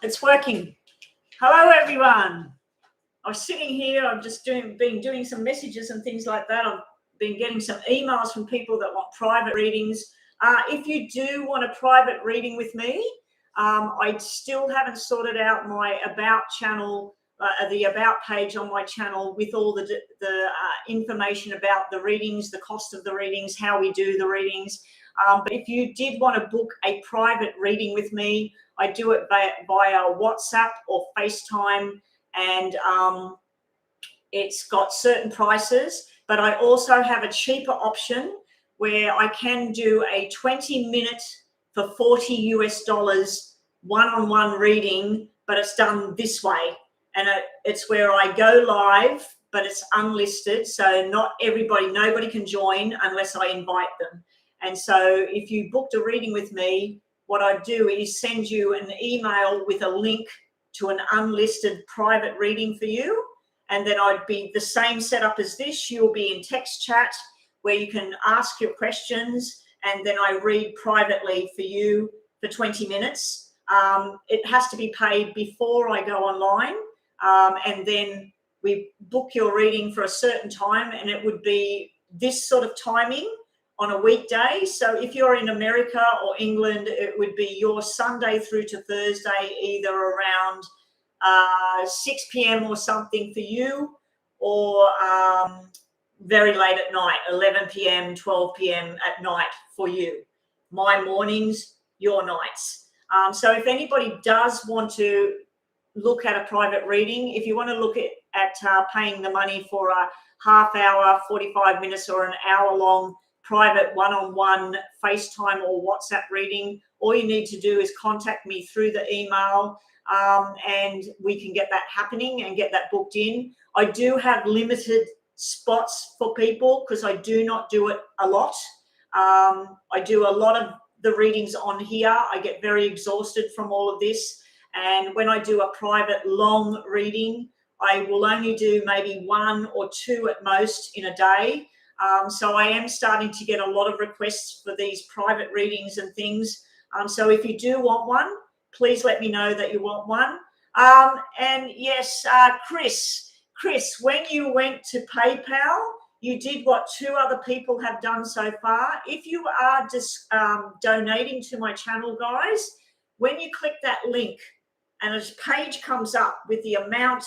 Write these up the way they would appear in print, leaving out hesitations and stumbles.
It's working. Hello, everyone. I was sitting here. I've just been doing some messages and things like that. I've been getting some emails from people that want private readings. If you do want a private reading with me, I still haven't sorted out my About channel, the About page on my channel with all the information about the readings, the cost of the readings, how we do the readings. But if you did want to book a private reading with me, I do it via WhatsApp or FaceTime, and it's got certain prices. But I also have a cheaper option where I can do a 20-minute for $40 US one-on-one reading, but it's done this way. And it's where I go live, but it's unlisted. So nobody can join unless I invite them. And so if you booked a reading with me, what I'd do is send you an email with a link to an unlisted private reading for you. And then I'd be the same setup as this. You'll be in text chat where you can ask your questions, and then I read privately for you for 20 minutes. It has to be paid before I go online. And then we book your reading for a certain time, and it would be this sort of timing on a weekday. So if you're in America or England, it would be your Sunday through to Thursday, either around 6 p.m. or something for you, or very late at night, 11 p.m., 12 p.m. at night for you. My mornings, your nights. So if anybody does want to look at a private reading, if you want to look at paying the money for a half hour, 45 minutes, or an hour long private one-on-one FaceTime or WhatsApp reading, all you need to do is contact me through the email, and we can get that happening and get that booked in. I do have limited spots for people because I do not do it a lot. I do a lot of the readings on here. I get very exhausted from all of this. And when I do a private long reading, I will only do maybe 1 or 2 at most in a day. So I am starting to get a lot of requests for these private readings and things. So if you do want one, please let me know that you want one. And yes, Chris, when you went to PayPal, you did what 2 other people have done so far. If you are just donating to my channel, guys, when you click that link and a page comes up with the amount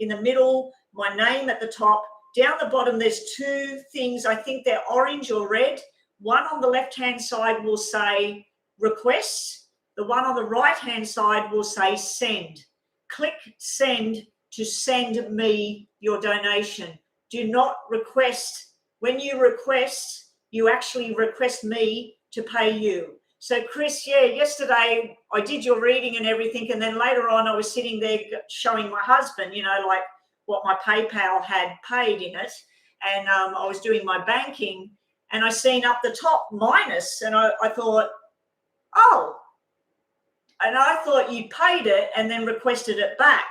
in the middle, my name at the top, down the bottom, there's 2 things. I think they're orange or red. One on the left-hand side will say requests. The one on the right-hand side will say send. Click send to send me your donation. Do not request. When you request, you actually request me to pay you. So Chris, yeah, yesterday I did your reading and everything, and then later on I was sitting there showing my husband, like what my PayPal had paid in it, and I was doing my banking, and I seen up the top minus, and I thought, oh, and I thought you paid it and then requested it back.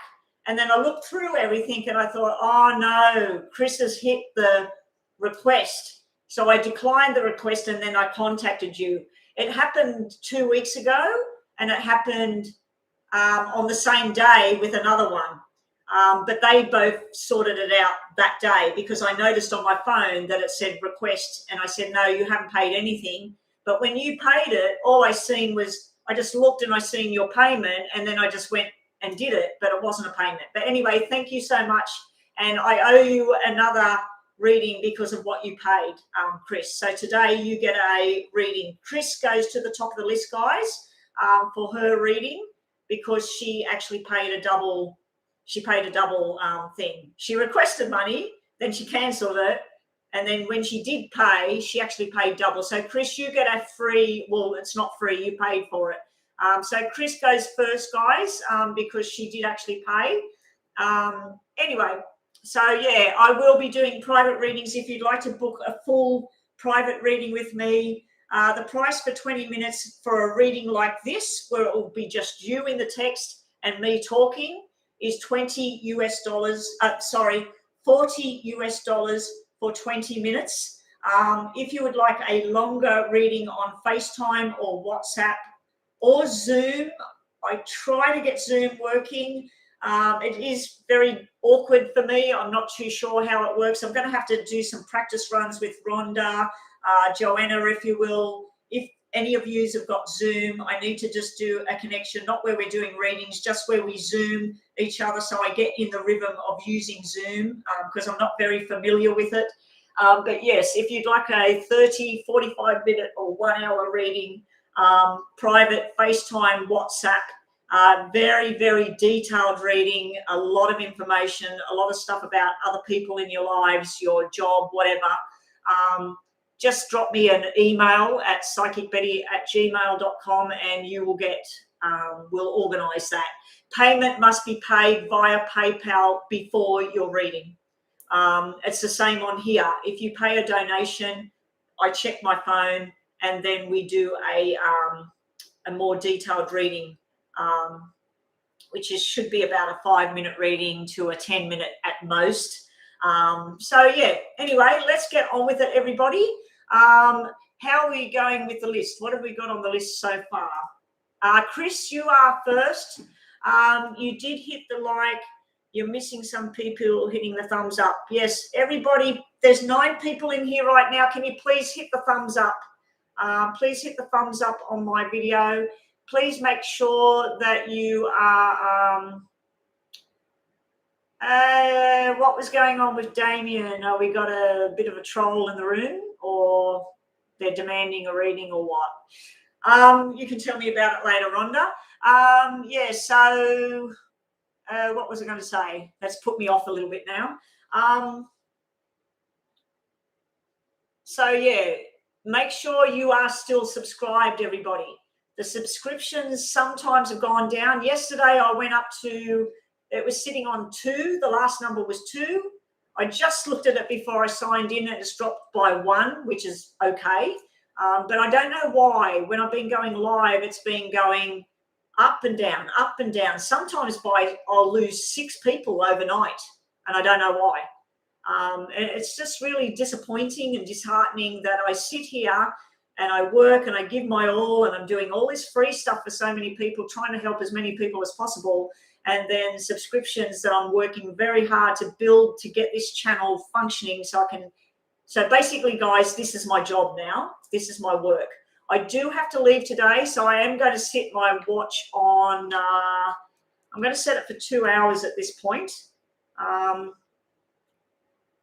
And then I looked through everything and I thought, oh no, Chris has hit the request. So I declined the request and then I contacted you. It happened 2 weeks ago, and it happened on the same day with another one. But they both sorted it out that day because I noticed on my phone that it said request, and I said, no, you haven't paid anything. But when you paid it, all I seen was, I just looked and I seen your payment, and then I just went and did it, but it wasn't a payment. But anyway, thank you so much. And I owe you another reading because of what you paid, Chris. So today you get a reading. Chris goes to the top of the list, guys, for her reading because she actually paid a double. She paid a double thing. She requested money, then she cancelled it, and then when she did pay, she actually paid double. So Chris, you get a free. Well, it's not free. You paid for it. So Chris goes first, guys, because she did actually pay. Anyway, so yeah, I will be doing private readings. If you'd like to book a full private reading with me, the price for 20 minutes for a reading like this, where it will be just you in the text and me talking, is $40 US for 20 minutes. If you would like a longer reading on FaceTime or WhatsApp or Zoom, I try to get Zoom working. It is very awkward for me. I'm not too sure how it works. I'm going to have to do some practice runs with Rhonda, Joanna, if you will. If any of you have got Zoom, I need to just do a connection, not where we're doing readings, just where we Zoom each other so I get in the rhythm of using Zoom because I'm not very familiar with it. But yes, if you'd like a 30, 45-minute or 1 hour reading, private FaceTime, WhatsApp, very, very detailed reading, a lot of information, a lot of stuff about other people in your lives, your job, whatever. Just drop me an email at psychicbetty@gmail.com and you will get, we'll organise that. Payment must be paid via PayPal before your reading. It's the same on here. If you pay a donation, I check my phone and then we do a more detailed reading, which should be about a 5-minute reading to a 10-minute at most. So yeah, anyway, let's get on with it, everybody. How are we going with the list? What have we got on the list so far? Chris, you are first. You did hit the like. You're missing some people hitting the thumbs up. Yes, everybody, there's 9 people in here right now. Can you please hit the thumbs up? Please hit the thumbs up on my video. Please make sure that you are... what was going on with Damien? We got a bit of a troll in the room, or they're demanding a reading, or what? You can tell me about it later, Rhonda. Yeah, so what was I going to say? That's put me off a little bit now. So yeah, make sure you are still subscribed, everybody. The subscriptions sometimes have gone down. Yesterday I went up to, it was sitting on 2. The last number was 2. I just looked at it before I signed in and it's dropped by 1, which is okay. But I don't know why. When I've been going live, it's been going up and down, up and down. Sometimes I'll lose 6 people overnight and I don't know why. It's just really disappointing and disheartening that I sit here and I work and I give my all and I'm doing all this free stuff for so many people, trying to help as many people as possible. And then subscriptions that I'm working very hard to build to get this channel functioning so I can. So basically, guys, this is my job now. This is my work. I do have to leave today, so I am going to set my watch on. I'm going to set it for 2 hours at this point. I'm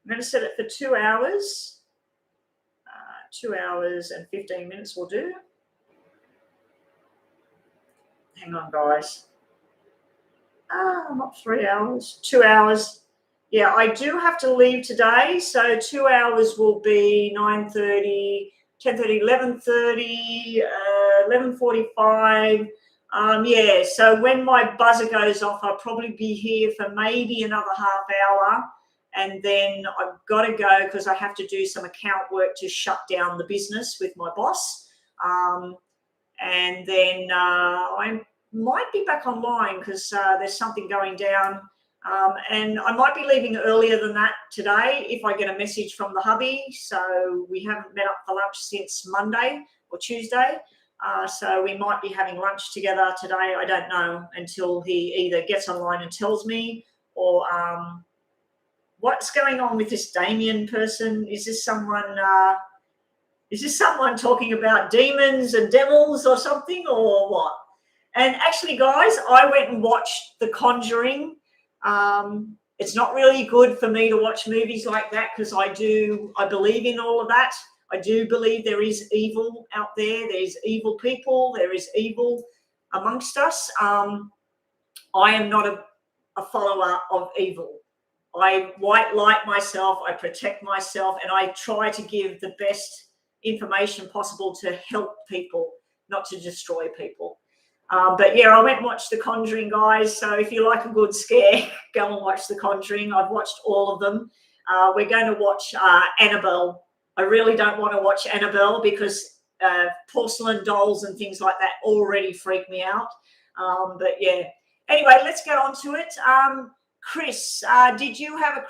going to set it for 2 hours. 2 hours and 15 minutes will do. Hang on, guys. Not 3 hours, 2 hours. Yeah, I do have to leave today, so 2 hours will be 9:30, 10:30, 11:30, 11:45. Yeah, so when my buzzer goes off, I'll probably be here for maybe another half hour, and then I've got to go because I have to do some account work to shut down the business with my boss. And then I might be back online because there's something going down. And I might be leaving earlier than that today if I get a message from the hubby. So we haven't met up for lunch since Monday or Tuesday. So we might be having lunch together today. I don't know until he either gets online and tells me, or what's going on with this Damien person. Is this someone talking about demons and devils or something, or what? And actually, guys, I went and watched The Conjuring. It's not really good for me to watch movies like that because I believe in all of that. I do believe there is evil out there. There's evil people. There is evil amongst us. I am not a follower of evil. I white light myself. I protect myself, and I try to give the best information possible to help people, not to destroy people. But yeah, I went and watched The Conjuring, guys. So if you like a good scare, go and watch The Conjuring. I've watched all of them. We're going to watch Annabelle. I really don't want to watch Annabelle because porcelain dolls and things like that already freak me out. But yeah, anyway, let's get on to it. Chris, did you have a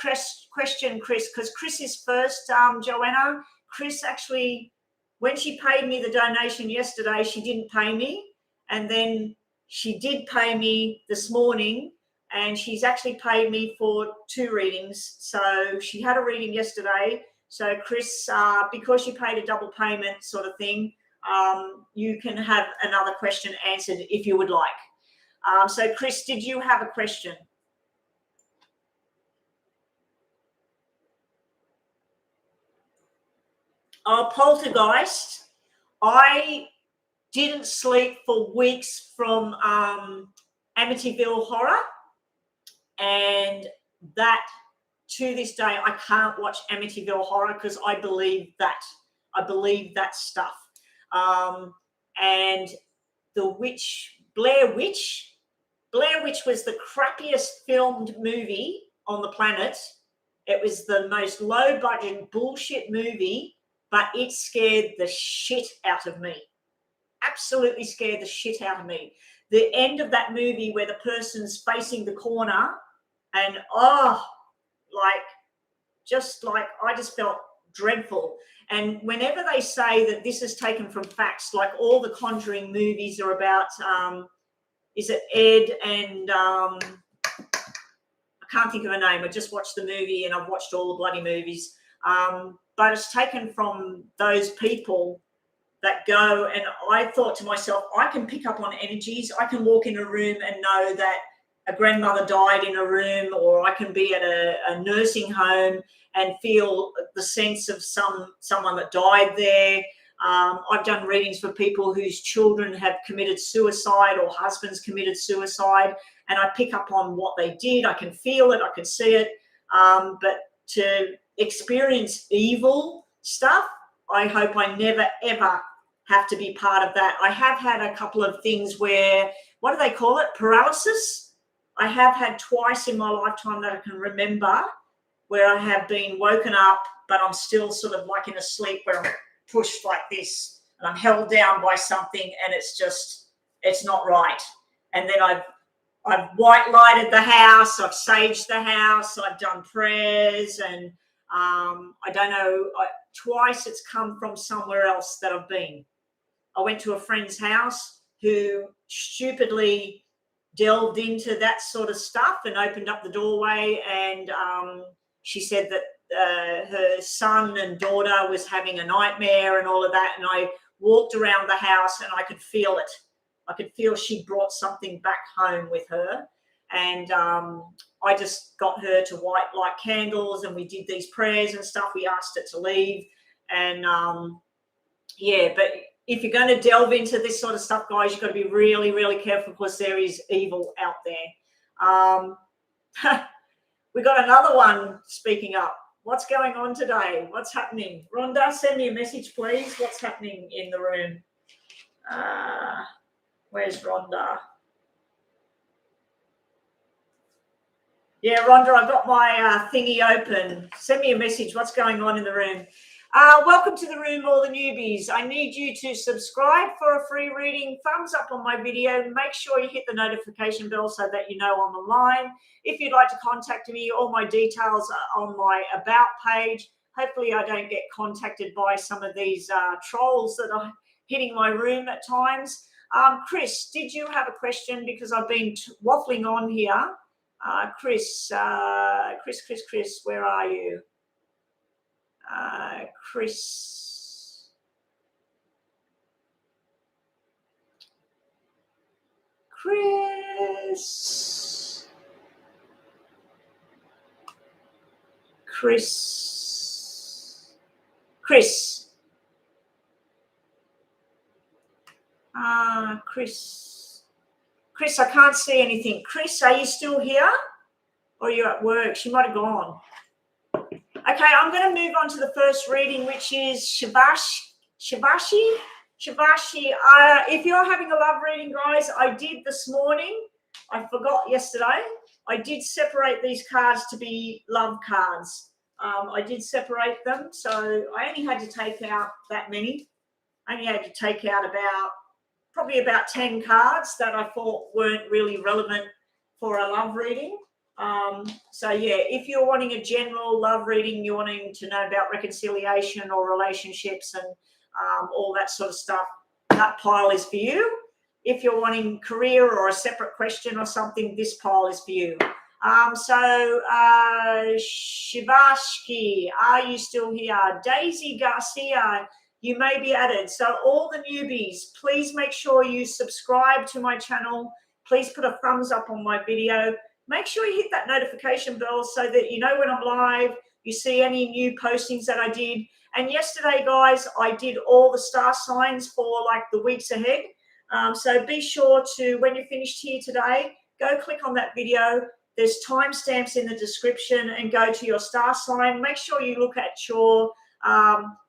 question, Chris? Because Chris is first, Joanna. Chris actually, when she paid me the donation yesterday, she didn't pay me. And then she did pay me this morning, and she's actually paid me for 2 readings. So she had a reading yesterday. So Chris, because you paid a double payment sort of thing, you can have another question answered if you would like. So Chris, did you have a question? Oh, Poltergeist. I didn't sleep for weeks from Amityville Horror, and that to this day I can't watch Amityville Horror because I believe that stuff. And the Blair Witch was the crappiest filmed movie on the planet. It was the most low budget bullshit movie, but it scared the shit out of me. Absolutely scared the shit out of me. The end of that movie where the person's facing the corner and I just felt dreadful. And whenever they say that this is taken from facts, like all the Conjuring movies are about, is it Ed and I can't think of a name. I just watched the movie and I've watched all the bloody movies. But it's taken from those people that go, and I thought to myself, I can pick up on energies. I can walk in a room and know that a grandmother died in a room, or I can be at a nursing home and feel the sense of someone that died there. I've done readings for people whose children have committed suicide or husbands committed suicide, and I pick up on what they did. I can feel it, I can see it. But to experience evil stuff, I hope I never, ever have to be part of that. I have had a couple of things where, what do they call it? Paralysis. I have had twice in my lifetime that I can remember where I have been woken up, but I'm still sort of like in a sleep where I'm pushed like this and I'm held down by something, and it's not right. And then I've white lighted the house, I've saged the house, I've done prayers, and I don't know, twice it's come from somewhere else that I've been. I went to a friend's house who stupidly delved into that sort of stuff and opened up the doorway, and she said that her son and daughter was having a nightmare and all of that, and I walked around the house and I could feel it. I could feel she brought something back home with her, and I just got her to white light candles, and we did these prayers and stuff. We asked it to leave, and but if you're going to delve into this sort of stuff, guys, you've got to be really, really careful because there is evil out there. We got another one speaking up. What's going on today? What's happening? Rhonda, send me a message, please. What's happening in the room? Where's Rhonda? Yeah, Rhonda, I've got my thingy open. Send me a message. What's going on in the room? Welcome to the room, all the newbies. I need you to subscribe for a free reading. Thumbs up on my video. Make sure you hit the notification bell so that you know I'm online. If you'd like to contact me, all my details are on my About page. Hopefully I don't get contacted by some of these trolls that are hitting my room at times. Chris, did you have a question? Because I've been waffling on here. Chris, where are you? Chris. Chris, I can't see anything. Chris, are you still here? Or are you at work? She might have gone. Okay, I'm going to move on to the first reading, which is Shivashi. If you're having a love reading, guys, I did this morning. I forgot yesterday. I did separate these cards to be love cards. I did separate them, so I only had to take out that many. I only had to take out probably about 10 cards that I thought weren't really relevant for a love reading. So yeah, if you're wanting a general love reading, you're wanting to know about reconciliation or relationships and all that sort of stuff, that pile is for you. if you're wanting career or a separate question or something, this pile is for you. Shivashki, are you still here? Daisy Garcia, you may be added. So all the newbies, please make sure you subscribe to my channel. Please put a thumbs up on my video. Make sure you hit that notification bell so that you know when I'm live, you see any new postings that I did. And yesterday, guys, I did all the star signs for like the weeks ahead. So be sure to, when you're finished here today, go click on that video. There's timestamps in the description and go to your star sign. Make sure you look at your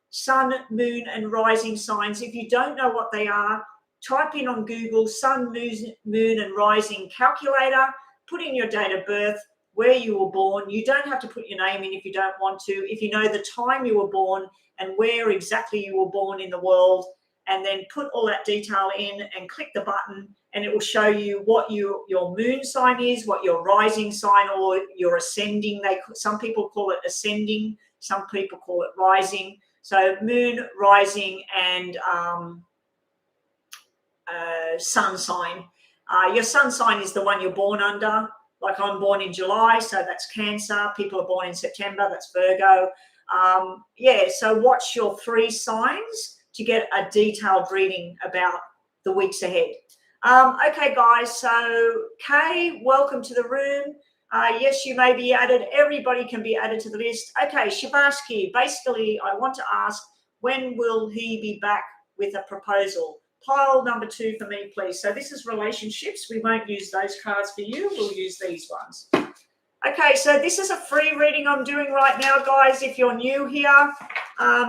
sun, moon, and rising signs. If you don't know what they are, type in on Google sun, moon, and rising calculator. Put in your date of birth, where you were born. You don't have to put your name in if you don't want to. If you know the time you were born and where exactly you were born in the world, and then put all that detail in and click the button, and it will show you what your moon sign is, what your rising sign or your ascending. Some people call it ascending, some people call it rising. So moon, rising, and sun sign. Your sun sign is the one you're born under. Like I'm born in July, so that's Cancer. People are born in September, that's Virgo. So watch your 3 signs to get a detailed reading about the weeks ahead. Okay, guys, so Kay, welcome to the room. Yes, you may be added. Everybody can be added to the list. Okay, Shivashki, basically, I want to ask, when will he be back with a proposal? Pile number 2 for me, please. So this is relationships. We won't use those cards for you. We'll use these ones. Okay, so this is a free reading I'm doing right now, guys. If you're new here,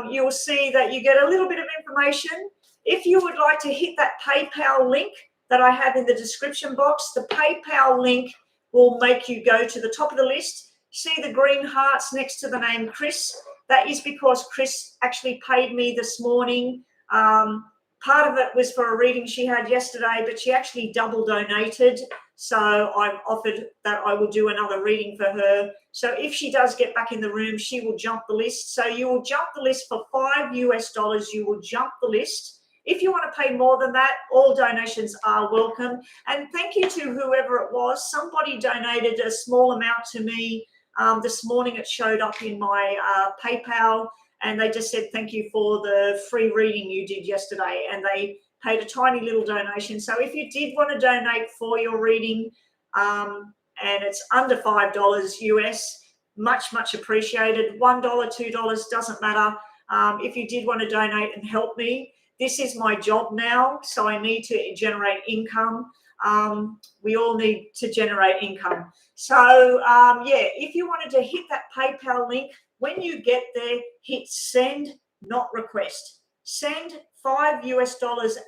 you'll see that you get a little bit of information. If you would like to hit that PayPal link that I have in the description box, the PayPal link will make you go to the top of the list. See the green hearts next to the name Chris? That is because Chris actually paid me this morning. Part of it was for a reading she had yesterday, but she actually double donated. So I've offered that I will do another reading for her. So if she does get back in the room, she will jump the list. So you will jump the list for $5 US. You will jump the list. If you want to pay more than that, all donations are welcome. And thank you to whoever it was. Somebody donated a small amount to me. This morning it showed up in my PayPal. And they just said, thank you for the free reading you did yesterday. And they paid a tiny little donation. So if you did want to donate for your reading, and it's under $5 US, much, much appreciated. $1, $2, doesn't matter. If you did want to donate and help me, this is my job now. So I need to generate income. We all need to generate income. So, if you wanted to hit that PayPal link, when you get there, hit send, not request. Send $5 US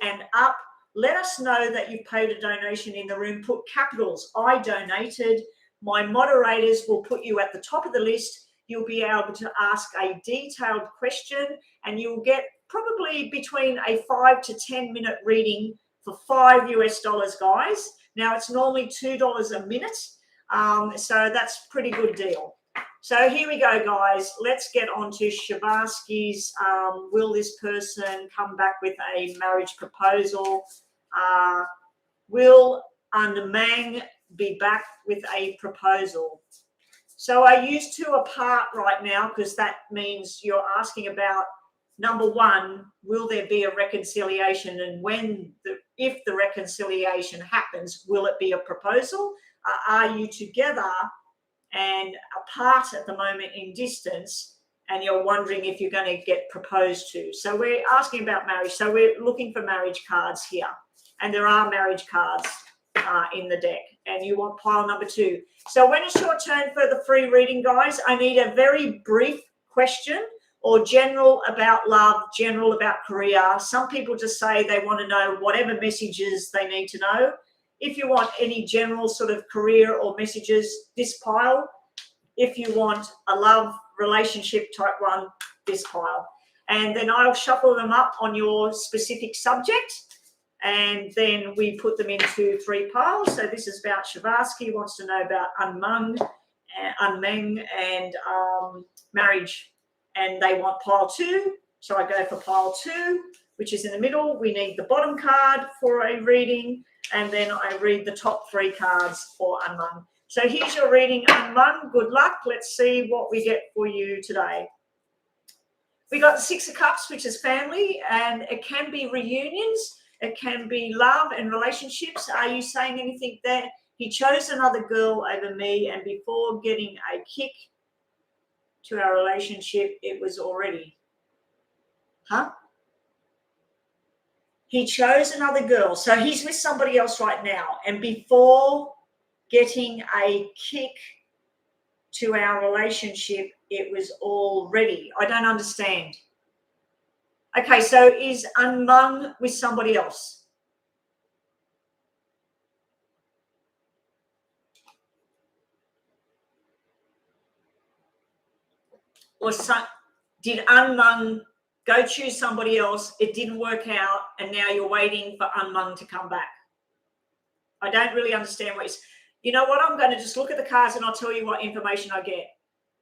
and up. Let us know that you've paid a donation in the room. Put capitals, I donated. My moderators will put you at the top of the list. You'll be able to ask a detailed question, and you'll get probably between a 5 to 10 minute reading for $5 US, guys. Now, it's normally $2 a minute, so that's a pretty good deal. So here we go, guys. Let's get on to Shivashki's. Will this person come back with a marriage proposal? Will Anmang be back with a proposal? So I use 2 apart right now because that means you're asking about, number 1, will there be a reconciliation? And if the reconciliation happens, will it be a proposal? Are you together and apart at the moment in distance, and you're wondering if you're going to get proposed to? So we're asking about marriage. So we're looking for marriage cards here. And there are marriage cards in the deck. And you want pile number 2. So when it's your turn for the free reading, guys, I need a very brief question, or general about love, general about career. Some people just say they want to know whatever messages they need to know. If you want any general sort of career or messages, this pile. If you want a love relationship type one, this pile. And then I'll shuffle them up on your specific subject, and then we put them into 3 piles. So this is about Shivashki, wants to know about Anmang and marriage. And they want pile 2. So I go for pile 2. which is in the middle. We need the bottom card for a reading, and then I read the top 3 cards for Unmung. So here's your reading, Unmung. Good luck. Let's see what we get for you today. We got the 6 of Cups, which is family, and it can be reunions. It can be love and relationships. Are you saying anything there? He chose another girl over me, and before getting a kick to our relationship, it was already. Huh? He chose another girl. So he's with somebody else right now. And before getting a kick to our relationship, it was already. I don't understand. Okay, so is Unmung with somebody else? Or did Unmung go choose somebody else, it didn't work out, and now you're waiting for Unmung to come back? I don't really understand what you know what? I'm going to just look at the cards and I'll tell you what information I get.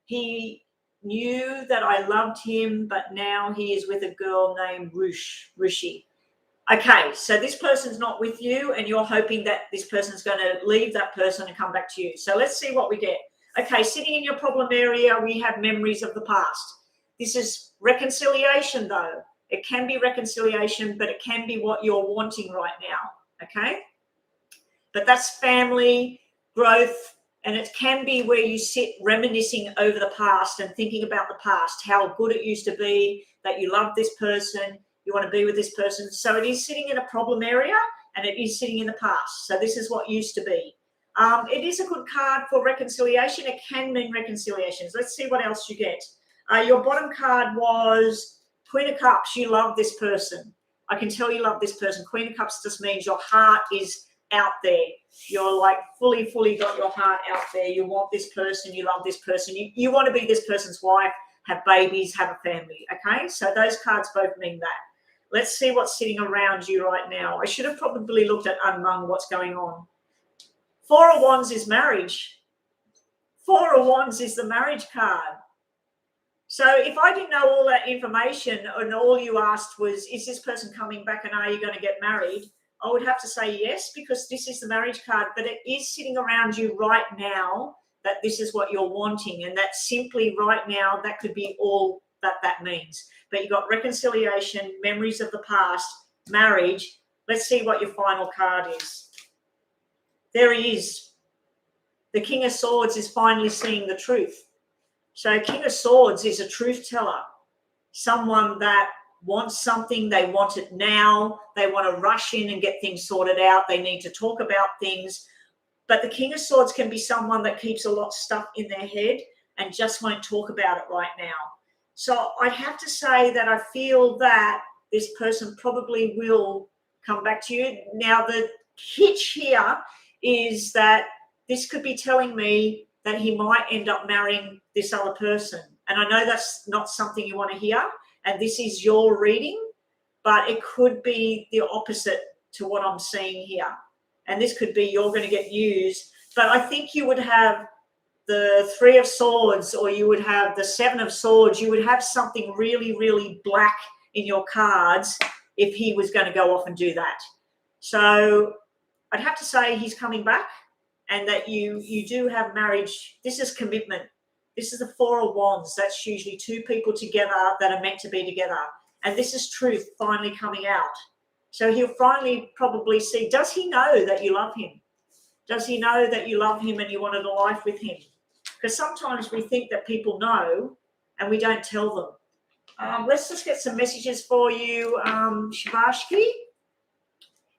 He knew that I loved him, but now he is with a girl named Rishi. Okay, so this person's not with you, and you're hoping that this person's going to leave that person and come back to you. So let's see what we get. Okay, sitting in your problem area, we have memories of the past. This is reconciliation, though. It can be reconciliation, but it can be what you're wanting right now, okay? But that's family, growth, and it can be where you sit reminiscing over the past and thinking about the past, how good it used to be, that you love this person, you want to be with this person. So it is sitting in a problem area, and it is sitting in the past. So this is what used to be. It is a good card for reconciliation. It can mean reconciliations. Let's see what else you get. Your bottom card was Queen of Cups. You love this person. I can tell you love this person. Queen of Cups just means your heart is out there. You're like fully got your heart out there. You want this person. You love this person. You want to be this person's wife, have babies, have a family. Okay, so those cards both mean that. Let's see what's sitting around you right now. I should have probably looked at Unmung, what's going on. 4 of Wands is marriage. 4 of Wands is the marriage card. So if I didn't know all that information and all you asked was, is this person coming back and are you going to get married? I would have to say yes, because this is the marriage card, but it is sitting around you right now that this is what you're wanting. And that simply right now, that could be all that means. But you've got reconciliation, memories of the past, marriage. Let's see what your final card is. There he is. The King of Swords is finally seeing the truth. So King of Swords is a truth teller, someone that wants something, they want it now, they want to rush in and get things sorted out, they need to talk about things. But the King of Swords can be someone that keeps a lot of stuff in their head and just won't talk about it right now. So I'd have to say that I feel that this person probably will come back to you. Now, the hitch here is that this could be telling me that he might end up marrying this other person. And I know that's not something you want to hear, and this is your reading, but it could be the opposite to what I'm seeing here. And this could be you're going to get used. But I think you would have the 3 of Swords, or you would have the 7 of Swords. You would have something really, really black in your cards if he was going to go off and do that. So I'd have to say he's coming back, and that you do have marriage. This is commitment. This is the 4 of Wands. That's usually 2 people together that are meant to be together. And this is truth finally coming out. So he'll finally probably see, does he know that you love him? Does he know that you love him and you wanted a life with him? Because sometimes we think that people know and we don't tell them. Let's just get some messages for you, Shivashki.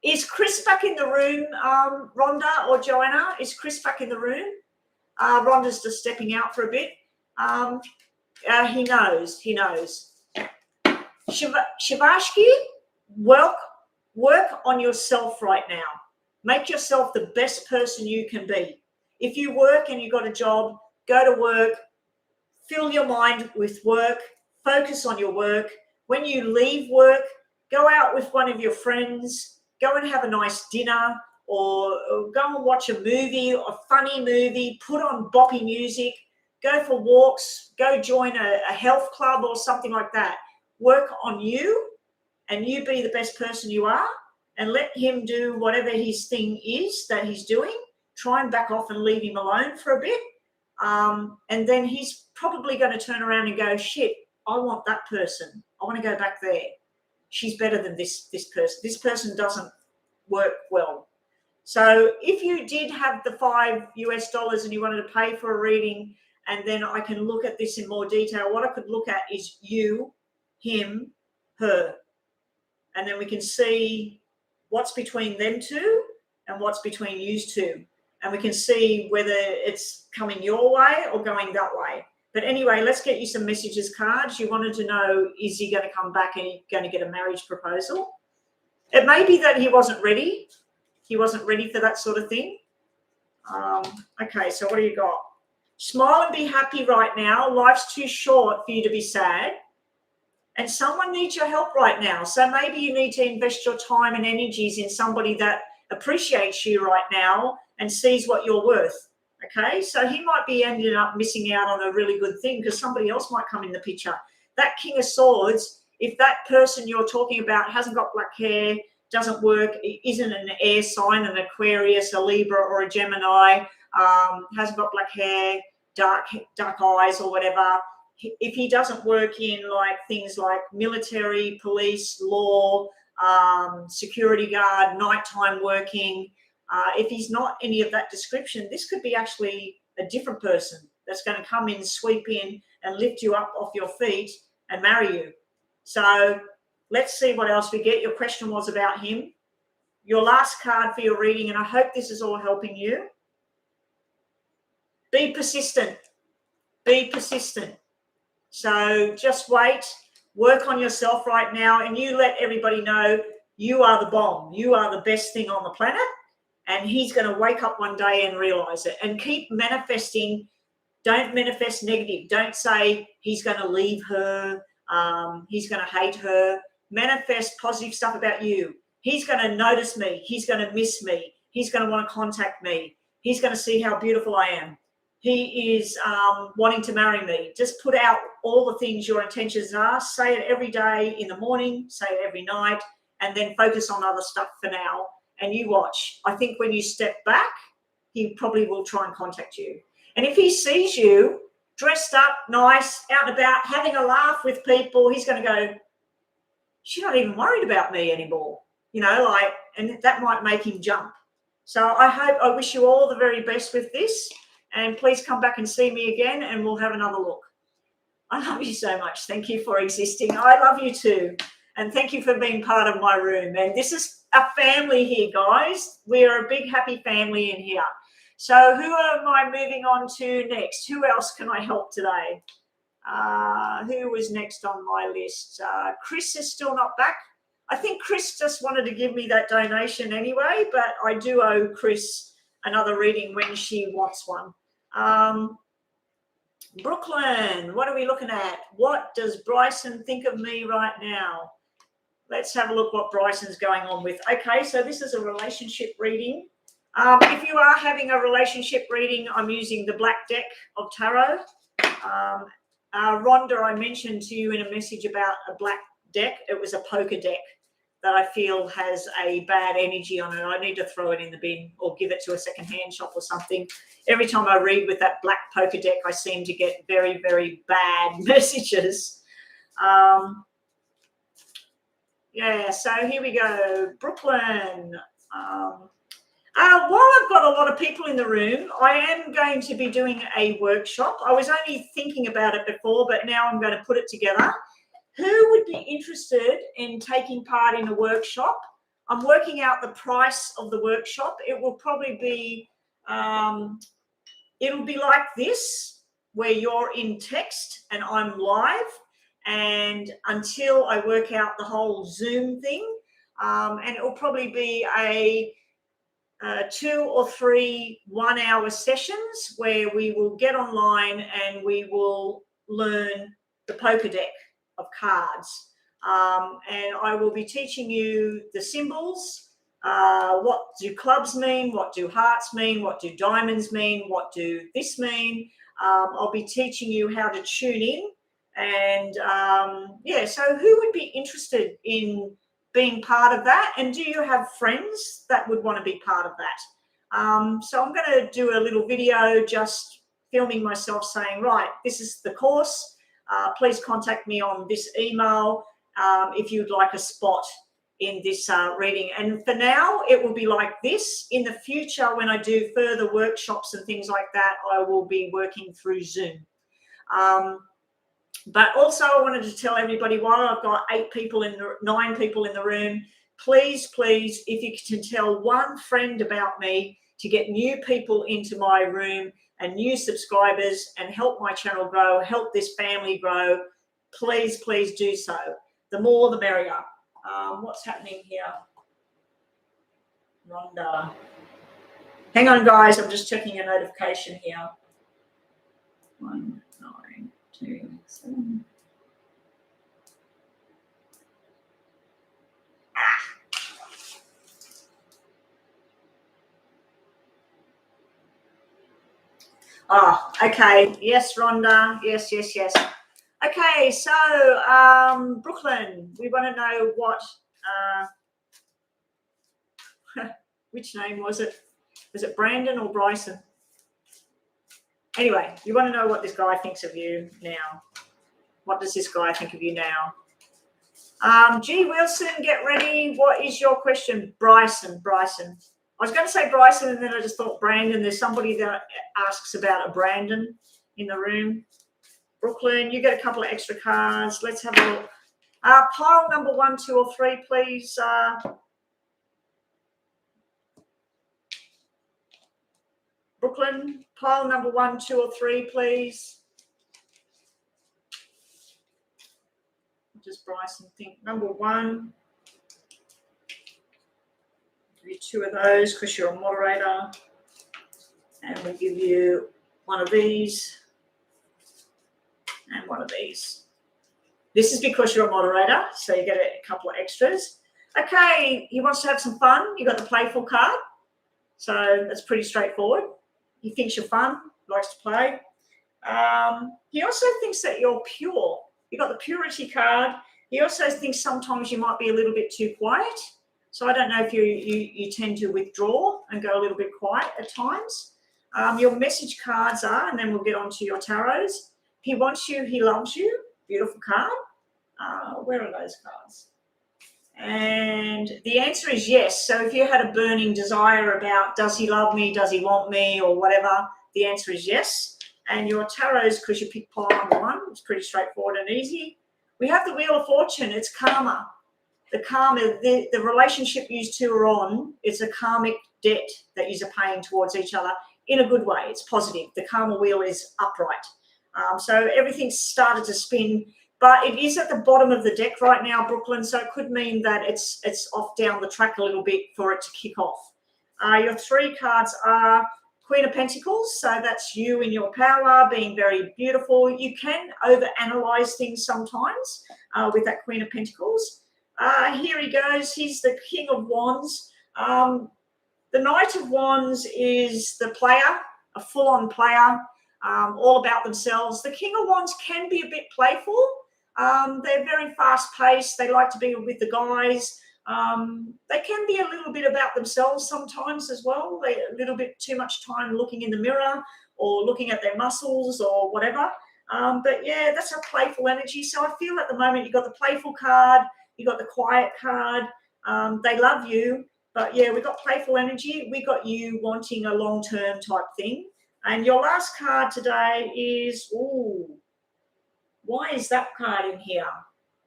Is Chris back in the room, Rhonda or Joanna? Is Chris back in the room? Rhonda's just stepping out for a bit. He knows. Shivashki, work on yourself right now. Make yourself the best person you can be. If you work and you've got a job, go to work, fill your mind with work, focus on your work. When you leave work, go out with one of your friends, go and have a nice dinner, or go and watch a movie, a funny movie, put on boppy music, go for walks, go join a health club or something like that. Work on you and you be the best person you are and let him do whatever his thing is that he's doing. Try and back off and leave him alone for a bit. And then he's probably going to turn around and go, shit, I want that person. I want to go back there. She's better than this person. This person doesn't work well. So if you did have the $5 and you wanted to pay for a reading, and then I can look at this in more detail, what I could look at is you, him, her. And then we can see what's between them two and what's between you two. And we can see whether it's coming your way or going that way. But anyway, let's get you some messages cards. You wanted to know, is he going to come back and he's going to get a marriage proposal? It may be that he wasn't ready. He wasn't ready for that sort of thing. Okay, so what do you got? Smile and be happy right now. Life's too short for you to be sad. And someone needs your help right now. So maybe you need to invest your time and energies in somebody that appreciates you right now and sees what you're worth. Okay, so he might be ending up missing out on a really good thing because somebody else might come in the picture. That King of Swords, if that person you're talking about hasn't got black hair, doesn't work, isn't an air sign, an Aquarius, a Libra, or a Gemini, hasn't got black hair, dark eyes or whatever, if he doesn't work in like things like military, police, law, security guard, nighttime working, if he's not any of that description, this could be actually a different person that's going to come in, sweep in and lift you up off your feet and marry you. So let's see what else we get. Your question was about him. Your last card for your reading, and I hope this is all helping you. Be persistent. Be persistent. So just wait, work on yourself right now, and you let everybody know you are the bomb. You are the best thing on the planet, and he's going to wake up one day and realize it. And keep manifesting. Don't manifest negative. Don't say he's going to leave her, he's going to hate her. Manifest positive stuff about you. He's going to notice me. He's going to miss me. He's going to want to contact me. He's going to see how beautiful I am. He is wanting to marry me. Just put out all the things your intentions are. Say it every day in the morning. Say it every night. And then focus on other stuff for now. And you watch. I think when you step back, he probably will try and contact you. And if he sees you dressed up, nice, out and about, having a laugh with people, he's going to go, she's not even worried about me anymore. You know, like, and that might make him jump. So I wish you all the very best with this. And please come back and see me again and we'll have another look. I love you so much. Thank you for existing. I love you too. And thank you for being part of my room. And this is a family here, guys. We are a big, happy family in here. So who am I moving on to next? Who else can I help today? Who was next on my list? Chris is still not back. I think Chris just wanted to give me that donation anyway, but I do owe Chris another reading when she wants one. Brooklyn, what are we looking at? What does Bryson think of me right now? Let's have a look what Bryson's going on with. Okay, so this is a relationship reading. If you are having a relationship reading, I'm using the Black Deck of Tarot. Rhonda, I mentioned to you in a message about a black deck. It was a poker deck that I feel has a bad energy on it. I need to throw it in the bin or give it to a secondhand shop or something. Every time I read with that black poker deck, I seem to get very, very bad messages. Yeah, so here we go. Brooklyn. While I've got a lot of people in the room, I am going to be doing a workshop. I was only thinking about it before, but now I'm going to put it together. Who would be interested in taking part in a workshop? I'm working out the price of the workshop. It will probably be, it'll be like this, where you're in text and I'm live, and until I work out the whole Zoom thing, and it will probably be a 2 or 3 one-hour sessions where we will get online and we will learn the poker deck of cards. And I will be teaching you the symbols. What do clubs mean? What do hearts mean? What do diamonds mean? What do this mean? I'll be teaching you how to tune in. And yeah, so who would be interested in being part of that? And do you have friends that would want to be part of that? So I'm going to do a little video just filming myself saying, right, this is the course. Please contact me on this email if you'd like a spot in this reading. And for now, it will be like this. In the future, when I do further workshops and things like that, I will be working through Zoom. But also I wanted to tell everybody, while I've got 9 people in the room, please, if you can tell one friend about me to get new people into my room and new subscribers and help my channel grow, help this family grow, please do so. The more, the merrier. What's happening here? Rhonda. Hang on, guys. I'm just checking a notification here. 1, 9, 2, 7. Oh, okay. Yes, Rhonda. Yes. Okay, so Brooklyn, we want to know what, which name was it? Was it Brandon or Bryson? Anyway, you want to know what this guy thinks of you now. What does this guy think of you now? G. Wilson, get ready. What is your question? Bryson. I was going to say Bryson, and then I just thought Brandon. There's somebody that asks about a Brandon in the room. Brooklyn, you get a couple of extra cards. Let's have a look. Pile number 1, 2, or 3, please. Brooklyn, pile number 1, 2, or 3, please. What does Bryson think? Number 1. Give you 2 of those because you're a moderator. And we'll give you 1 of these and 1 of these. This is because you're a moderator, so you get a couple of extras. Okay, he wants to have some fun. You got the playful card. So that's pretty straightforward. He thinks you're fun, likes to play. He also thinks that you're pure. You got the purity card. He also thinks sometimes you might be a little bit too quiet. So I don't know if you tend to withdraw and go a little bit quiet at times. Your message cards are, and then we'll get on to your tarots. He wants you, he loves you. Beautiful card. Where are those cards? And the answer is yes. So if you had a burning desire about does he love me, does he want me, or whatever, the answer is yes. And your tarots, because you picked pile number 1, it's pretty straightforward and easy. We have the Wheel of Fortune. It's karma. The karma, the relationship you two are on, it's a karmic debt that you are paying towards each other in a good way. It's positive. The karma wheel is upright. So everything's started to spin. But it is at the bottom of the deck right now, Brooklyn, so it could mean that it's off down the track a little bit for it to kick off. Your 3 cards are Queen of Pentacles, so that's you in your power, being very beautiful. You can overanalyze things sometimes with that Queen of Pentacles. Here he goes. He's the King of Wands. The Knight of Wands is the player, a full-on player, all about themselves. The King of Wands can be a bit playful. They're very fast-paced. They like to be with the guys. They can be a little bit about themselves sometimes as well. They a little bit too much time looking in the mirror or looking at their muscles or whatever. But yeah, that's a playful energy. So I feel at the moment you've got the playful card, you've got the quiet card. They love you. But yeah, we've got playful energy. We got you wanting a long-term type thing. And your last card today is, ooh, why is that card in here?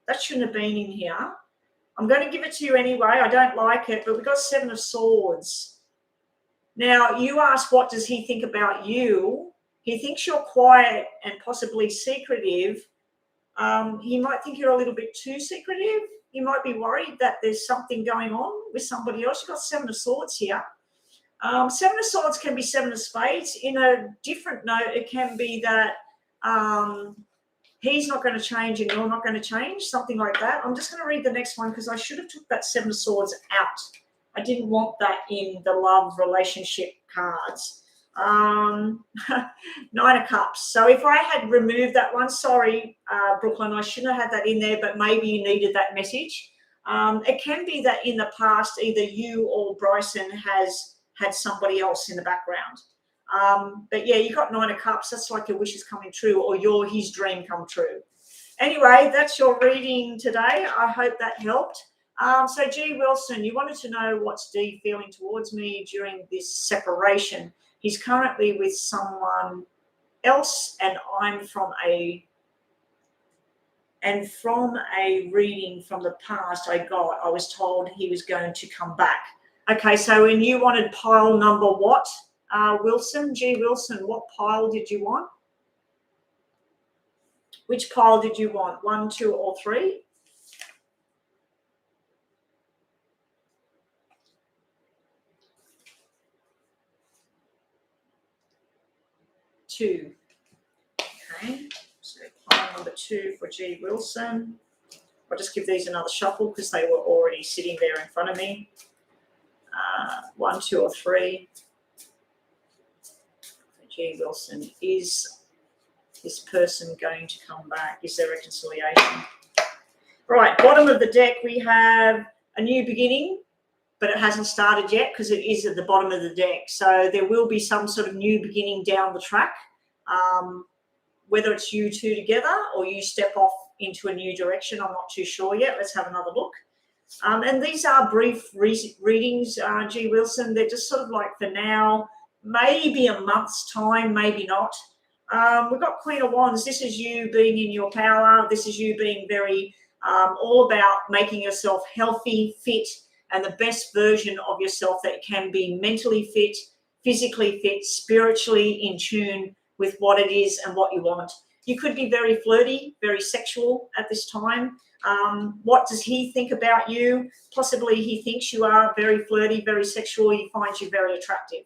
That shouldn't have been in here. I'm going to give it to you anyway. I don't like it, but we've got 7 of Swords. Now, you ask, what does he think about you? He thinks you're quiet and possibly secretive. He might think you're a little bit too secretive. He might be worried that there's something going on with somebody else. You've got 7 of Swords here. 7 of Swords can be 7 of Spades. In a different note, it can be that he's not going to change and you're not going to change, something like that. I'm just going to read the next one because I should have took that 7 of Swords out. I didn't want that in the love relationship cards. 9 of Cups. So if I had removed that one, sorry, Brooklyn, I shouldn't have had that in there, but maybe you needed that message. It can be that in the past, either you or Bryson has had somebody else in the background. But yeah, you got 9 of Cups. That's like your wishes coming true, or you're his dream come true. Anyway, that's your reading today. I hope that helped. So G. Wilson, you wanted to know what's D feeling towards me during this separation. He's currently with someone else, and from a reading from the past I was told he was going to come back. Okay, so when you wanted pile number what, Wilson, G. Wilson, what pile did you want? Which pile did you want? 1, 2, or 3? 2. Okay, so pile number 2 for G. Wilson. I'll just give these another shuffle because they were already sitting there in front of me. 1, 2, or 3. G. Wilson, is this person going to come back? Is there reconciliation? Right, bottom of the deck, we have a new beginning, but it hasn't started yet because it is at the bottom of the deck. So there will be some sort of new beginning down the track, whether it's you two together or you step off into a new direction. I'm not too sure yet. Let's have another look. And these are brief readings, G. Wilson. They're just sort of like for now, maybe a month's time, maybe not. We've got Queen of Wands. This is you being in your power. This is you being very all about making yourself healthy, fit, and the best version of yourself that can be mentally fit, physically fit, spiritually in tune with what it is and what you want. You could be very flirty, very sexual at this time. What does he think about you? Possibly he thinks you are very flirty, very sexual. He finds you very attractive.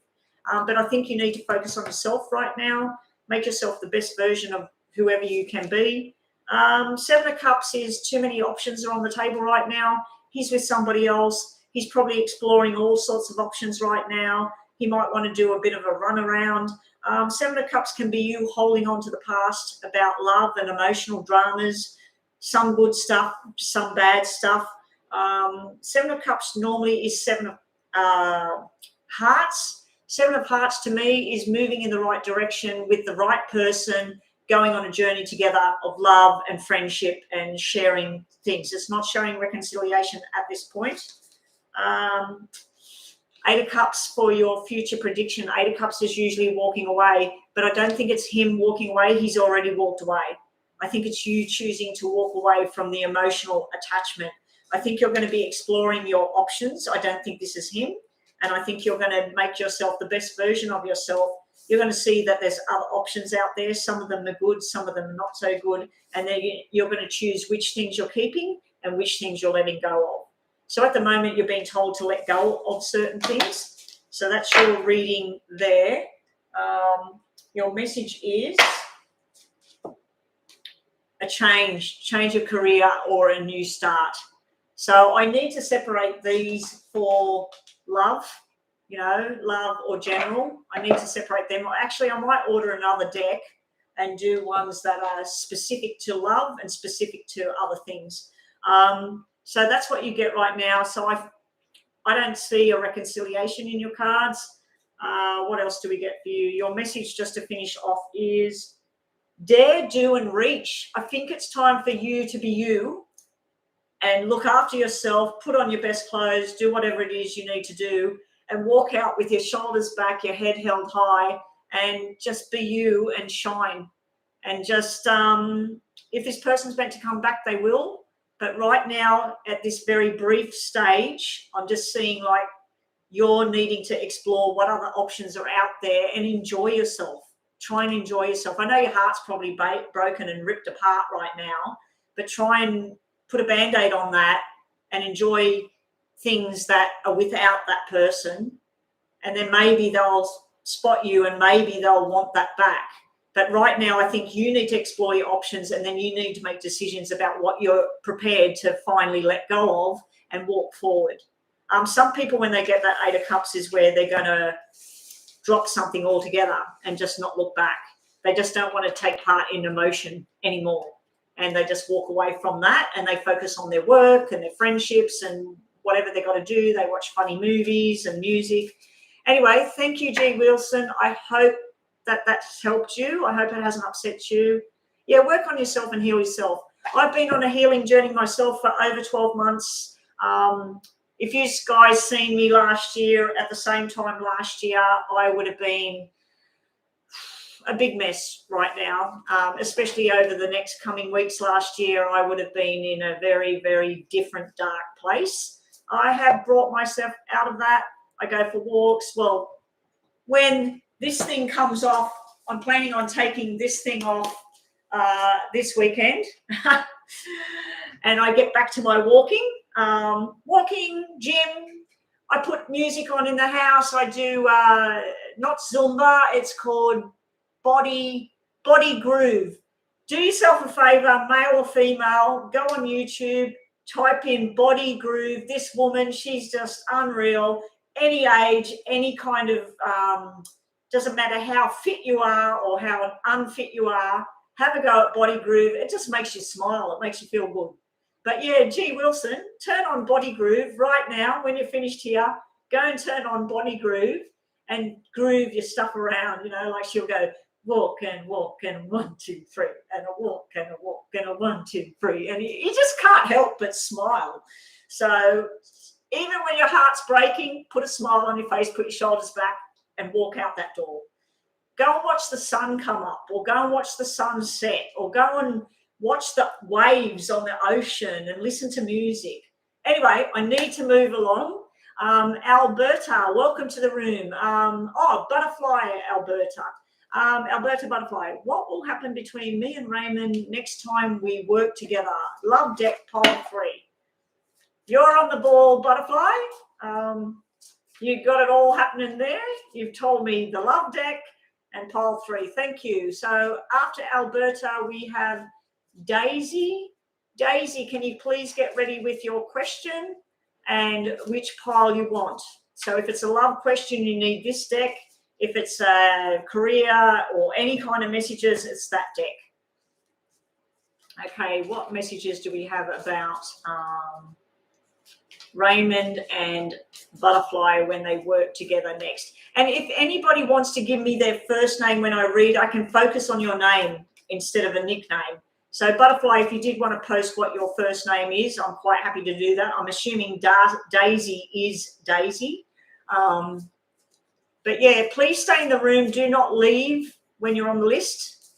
But I think you need to focus on yourself right now. Make yourself the best version of whoever you can be. 7 of Cups is too many options are on the table right now. He's with somebody else. He's probably exploring all sorts of options right now. He might want to do a bit of a runaround. 7 of Cups can be you holding on to the past about love and emotional dramas, some good stuff, some bad stuff. 7 of Cups normally is 7 of Hearts. 7 of Hearts to me is moving in the right direction with the right person, going on a journey together of love and friendship and sharing things. It's not showing reconciliation at this point. 8 of Cups for your future prediction. 8 of Cups is usually walking away, but I don't think it's him walking away. He's already walked away. I think it's you choosing to walk away from the emotional attachment. I think you're going to be exploring your options. I don't think this is him. And I think you're going to make yourself the best version of yourself. You're going to see that there's other options out there. Some of them are good, some of them are not so good. And then you're going to choose which things you're keeping and which things you're letting go of. So at the moment, you're being told to let go of certain things. So that's your reading there. Your message is a change of career or a new start. So I need to separate these for love, love or general. I need to separate them. Actually, I might order another deck and do ones that are specific to love and specific to other things. So that's what you get right now. So I don't see a reconciliation in your cards. What else do we get for you? Your message, just to finish off, is dare, do, and reach. I think it's time for you to be you and look after yourself, put on your best clothes, do whatever it is you need to do, and walk out with your shoulders back, your head held high, and just be you and shine. And just, if this person's meant to come back, they will. But right now, at this very brief stage, I'm just seeing like you're needing to explore what other options are out there and enjoy yourself. Try and enjoy yourself. I know your heart's probably broken and ripped apart right now, but try and put a Band-Aid on that and enjoy things that are without that person. And then maybe they'll spot you and maybe they'll want that back. But right now, I think you need to explore your options, and then you need to make decisions about what you're prepared to finally let go of and walk forward. Some people, when they get that 8 of Cups, is where they're going to drop something altogether and just not look back. They just don't want to take part in emotion anymore. and they just walk away from that and they focus on their work and their friendships and whatever they got to do. They watch funny movies and music. Anyway, thank you, G. Wilson. I hope that that's helped you. I hope it hasn't upset you. Yeah, work on yourself and heal yourself. I've been on a healing journey myself for over 12 months. If you guys seen me last year at the same time last year, I would have been a big mess right now, especially over the next coming weeks. Last year, I would have been in a very, very different, dark place. I have brought myself out of that. I go for walks. Well, when this thing comes off, I'm planning on taking this thing off this weekend. And I get back to my walking, gym. I put music on in the house. I do not Zumba. It's called Body Groove. Do yourself a favor, male or female, go on YouTube, type in Body Groove. This woman, she's just unreal. Any age, any kind of, doesn't matter how fit you are or how unfit you are, have a go at Body Groove. It just makes you smile. It makes you feel good. But yeah, G. Wilson, turn on Body Groove right now. When you're finished here, go and turn on Body Groove and groove your stuff around. You know, like she'll go walk and 1, 2, 3, and a walk and a walk and a 1, 2, 3, and you just can't help but smile. So even when your heart's breaking, put a smile on your face, put your shoulders back, and walk out that door. Go and watch the sun come up, or go and watch the sun set, or go and watch the waves on the ocean and listen to music. Anyway, I need to move along. Alberta, welcome to the room. Butterfly, Alberta. Alberta Butterfly, what will happen between me and Raymond next time we work together? Love deck, pile 3. You're on the ball, Butterfly. You got it all happening there. You've told me the love deck and pile 3. Thank you. So after Alberta, we have Daisy. Daisy, can you please get ready with your question and which pile you want? So if it's a love question, you need this deck. If it's a career or any kind of messages, it's that deck. Okay, what messages do we have about Raymond and Butterfly when they work together next? And if anybody wants to give me their first name when I read, I can focus on your name instead of a nickname. So Butterfly, if you did want to post what your first name is, I'm quite happy to do that. I'm assuming Daisy is Daisy. But yeah, please stay in the room. Do not leave when you're on the list.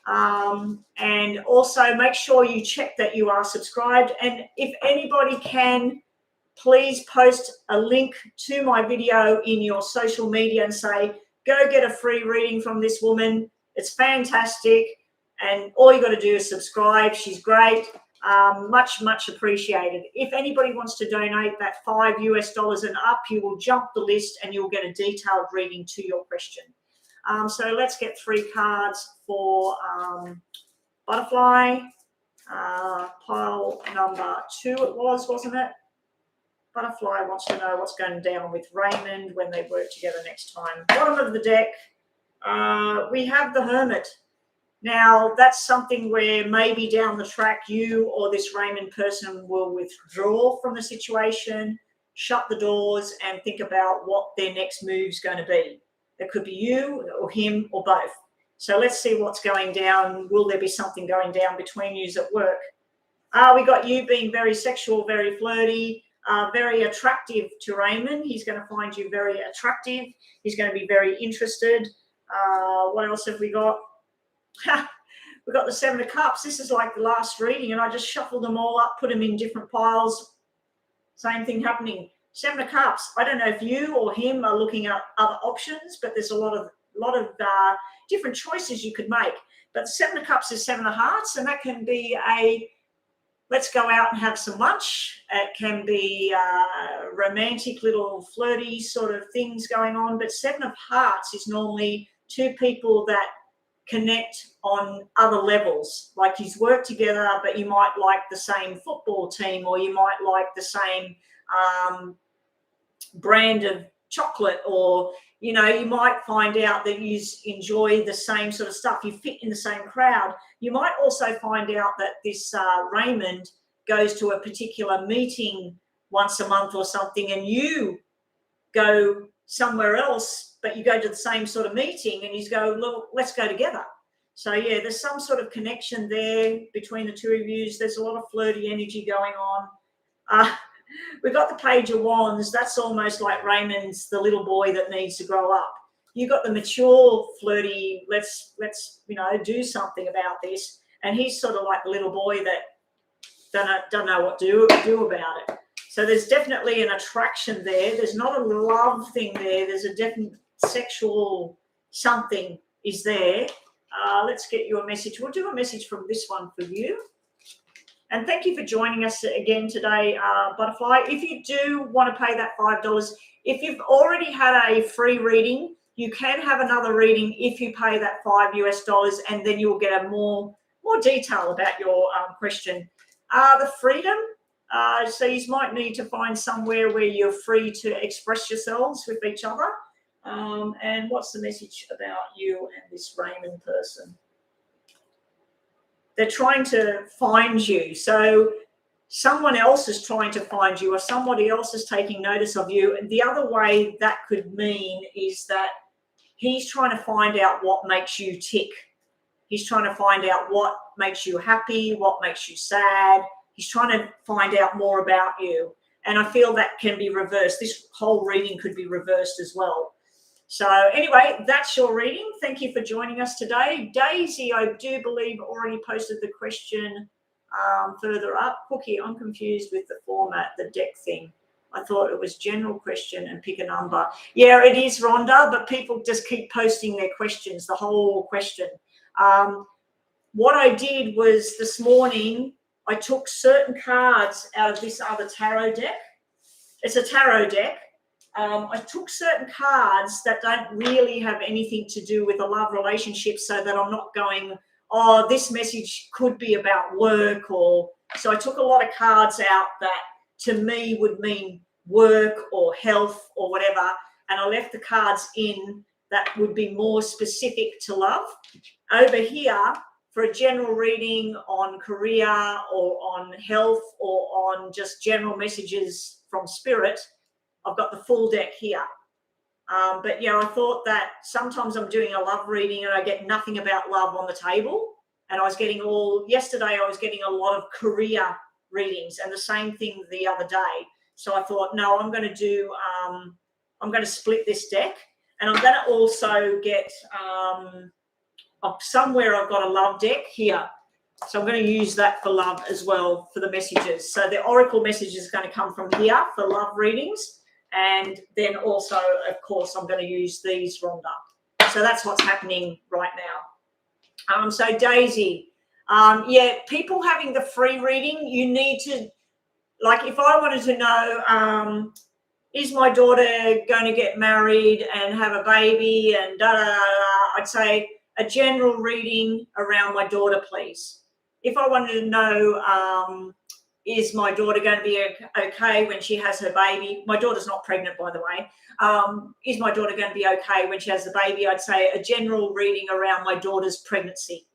And also make sure you check that you are subscribed. And if anybody can, please post a link to my video in your social media and say, go get a free reading from this woman. It's fantastic. And all you got to do is subscribe. She's great. Much, much appreciated. If anybody wants to donate that $5 US and up, you will jump the list and you'll get a detailed reading to your question. So let's get 3 cards for Butterfly. Pile number 2 it was, wasn't it? Butterfly wants to know what's going down with Raymond when they work together next time. Bottom of the deck, we have the Hermit. Now, that's something where maybe down the track you or this Raymond person will withdraw from the situation, shut the doors, and think about what their next move's going to be. It could be you or him or both. So let's see what's going down. Will there be something going down between you at work? We got you being very sexual, very flirty, very attractive to Raymond. He's going to find you very attractive. He's going to be very interested. What else have we got? We've got the 7 of Cups. This is like the last reading, and I just shuffled them all up, put them in different piles. Same thing happening. 7 of Cups. I don't know if you or him are looking at other options, but there's a lot of different choices you could make. But the 7 of Cups is 7 of Hearts, and that can be a let's go out and have some lunch. It can be romantic little flirty sort of things going on. But 7 of Hearts is normally 2 people that connect on other levels. Like you work together, but you might like the same football team, or you might like the same brand of chocolate, or You know, you might find out that you enjoy the same sort of stuff. You fit in the same crowd. You might also find out that this Raymond goes to a particular meeting once a month or something, and you go somewhere else, but you go to the same sort of meeting, and you go, look, let's go together. So yeah, there's some sort of connection there between the two of you. There's a lot of flirty energy going on. We've got the Page of Wands. That's almost like Raymond's the little boy that needs to grow up. You got the mature, flirty, let's do something about this. And he's sort of like the little boy that don't know what to do about it. So there's definitely an attraction there. There's not a love thing there. There's a definite sexual something is there. Let's get you a message. We'll do a message from this one for you. And thank you for joining us again today, Butterfly. If you do want to pay that $5, if you've already had a free reading, you can have another reading if you pay that $5 and then you'll get a more detail about your question. The freedom. So you might need to find somewhere where you're free to express yourselves with each other. And what's the message about you and this Raymond person? They're trying to find you. So someone else is trying to find you, or somebody else is taking notice of you. And the other way that could mean is that he's trying to find out what makes you tick. He's trying to find out what makes you happy, what makes you sad. He's trying to find out more about you. And I feel that can be reversed. This whole reading could be reversed as well. So anyway, that's your reading. Thank you for joining us today. Daisy, I do believe, already posted the question further up. Cookie, I'm confused with the format, the deck thing. I thought it was general question and pick a number. Yeah, it is, Rhonda, but people just keep posting their questions, the whole question. What I did was this morning, I took certain cards out of this other tarot deck. It's a tarot deck. I took certain cards that don't really have anything to do with a love relationship, so that I'm not going, oh, this message could be about work, or so I took a lot of cards out that to me would mean work or health or whatever, and I left the cards in that would be more specific to love. Over here, for a general reading on career or on health or on just general messages from spirit, I've got the full deck here. But yeah, I thought that sometimes I'm doing a love reading and I get nothing about love on the table. And I was getting yesterday I was getting a lot of career readings, and the same thing the other day. So I thought, no, I'm going to split this deck, and I'm going to also get somewhere I've got a love deck here. So I'm going to use that for love as well, for the messages. So the oracle message is going to come from here for love readings. And then also, of course, I'm going to use these, Rhonda. So that's what's happening right now. So Daisy, yeah, people having the free reading, you need to, like, if I wanted to know, is my daughter going to get married and have a baby and I'd say a general reading around my daughter, please. If I wanted to know, is my daughter going to be okay when she has her baby? My daughter's not pregnant, by the way. Is my daughter going to be okay when she has the baby? I'd say a general reading around my daughter's pregnancy.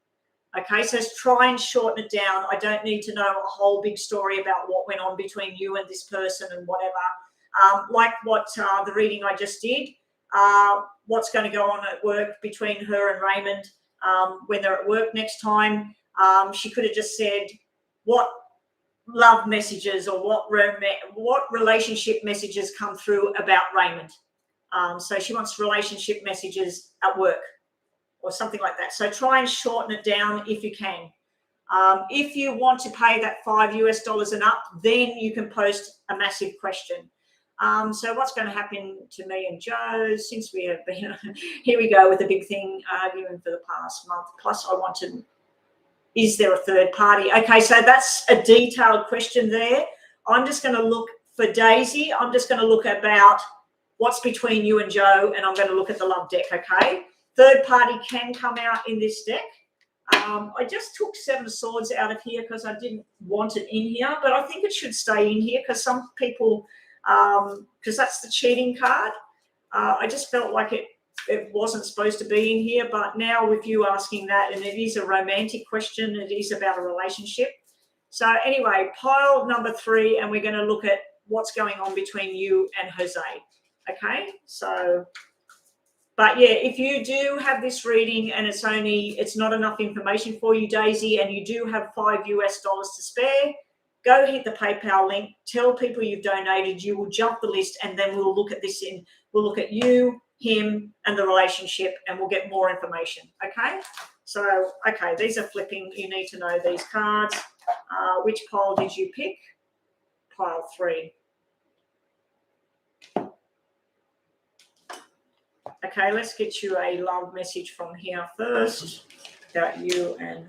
Okay, so try and shorten it down. I don't need to know a whole big story about what went on between you and this person and whatever. Like what the reading I just did, what's going to go on at work between her and Raymond when they're at work next time. She could have just said what love messages or what relationship messages come through about Raymond. So she wants relationship messages at work or something like that. So try and shorten it down if you can. If you want to pay that $5 and up, then you can post a massive question. So what's going to happen to me and Joe since we have been, here we go with a big thing, arguing for the past month. Plus I want to, is there a third party? Okay, so that's a detailed question there. I'm just going to look for Daisy. I'm just going to look about what's between you and Joe, and I'm going to look at the love deck, okay? Third party can come out in this deck. I just took Seven of Swords out of here because I didn't want it in here, but I think it should stay in here because some people, because that's the cheating card. I just felt like it wasn't supposed to be in here, but now with you asking that, and it is a romantic question, it is about a relationship. So anyway, pile number 3, and we're going to look at what's going on between you and Jose. Okay, so, but yeah, if you do have this reading and it's not enough information for you, Daisy, and you do have $5 to spare, go hit the PayPal link, tell people you've donated, you will jump the list, and then we'll look at we'll look at you, him, and the relationship, and we'll get more information. Okay, so okay, these are flipping. You need to know these cards. Which pile did you pick? Pile 3. Okay, let's get you a love message from here first about you. And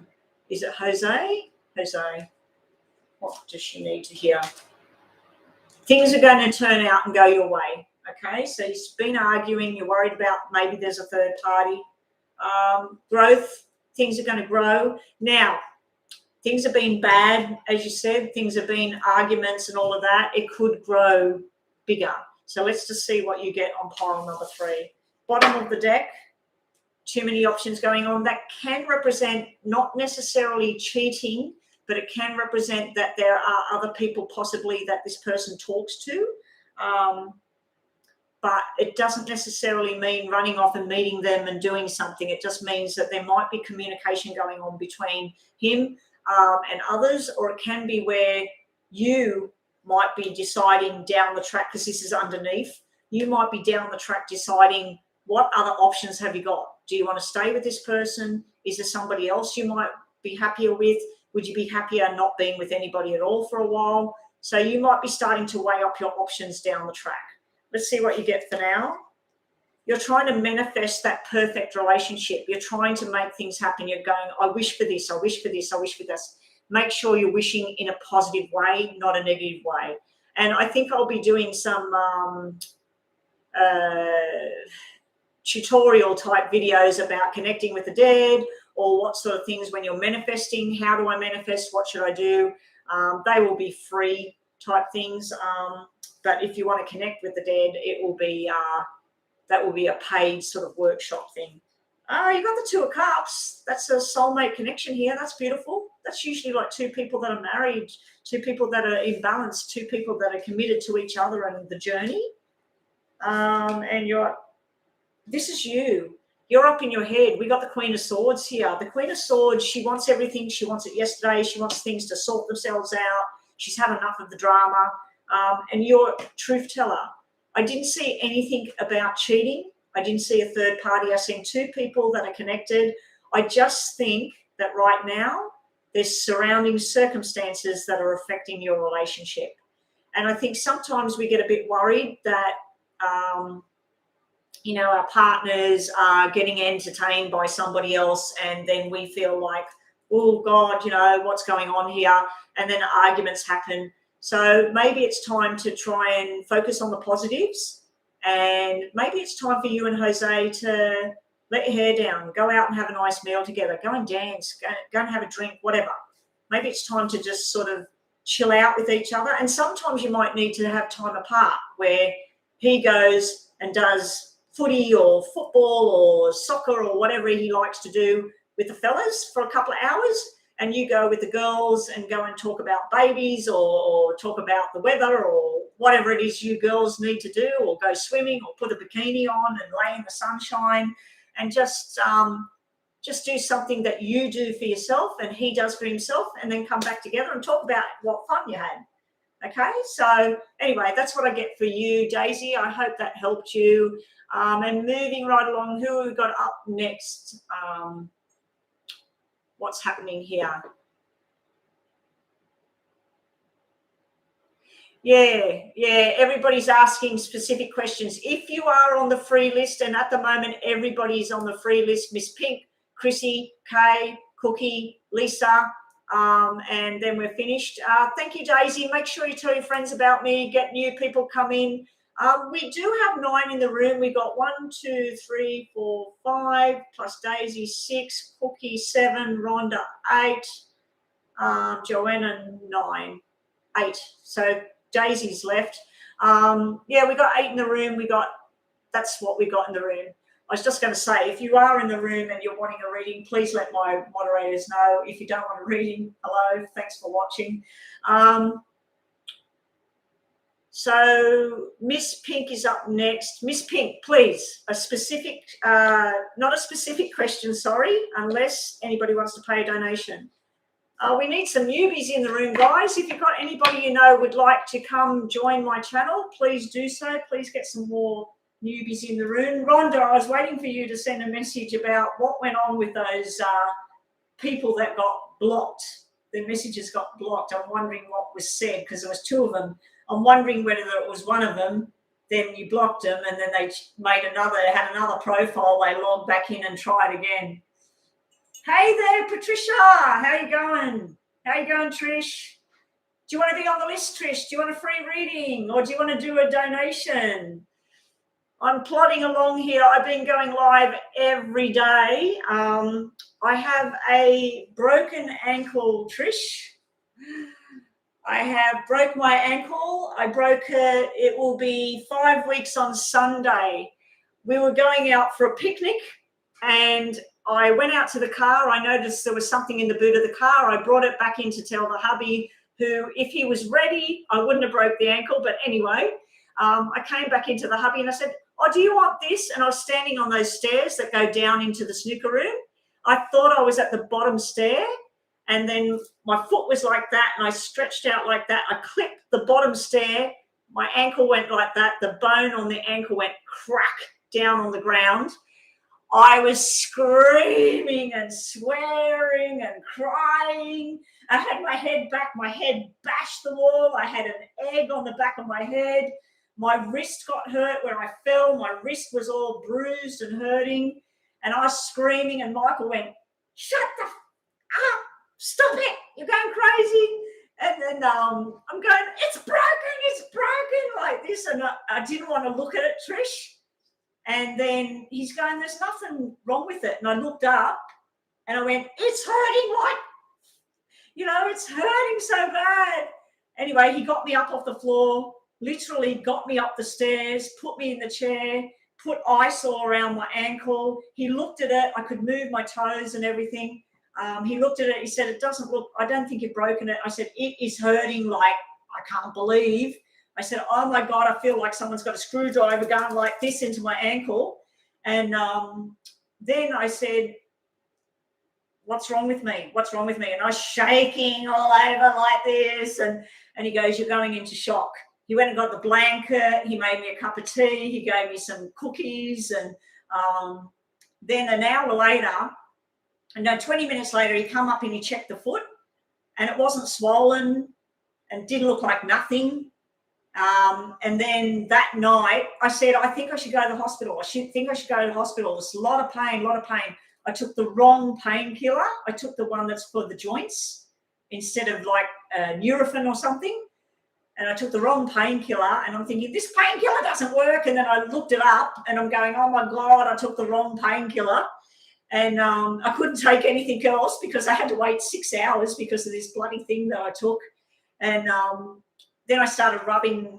is it Jose? Jose, what does she need to hear? Things are going to turn out and go your way. Okay, so you've been arguing, you're worried about maybe there's a third party. Growth, things are going to grow. Now, things have been bad, as you said, things have been arguments and all of that. It could grow bigger. So let's just see what you get on pile number 3. Bottom of the deck, too many options going on. That can represent not necessarily cheating, but it can represent that there are other people possibly that this person talks to. But it doesn't necessarily mean running off and meeting them and doing something. It just means that there might be communication going on between him and others, or it can be where you might be deciding down the track, because this is underneath, you might be down the track deciding what other options have you got. Do you want to stay with this person? Is there somebody else you might be happier with? Would you be happier not being with anybody at all for a while? So you might be starting to weigh up your options down the track. Let's see what you get for now. You're trying to manifest that perfect relationship. You're trying to make things happen. You're going, I wish for this, I wish for this, I wish for this. Make sure you're wishing in a positive way, not a negative way. And I think I'll be doing some tutorial type videos about connecting with the dead, or what sort of things when you're manifesting. How do I manifest? What should I do? They will be free type things. But if you want to connect with the dead, it will be that will be a paid sort of workshop thing. You got the 2 of Cups. That's a soulmate connection here. That's beautiful. That's usually like 2 people that are married, 2 people that are in balance, 2 people that are committed to each other and the journey. And this is you. You're up in your head. We got the Queen of Swords here. The Queen of Swords, she wants everything. She wants it yesterday. She wants things to sort themselves out. She's had enough of the drama. And you're a truth teller. I didn't see anything about cheating. I didn't see a third party. I seen 2 people that are connected. I just think that right now there's surrounding circumstances that are affecting your relationship. And I think sometimes we get a bit worried that, our partners are getting entertained by somebody else, and then we feel like, oh God, what's going on here? And then arguments happen. So maybe it's time to try and focus on the positives, and maybe it's time for you and Jose to let your hair down, go out and have a nice meal together, go and dance, go and have a drink, whatever. Maybe it's time to just sort of chill out with each other. And sometimes you might need to have time apart where he goes and does footy or football or soccer or whatever he likes to do with the fellas for a couple of hours, and you go with the girls and go and talk about babies or talk about the weather or whatever it is you girls need to do, or go swimming or put a bikini on and lay in the sunshine, and just do something that you do for yourself and he does for himself, and then come back together and talk about what fun you had. Okay, so anyway, that's what I get for you, Daisy. I hope that helped you. And moving right along, who have we got up next? What's happening here? Yeah, everybody's asking specific questions. If you are on the free list, and at the moment everybody's on the free list, Miss Pink, Chrissy, Kay, Cookie, Lisa, and then we're finished. Thank you, Daisy. Make sure you tell your friends about me, get new people come in. We do have 9 in the room. We got 1, 2, 3, 4, 5, plus Daisy 6, Cookie 7, Rhonda 8, Joanna 9, 8. So Daisy's left. We got 8 in the room. We got that's what we got in the room. I was just going to say, if you are in the room and you're wanting a reading, please let my moderators know. If you don't want a reading, hello, thanks for watching. So Miss Pink is up next. Miss Pink, please, a specific, not a specific question, sorry, unless anybody wants to pay a donation. We need some newbies in the room, guys. If you've got anybody you know would like to come join my channel, please do so. Please get some more newbies in the room. Rhonda, I was waiting for you to send a message about what went on with those people that got blocked. Their messages got blocked. I'm wondering what was said because there was two of them. I'm wondering whether it was one of them, then you blocked them, and then they had another profile. They logged back in and tried again. Hey there, Patricia. How you going? How you going, Trish? Do you want to be on the list, Trish? Do you want a free reading, or do you want to do a donation? I'm plodding along here. I've been going live every day. I have a broken ankle, Trish. I have broke my ankle. I broke it. It will be 5 weeks on Sunday. We were going out for a picnic and I went out to the car. I noticed there was something in the boot of the car. I brought it back in to tell the hubby, who, if he was ready, I wouldn't have broke the ankle. But anyway, I came back into the hubby and I said, oh, do you want this? And I was standing on those stairs that go down into the snooker room. I thought I was at the bottom stair. And then my foot was like that, and I stretched out like that. I clipped the bottom stair. My ankle went like that. The bone on the ankle went crack down on the ground. I was screaming and swearing and crying. I had my head back. My head bashed the wall. I had an egg on the back of my head. My wrist got hurt where I fell. My wrist was all bruised and hurting. And I was screaming, and Michael went, shut the f up. Stop it, you're going crazy. And then I'm going, it's broken like this. And I didn't want to look at it, Trish. And then he's going, there's nothing wrong with it. And I looked up and I went, it's hurting like, it's hurting so bad. Anyway, he got me up off the floor, literally got me up the stairs, put me in the chair, put ice all around my ankle. He looked at it. I could move my toes and everything. He looked at it. He said, it doesn't look, I don't think you've broken it. I said, it is hurting like I can't believe. I said, oh my God, I feel like someone's got a screwdriver going like this into my ankle. And then I said, what's wrong with me? What's wrong with me? And I was shaking all over like this. And he goes, you're going into shock. He went and got the blanket. He made me a cup of tea. He gave me some cookies. And then an hour later, 20 minutes later, he come up and he checked the foot, and it wasn't swollen and didn't look like nothing. And then that night, I said, I think I should go to the hospital. I think I should go to the hospital. It's a lot of pain. I took the wrong painkiller. I took the one that's for the joints instead of like Nurofen or something. And I took the wrong painkiller, and I'm thinking, this painkiller doesn't work. And then I looked it up, and I'm going, oh my God, I took the wrong painkiller. And I couldn't take anything else because I had to wait 6 hours because of this bloody thing that I took. And then I started rubbing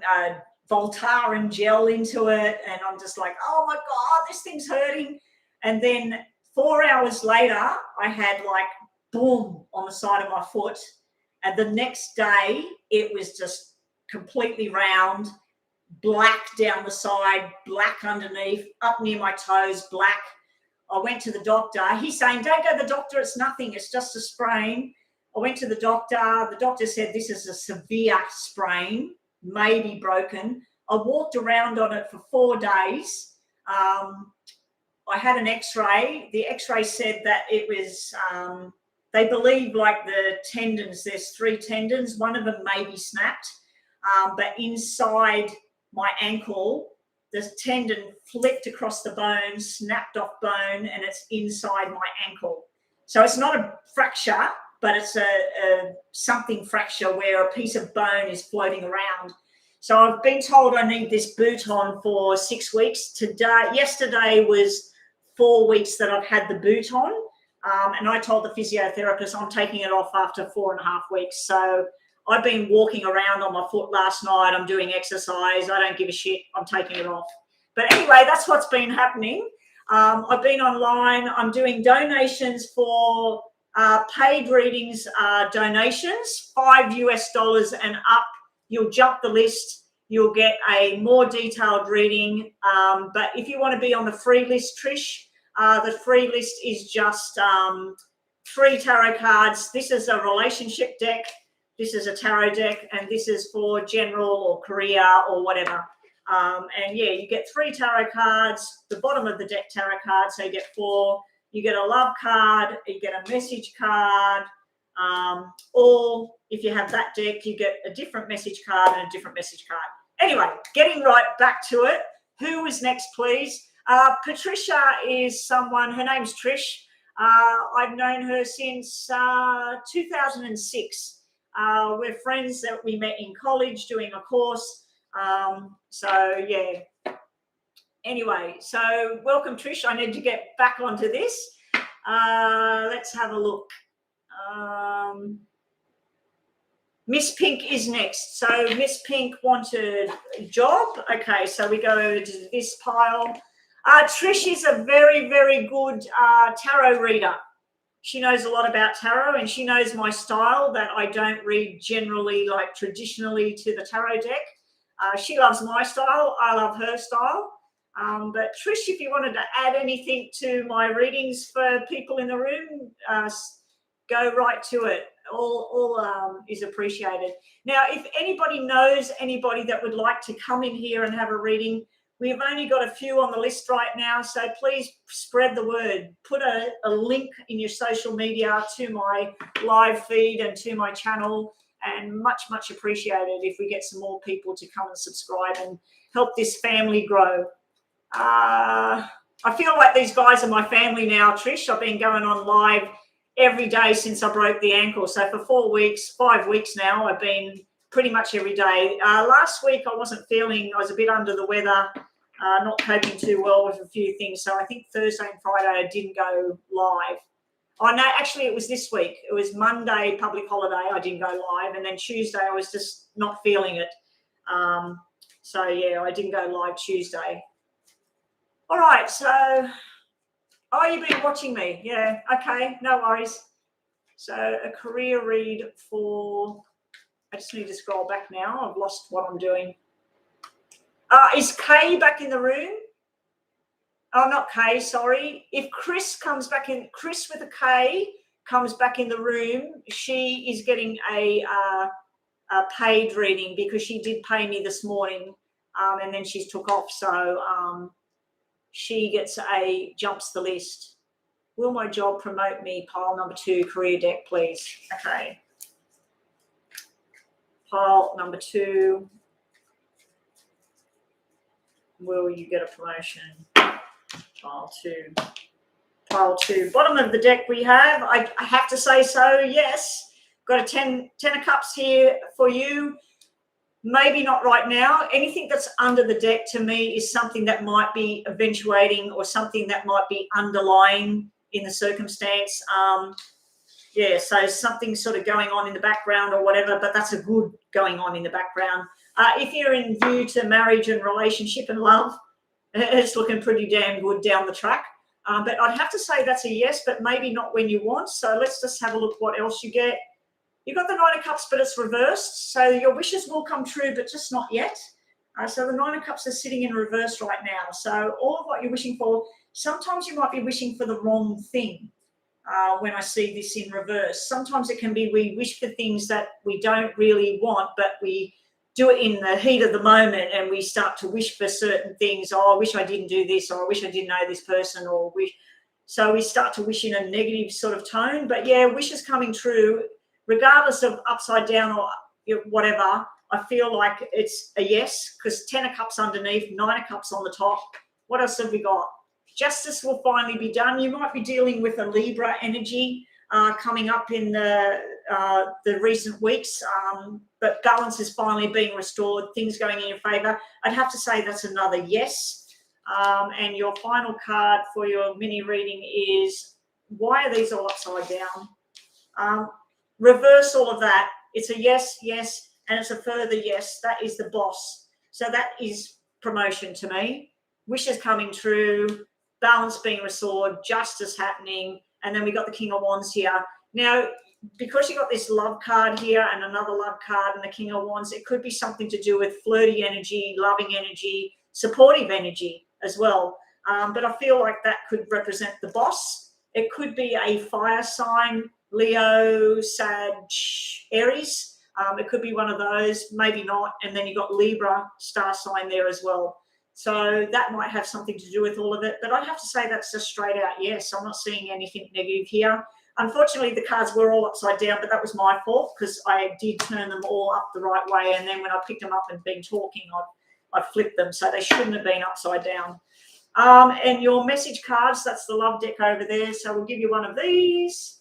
Voltaren gel into it. And I'm just like, oh, my God, this thing's hurting. And then 4 hours later, I had like boom on the side of my foot. And the next day, it was just completely round, black down the side, black underneath, up near my toes, black. I went to the doctor. He's saying, don't go to the doctor. It's nothing. It's just a sprain. I went to the doctor. The doctor said this is a severe sprain, maybe broken. I walked around on it for 4 days. I had an x-ray. The x-ray said that it was, they believe like the tendons, there's 3 tendons. One of them may be snapped, but inside my ankle, the tendon flipped across the bone, snapped off bone, and it's inside my ankle. So it's not a fracture, but it's a something fracture where a piece of bone is floating around. So I've been told I need this boot on for 6 weeks. Yesterday was 4 weeks that I've had the boot on. And I told the physiotherapist I'm taking it off after 4.5 weeks. So I've been walking around on my foot last night. I'm doing exercise. I don't give a shit. I'm taking it off But anyway, that's what's been happening. I've been online. I'm doing donations for paid readings, donations, $5 and up. You'll jump the list. You'll get a more detailed reading. But if you want to be on the free list, Trish, the free list is just 3 tarot cards. This is a relationship deck. This is a tarot deck, and this is for general or career or whatever. And yeah, you get 3 tarot cards, the bottom of the deck tarot cards, so you get 4. You get a love card, you get a message card, or if you have that deck, you get a different message card and a different message card. Anyway, getting right back to it. Who is next, please? Patricia is someone, her name's Trish. I've known her since 2006. We're friends that we met in college doing a course. So yeah. Anyway, so welcome, Trish. I need to get back onto this. Let's have a look. Miss Pink is next. So Miss Pink wanted a job. Okay, so we go to this pile. Trish is a very, very good tarot reader. She knows a lot about tarot, and she knows my style, that I don't read generally like traditionally to the tarot deck. She loves my style. I love her style. But Trish, if you wanted to add anything to my readings for people in the room, go right to it. All is appreciated. Now, if anybody knows anybody that would like to come in here and have a reading, we've only got a few on the list right now, so please spread the word. Put a link in your social media to my live feed and to my channel, and much, much appreciated if we get some more people to come and subscribe and help this family grow. I feel like these guys are my family now, Trish. I've been going on live every day since I broke the ankle. So for 5 weeks now, I've been pretty much every day. Last week I wasn't feeling, I was a bit under the weather, not coping too well with a few things. So I think Thursday and Friday I didn't go live. Oh no, actually it was this week. It was Monday, public holiday, I didn't go live. And then Tuesday I was just not feeling it. So yeah, I didn't go live Tuesday. All right, so, oh, you've been watching me. Yeah, okay, no worries. So a career read for, I just need to scroll back now. I've lost what I'm doing. Is Kay back in the room? Oh, not Kay, sorry. If Chris comes back in, Chris with a K comes back in the room, she is getting a paid reading because she did pay me this morning, and then she's took off. So she gets jumps the list. Will my job promote me? Pile number 2, career deck, please. Okay. Pile number 2. Will you get a promotion? Pile 2. Pile 2. Bottom of the deck we have, I have to say so, yes. Got a 10 of cups here for you. Maybe not right now. Anything that's under the deck to me is something that might be eventuating or something that might be underlying in the circumstance. Yeah, so something sort of going on in the background or whatever, but that's a good going on in the background. If you're in view to marriage and relationship and love, it's looking pretty damn good down the track. But I'd have to say that's a yes, but maybe not when you want. So let's just have a look what else you get. You've got the 9 of Cups, but it's reversed. So your wishes will come true, but just not yet. So the 9 of Cups is sitting in reverse right now. So all of what you're wishing for, sometimes you might be wishing for the wrong thing when I see this in reverse. Sometimes it can be we wish for things that we don't really want, but we do it in the heat of the moment and we start to wish for certain things. Oh, I wish I didn't do this, or I wish I didn't know this person, or so we start to wish in a negative sort of tone. But yeah, wishes coming true, regardless of upside down or whatever. I feel like it's a yes, because 10 of Cups underneath, 9 of Cups on the top. What else have we got? Justice will finally be done. You might be dealing with a Libra energy coming up in the recent weeks, but balance is finally being restored, things going in your favour. I'd have to say that's another yes. And your final card for your mini reading is, why are these all upside down? Reverse all of that. It's a yes, and it's a further yes. That is the Boss. So that is promotion to me. wishes coming true, balance being restored, justice happening, and then we got the King of Wands here. Now, because you got this love card here and another love card and the King of Wands, it could be something to do with flirty energy, loving energy, supportive energy as well. But I feel like that could represent the boss. It could be a fire sign, Leo, Sag, Aries. It could be one of those, maybe not. And then you've got Libra star sign there as well. So that might have something to do with all of it. But I'd have to say that's just straight out yes. I'm not seeing anything negative here. Unfortunately, the cards were all upside down, but that was my fault because I did turn them all up the right way. And then when I picked them up and been talking, I flipped them. So they shouldn't have been upside down. And your message cards, that's the love deck over there. So we'll give you one of these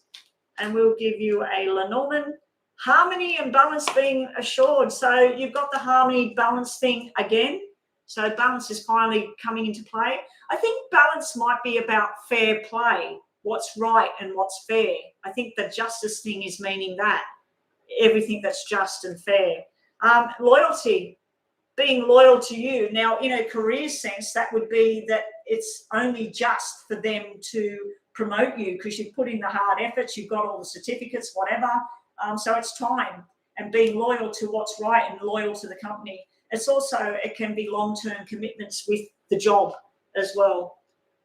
and we'll give you a Lenormand. Harmony and balance being assured. So you've got the harmony balance thing again. So balance is finally coming into play. I think balance might be about fair play, what's right and what's fair. I think the justice thing is meaning that, everything that's just and fair. Loyalty, being loyal to you. Now, in a career sense, that would be that it's only just for them to promote you because you've put in the hard efforts, you've got all the certificates, whatever. So it's time and being loyal to what's right and loyal to the company. It's also, it can be long-term commitments with the job as well.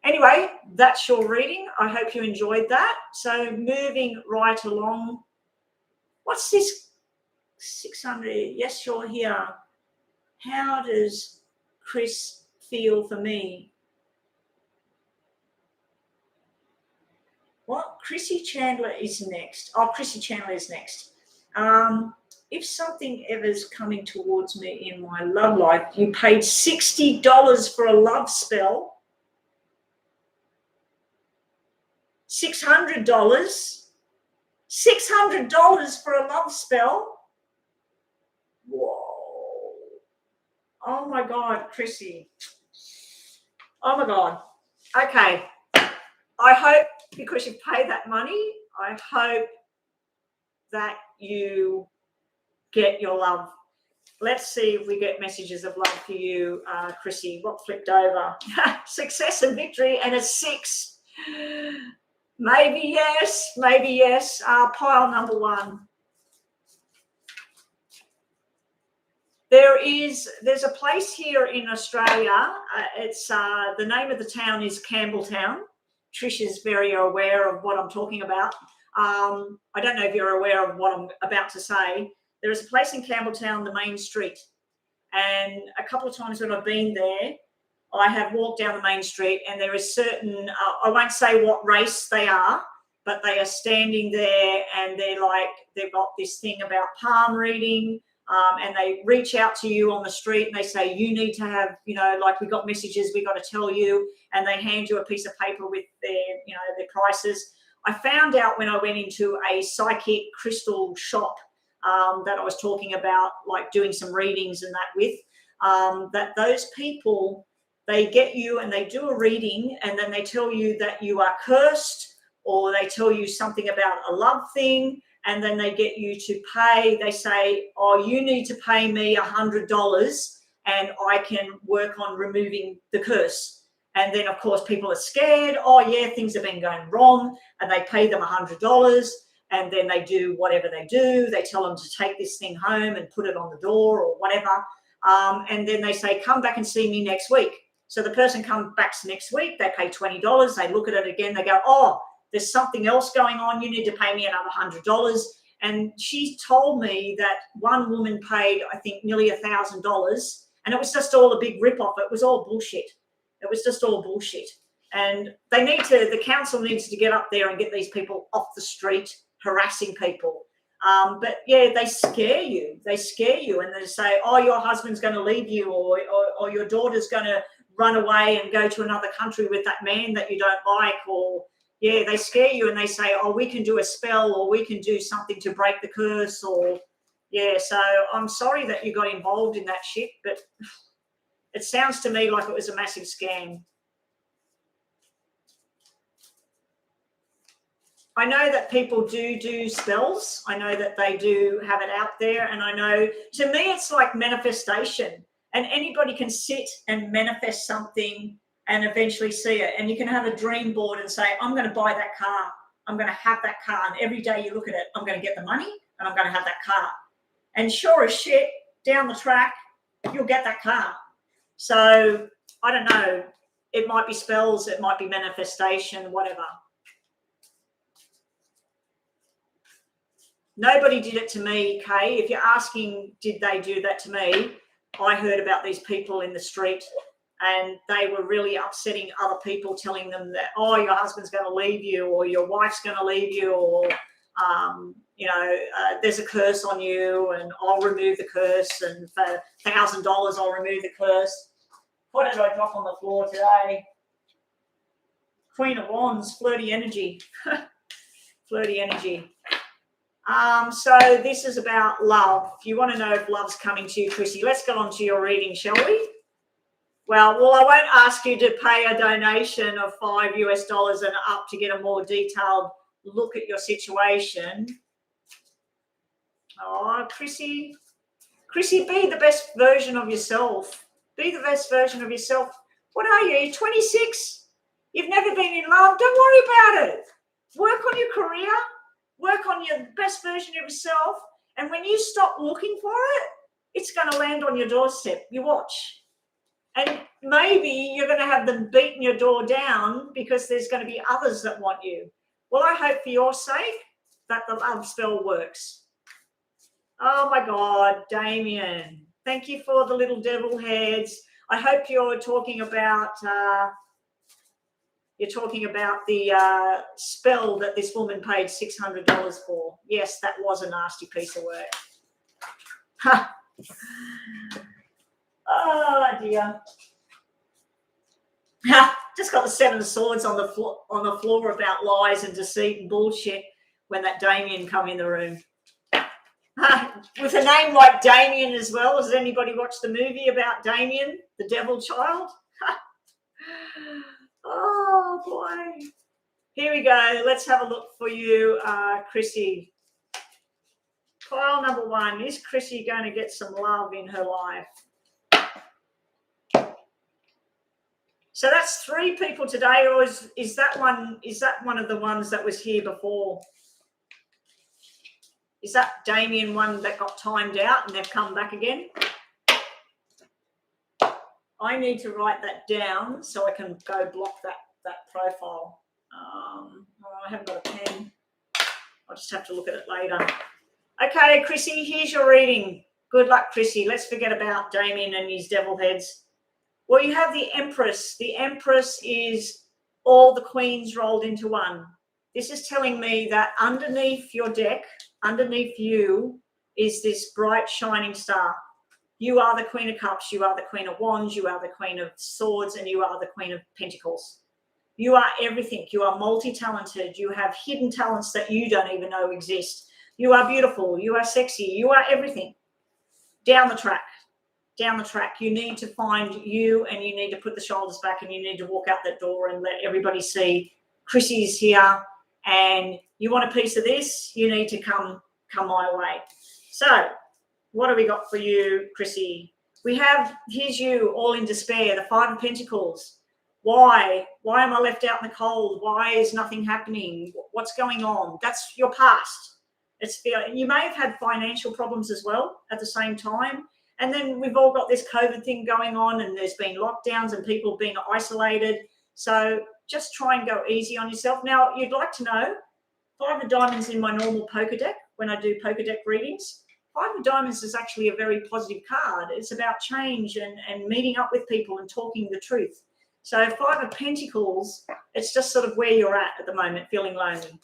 Anyway, that's your reading. I hope you enjoyed that. So moving right along. What's this 600? Yes, you're here. How does Chris feel for me? What? Chrissy Chandler is next. Oh, Chrissy Chandler is next. If something ever's coming towards me in my love life, you paid $60 for a love spell. $600. $600 for a love spell. Whoa. Oh my God, Chrissy. Oh my God. Okay. I hope, because you've paid that money, I hope that you get your love. Let's see if we get messages of love for you, Chrissy. What flipped over? Success and victory, and a 6. Maybe yes, maybe yes. Pile number 1. There's a place here in Australia. It's the name of the town is Campbelltown. Trish is very aware of what I'm talking about. I don't know if you're aware of what I'm about to say. There is a place in Campbelltown, the main street. And a couple of times when I've been there, I have walked down the main street and there is certain, I won't say what race they are, but they are standing there and they've got this thing about palm reading. And they reach out to you on the street and they say, you need to have, like we got messages, we got to tell you, and they hand you a piece of paper with their prices. I found out when I went into a psychic crystal shop that I was talking about, like doing some readings and that with, that those people, they get you and they do a reading and then they tell you that you are cursed, or they tell you something about a love thing. And then they get you to pay. They say, oh, you need to pay me $100 and I can work on removing the curse. And then, of course, people are scared. Oh, yeah, things have been going wrong. And they pay them $100 and then they do whatever they do. They tell them to take this thing home and put it on the door or whatever. And then they say, come back and see me next week. So the person comes back next week. They pay $20. They look at it again. They go, oh, there's something else going on. You need to pay me another $100. And she told me that one woman paid, I think, nearly $1,000. And it was just all a big rip-off. It was all bullshit. It was just all bullshit. And the council needs to get up there and get these people off the street harassing people. But yeah, they scare you. They scare you and they say, oh, your husband's going to leave you, or your daughter's going to run away and go to another country with that man that you don't like, or yeah, they scare you and they say, oh, we can do a spell or we can do something to break the curse, or yeah. So I'm sorry that you got involved in that shit, but it sounds to me like it was a massive scam. I know that people do spells. I know that they do have it out there. And I know, to me, it's like manifestation. And anybody can sit and manifest something and eventually see it. And you can have a dream board and say, I'm going to buy that car. I'm going to have that car. And every day you look at it, I'm going to get the money and I'm going to have that car. And sure as shit, down the track, you'll get that car. So I don't know. It might be spells. It might be manifestation, whatever. Nobody did it to me, Kay. If you're asking, did they do that to me? I heard about these people in the street and they were really upsetting other people, telling them that, oh, your husband's going to leave you or your wife's going to leave you or, there's a curse on you and I'll remove the curse and for $1,000 I'll remove the curse. What did I drop on the floor today? Queen of Wands, flirty energy. Flirty energy. So this is about love. You want to know if love's coming to you, Chrissy. Let's get on to your reading, shall we? Well, I won't ask you to pay a donation of $5 and up to get a more detailed look at your situation. Oh, Chrissy, be the best version of yourself. Be the best version of yourself. What are you? You're 26? You've never been in love? Don't worry about it. Work on your career. Work on your best version of yourself. And when you stop looking for it, it's going to land on your doorstep. You watch. And maybe you're going to have them beating your door down because there's going to be others that want you. Well, I hope for your sake that the love spell works. Oh, my God, Damien. Thank you for the little devil heads. I hope you're talking about the spell that this woman paid $600 for. Yes, that was a nasty piece of work. Oh, dear. Just got the 7 of Swords on the floor about lies and deceit and bullshit when that Damien come in the room. With a name like Damien as well. Has anybody watched the movie about Damien, the devil child? Oh, boy. Here we go. Let's have a look for you, Chrissy. Pile number 1. Is Chrissy going to get some love in her life? So that's 3 people today, or is that one of the ones that was here before? Is that Damien one that got timed out and they've come back again? I need to write that down so I can go block that profile. I haven't got a pen. I'll just have to look at it later. Okay, Chrissy, here's your reading. Good luck, Chrissy. Let's forget about Damien and his devil heads. Well, you have the Empress. The Empress is all the queens rolled into one. This is telling me that underneath your deck, underneath you, is this bright shining star. You are the Queen of Cups, you are the Queen of Wands, you are the Queen of Swords, and you are the Queen of Pentacles. You are everything. You are multi-talented. You have hidden talents that you don't even know exist. You are beautiful. You are sexy. You are everything. Down the track. Down the track. You need to find you and you need to put the shoulders back and you need to walk out that door and let everybody see Chrissy's here and you want a piece of this, you need to come my way. So what have we got for you, Chrissy? We have, here's you all in despair, the 5 of Pentacles. Why? Why am I left out in the cold? Why is nothing happening? What's going on? That's your past. You may have had financial problems as well at the same time. And then we've all got this COVID thing going on and there's been lockdowns and people being isolated. So just try and go easy on yourself. Now, you'd like to know, 5 of Diamonds in my normal poker deck, when I do poker deck readings, 5 of Diamonds is actually a very positive card. It's about change and meeting up with people and talking the truth. So 5 of Pentacles, it's just sort of where you're at the moment, feeling lonely.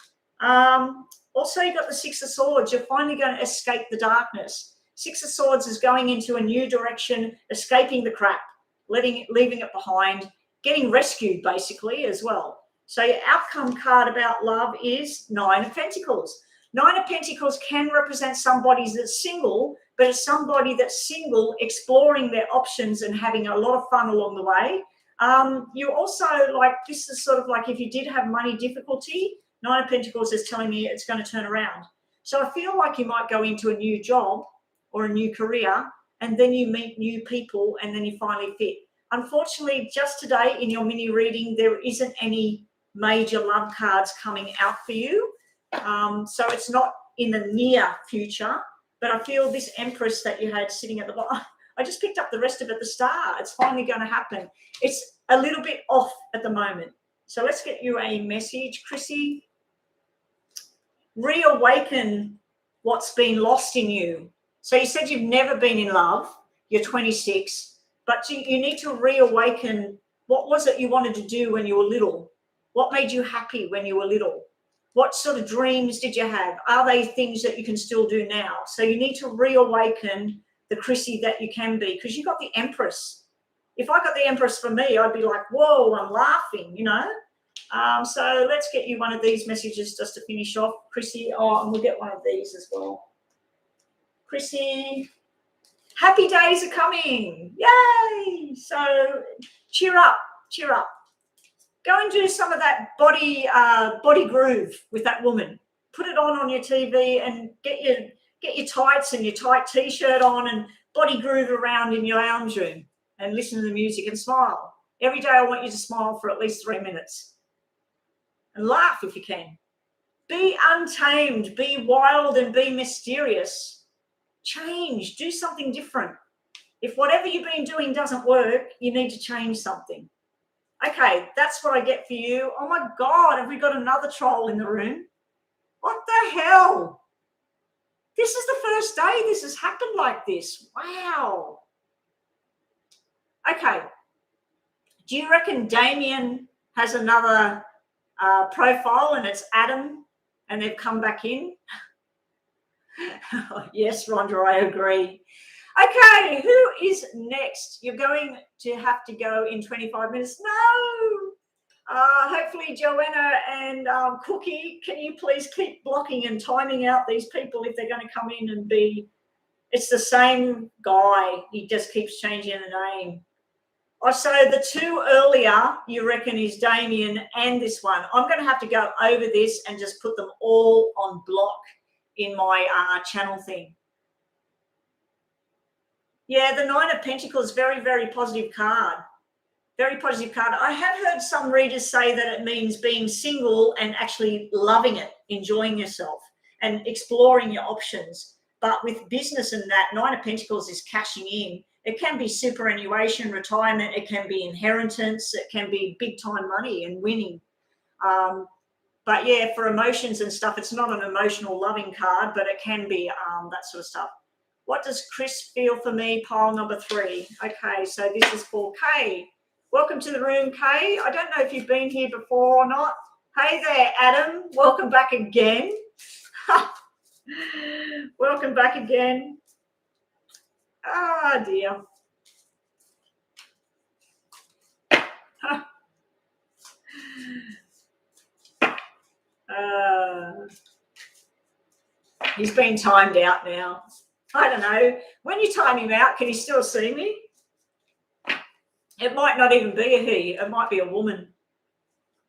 Also, you've got the 6 of Swords. You're finally going to escape the darkness. 6 of Swords is going into a new direction, escaping the crap, leaving it behind, getting rescued basically as well. So your outcome card about love is 9 of Pentacles. 9 of Pentacles can represent somebody that's single, but it's somebody that's single, exploring their options and having a lot of fun along the way. You also, like, this is sort of like if you did have money difficulty, 9 of Pentacles is telling me it's going to turn around. So I feel like you might go into a new job or a new career and then you meet new people, and then you finally fit. Unfortunately, just today in your mini reading, there isn't any major love cards coming out for you. So it's not in the near future, but I feel this Empress that you had sitting at the bottom, I just picked up the rest of it, the star. It's finally going to happen. It's a little bit off at the moment. So let's get you a message, Chrissy. Reawaken what's been lost in you. So you said you've never been in love. You're 26, but you need to reawaken. What was it you wanted to do when you were little? What made you happy when you were little? What sort of dreams did you have? Are they things that you can still do now? So you need to reawaken the Chrissy that you can be, because you got the Empress. If I got the Empress for me, I'd be like, whoa, I'm laughing, you know. So let's get you one of these messages just to finish off, Chrissy. Oh, and we'll get one of these as well. Chrissy, happy days are coming. Yay! So cheer up, cheer up. Go and do some of that body groove with that woman. Put it on your TV and get your tights and your tight T-shirt on and body groove around in your lounge room and listen to the music and smile. Every day I want you to smile for at least 3 minutes. And laugh if you can. Be untamed, be wild, and be mysterious. Change, do something different. If whatever you've been doing doesn't work, you need to change something. Okay, that's what I get for you. Oh my God, have we got another troll in the room? What the hell? This is the first day this has happened like this. Wow. Okay. Do you reckon Damien has another profile and it's Adam and they've come back in? Yes, Rhonda, I agree. Okay, who is next? You're going to have to go in 25 minutes. No. Hopefully Joanna and Cookie, can you please keep blocking and timing out these people if they're going to come in and be, it's the same guy. He just keeps changing the name. Oh, so the two earlier, you reckon, is Damien and this one. I'm going to have to go over this and just put them all on block in my channel thing. Yeah, the Nine of Pentacles, very, very positive card. Very positive card. I have heard some readers say that it means being single and actually loving it, enjoying yourself and exploring your options. But with business and that, Nine of Pentacles is cashing in. It can be superannuation, retirement. It can be inheritance. It can be big time money and winning. But yeah, for emotions and stuff, it's not an emotional loving card, but it can be that sort of stuff. What does Chris feel for me? Pile number 3. Okay, so this is for Kay. Welcome to the room, Kay. I don't know if you've been here before or not. Hey there, Adam. Welcome back again. Welcome back again. Oh, dear. He's been timed out now. I don't know. When you time him out, can he still see me? It might not even be a he. It might be a woman.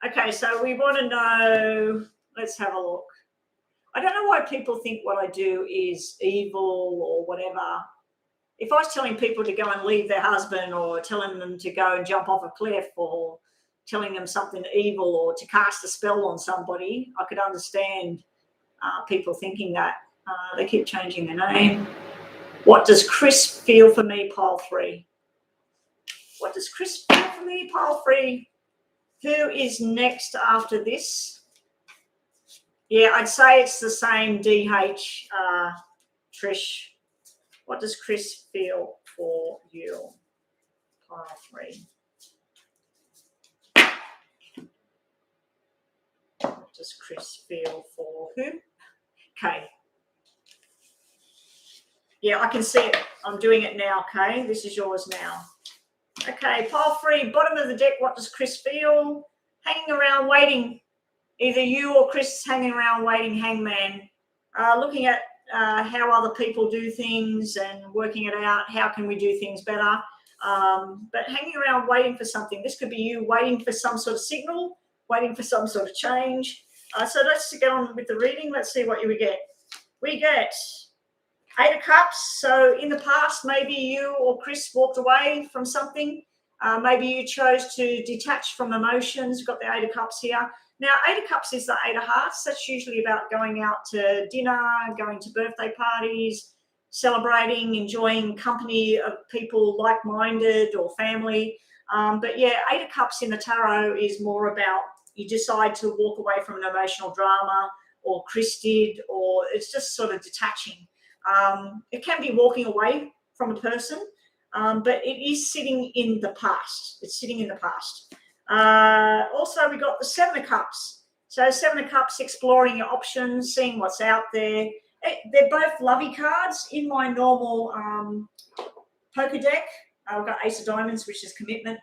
Okay, so we want to know. Let's have a look. I don't know why people think what I do is evil or whatever. If I was telling people to go and leave their husband or telling them to go and jump off a cliff or telling them something evil or to cast a spell on somebody, I could understand people thinking that. They keep changing their name. What does Chris feel for me? Pile 3. What does Chris feel for me? Pile 3. Who is next after this? Yeah, I'd say it's the same DH, Trish. What does Chris feel for you? Pile 3. What does Chris feel for who? Okay. Yeah, I can see it. I'm doing it now, okay? This is yours now. Okay, pile 3, bottom of the deck, what does Chris feel? Hanging around waiting. Either you or Chris is hanging around waiting, hangman. Looking at how other people do things and working it out. How can we do things better? But hanging around waiting for something. This could be you waiting for some sort of signal, waiting for some sort of change. So let's get on with the reading. Let's see what we get. We get Eight of Cups. So in the past, maybe you or Chris walked away from something. Maybe you chose to detach from emotions. Got the Eight of Cups here. Now, Eight of Cups is the Eight of Hearts. That's usually about going out to dinner, going to birthday parties, celebrating, enjoying company of people like-minded or family. But yeah, Eight of Cups in the tarot is more about you decide to walk away from an emotional drama, or Chris did, or it's just sort of detaching. It can be walking away from a person, but it is sitting in the past. It's sitting in the past. Also, we got the Seven of Cups. So Seven of Cups, exploring your options, seeing what's out there. They're both lovey cards. In my normal poker deck, I've got Ace of Diamonds, which is commitment.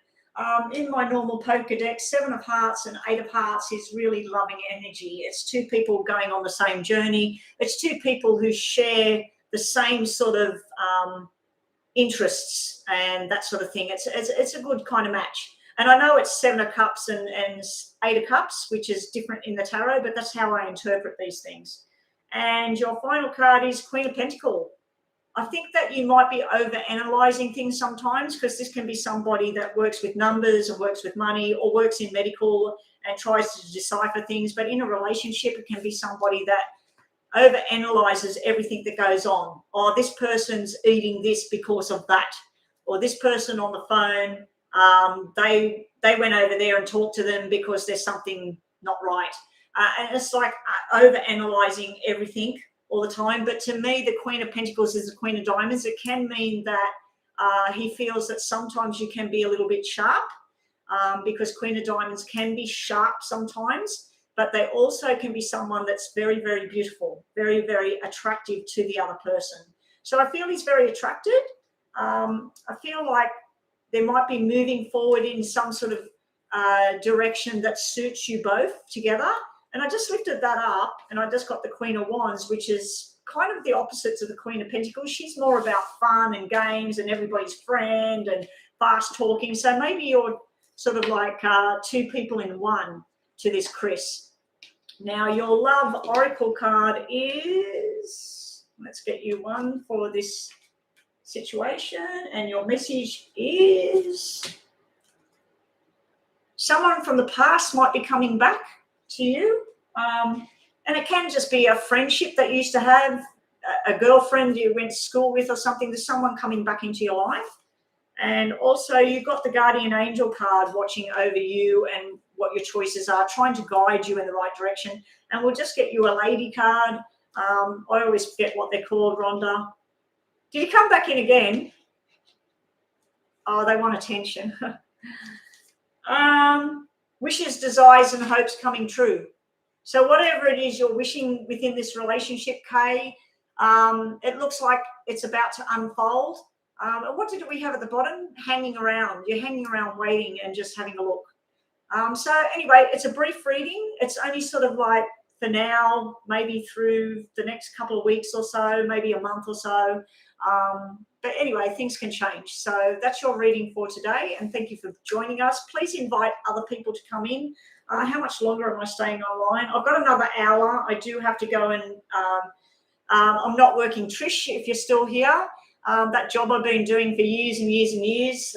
In my normal poker deck, Seven of Hearts and Eight of Hearts is really loving energy. It's two people going on the same journey. It's two people who share the same sort of interests and that sort of thing. It's a good kind of match. And I know it's Seven of Cups and Eight of Cups, which is different in the tarot, but that's how I interpret these things. And your final card is Queen of Pentacles. I think that you might be over-analysing things sometimes, because this can be somebody that works with numbers or works with money or works in medical and tries to decipher things. But in a relationship, it can be somebody that over-analyses everything that goes on. Oh, this person's eating this because of that. Or this person on the phone, they went over there and talked to them because there's something not right. And it's like over-analysing everything all the time. But to me, the Queen of Pentacles is the Queen of Diamonds. It can mean that he feels that sometimes you can be a little bit sharp, because Queen of Diamonds can be sharp sometimes, but they also can be someone that's very, very beautiful, very, very attractive to the other person. So I feel he's very attracted. I feel like there might be moving forward in some sort of direction that suits you both together. And I just lifted that up and I just got the Queen of Wands, which is kind of the opposite to the Queen of Pentacles. She's more about fun and games and everybody's friend and fast talking. So maybe you're sort of like two people in one to this Chris. Now, your love oracle card is, let's get you one for this situation, and your message is someone from the past might be coming back to you, and it can just be a friendship that you used to have, a girlfriend you went to school with or something. There's someone coming back into your life. And also you've got the guardian angel card watching over you and what your choices are, trying to guide you in the right direction. And we'll just get you a lady card. I always forget what they're called, Rhonda. Did you come back in again? Oh, they want attention. Wishes, desires, and hopes coming true. So whatever it is you're wishing within this relationship, Kay, it looks like it's about to unfold. And what did we have at the bottom? Hanging around. You're hanging around waiting and just having a look. So anyway, it's a brief reading. It's only sort of like for now, maybe through the next couple of weeks or so, maybe a month or so. But anyway, things can change. So that's your reading for today. And thank you for joining us. Please invite other people to come in. How much longer am I staying online? I've got another hour. I do have to go and I'm not working, Trish, if you're still here. That job I've been doing for years and years and years.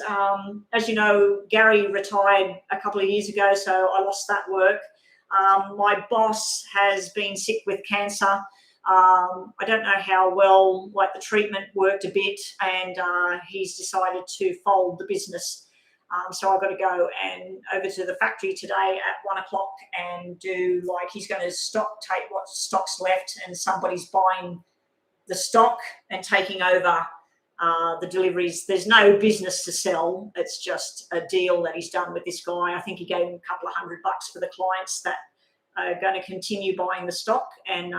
As you know, Gary retired a couple of years ago, so I lost that work. My boss has been sick with cancer. I don't know how well the treatment worked a bit, and he's decided to fold the business. So I've got to go and over to the factory today at 1 o'clock and do he's going to take what stock's left, and somebody's buying the stock and taking over the deliveries. There's no business to sell. It's just a deal that he's done with this guy. I think he gave him a couple of $100 for the clients that are going to continue buying the stock. And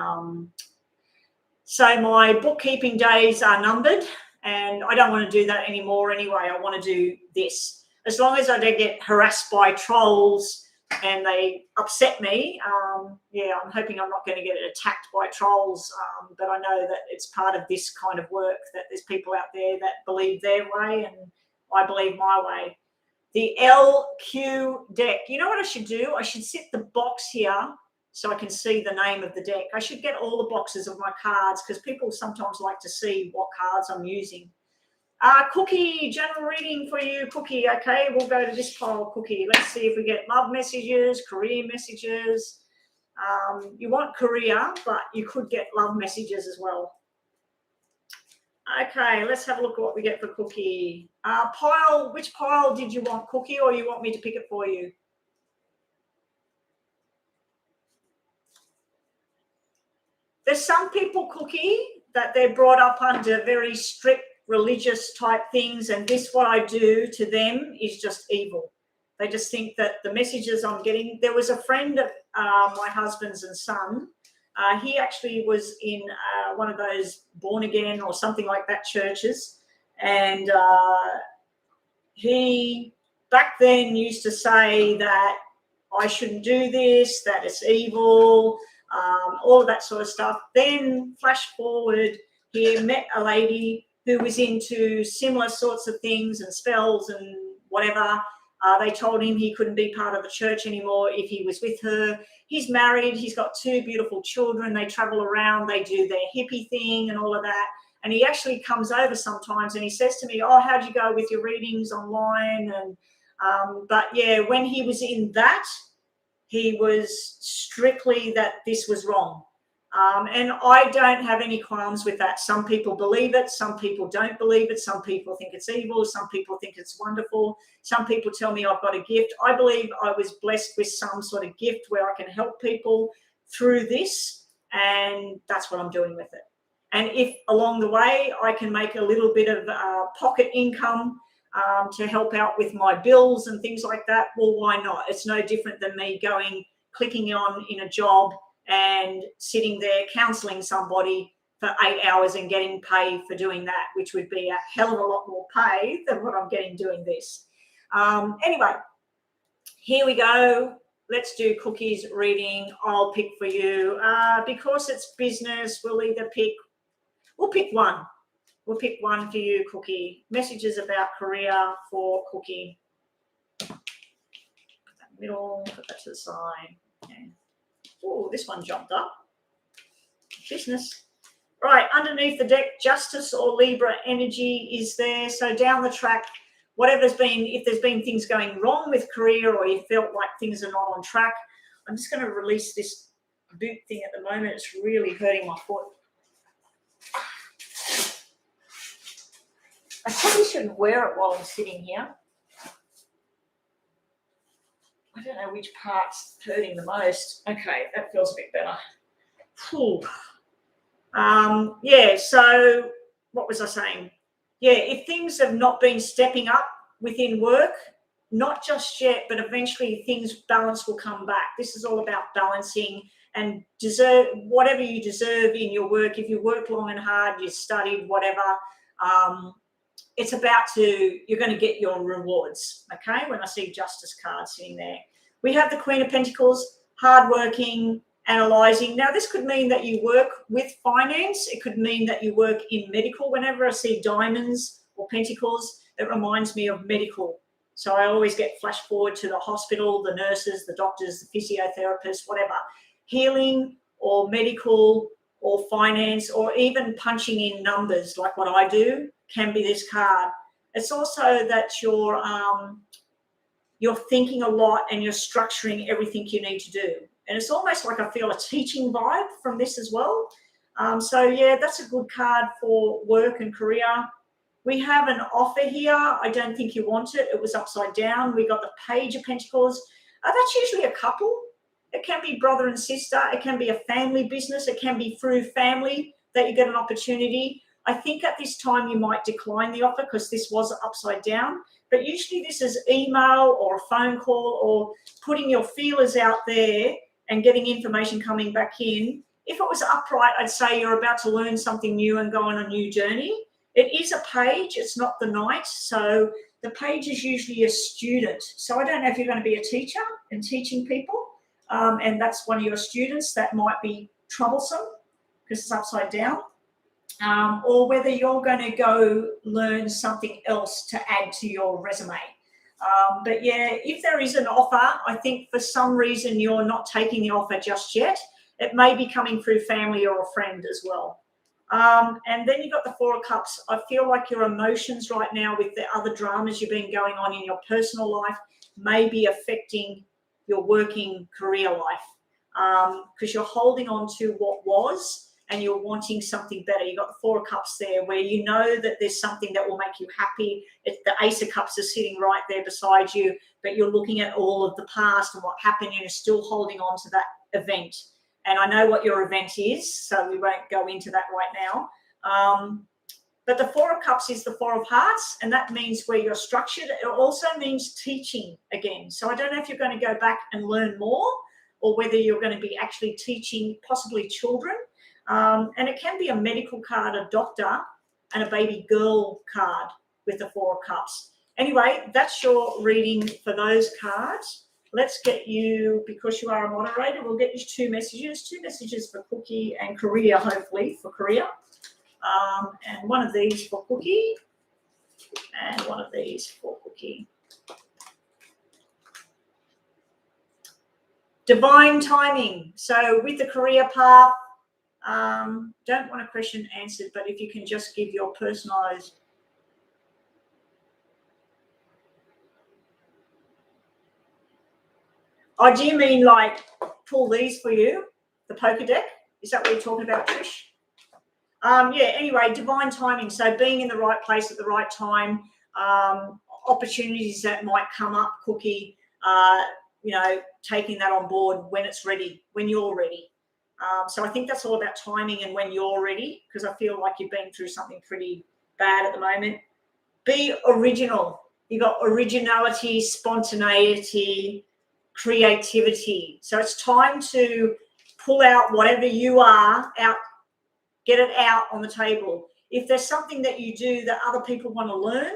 so my bookkeeping days are numbered, and I don't want to do that anymore anyway. I want to do this. As long as I don't get harassed by trolls and they upset me, I'm hoping I'm not going to get attacked by trolls, but I know that it's part of this kind of work, that there's people out there that believe their way and I believe my way. The LQ deck. You know what I should do? I should sit the box here so I can see the name of the deck. I should get all the boxes of my cards because people sometimes like to see what cards I'm using. Cookie, general reading for you, Cookie. Okay, we'll go to this pile, Cookie. Let's see if we get love messages, career messages. You want career, but you could get love messages as well. Okay, let's have a look at what we get for Cookie. Pile, which pile did you want, Cookie, or you want me to pick it for you? There's some people, Cookie, that they're brought up under very strict religious type things, and this, what I do to them, is just evil. They just think that the messages I'm getting. There was a friend of my husband's and son. He actually was in one of those born again or something like that churches, and he back then used to say that I shouldn't do this, that it's evil, all of that sort of stuff. Then flash forward, he met a lady who was into similar sorts of things and spells and whatever. They told him he couldn't be part of the church anymore if he was with her. He's married. He's got 2 beautiful children. They travel around. They do their hippie thing and all of that. And he actually comes over sometimes and he says to me, oh, how'd you go with your readings online? And but yeah, when he was in that, he was strictly that this was wrong. And I don't have any qualms with that. Some people believe it. Some people don't believe it. Some people think it's evil. Some people think it's wonderful. Some people tell me I've got a gift. I believe I was blessed with some sort of gift where I can help people through this, and that's what I'm doing with it. And if along the way I can make a little bit of pocket income to help out with my bills and things like that, well, why not? It's no different than me clicking on in a job and sitting there counseling somebody for 8 hours and getting paid for doing that, which would be a hell of a lot more pay than what I'm getting doing this. Anyway, here we go. Let's do Cookie's reading. I'll pick for you. Because it's business, we'll pick one. We'll pick one for you, Cookie. Messages about career for Cookie. Put that middle, put that to the side. Okay. Oh, this one jumped up. Business. Right, underneath the deck, Justice or Libra energy is there. So down the track, if there's been things going wrong with career or you felt like things are not on track, I'm just going to release this boot thing at the moment. It's really hurting my foot. I probably shouldn't wear it while I'm sitting here. I don't know which part's hurting the most. Okay, that feels a bit better. Whew. Yeah, so what was I saying? Yeah, if things have not been stepping up within work, not just yet, but eventually balance will come back. This is all about balancing and whatever you deserve in your work. If you work long and hard, you studied, whatever, you're going to get your rewards, okay? When I see Justice card sitting there. We have the Queen of Pentacles, hardworking, analysing. Now, this could mean that you work with finance. It could mean that you work in medical. Whenever I see diamonds or pentacles, it reminds me of medical. So I always get flash forward to the hospital, the nurses, the doctors, the physiotherapists, whatever. Healing or medical or finance or even punching in numbers like what I do can be this card. It's also that you're thinking a lot and you're structuring everything you need to do. And it's almost like I feel a teaching vibe from this as well. So, yeah, that's a good card for work and career. We have an offer here. I don't think you want it. It was upside down. We got the Page of Pentacles. That's usually a couple. It can be brother and sister. It can be a family business. It can be through family that you get an opportunity. I think at this time you might decline the offer because this was upside down. But usually this is email or a phone call or putting your feelers out there and getting information coming back in. If it was upright, I'd say you're about to learn something new and go on a new journey. It is a page. It's not the knight. So the page is usually a student. So I don't know if you're going to be a teacher and teaching people. And that's one of your students. That might be troublesome because it's upside down. Or whether you're going to go learn something else to add to your resume. But yeah, if there is an offer, I think for some reason you're not taking the offer just yet. It may be coming through family or a friend as well. And then you've got the Four of Cups. I feel like your emotions right now with the other dramas you've been going on in your personal life may be affecting your working career life, because you're holding on to what was and you're wanting something better. You've got the Four of Cups there where you know that there's something that will make you happy. The Ace of Cups is sitting right there beside you, but you're looking at all of the past and what happened and you're still holding on to that event. And I know what your event is, so we won't go into that right now. But the Four of Cups is the Four of Hearts, and that means where you're structured. It also means teaching again. So I don't know if you're going to go back and learn more or whether you're going to be actually teaching possibly children. And it can be a medical card, a doctor, and a baby girl card with the Four of Cups. Anyway, that's your reading for those cards. Let's get you, because you are a moderator, we'll get you two messages for Cookie and career, hopefully, for career. And one of these for Cookie and one of these for Cookie. Divine timing. So with the career path, don't want a question answered, but if you can just give your personalized. Oh, do you mean like pull these for you, the poker deck? Is that what you're talking about, Trish? Yeah, anyway, divine timing. So being in the right place at the right time, opportunities that might come up, Cookie, taking that on board when it's ready, when you're ready. So I think that's all about timing and when you're ready, because I feel like you've been through something pretty bad at the moment. Be original. You've got originality, spontaneity, creativity. So it's time to pull out whatever you are out, get it out on the table. If there's something that you do that other people want to learn,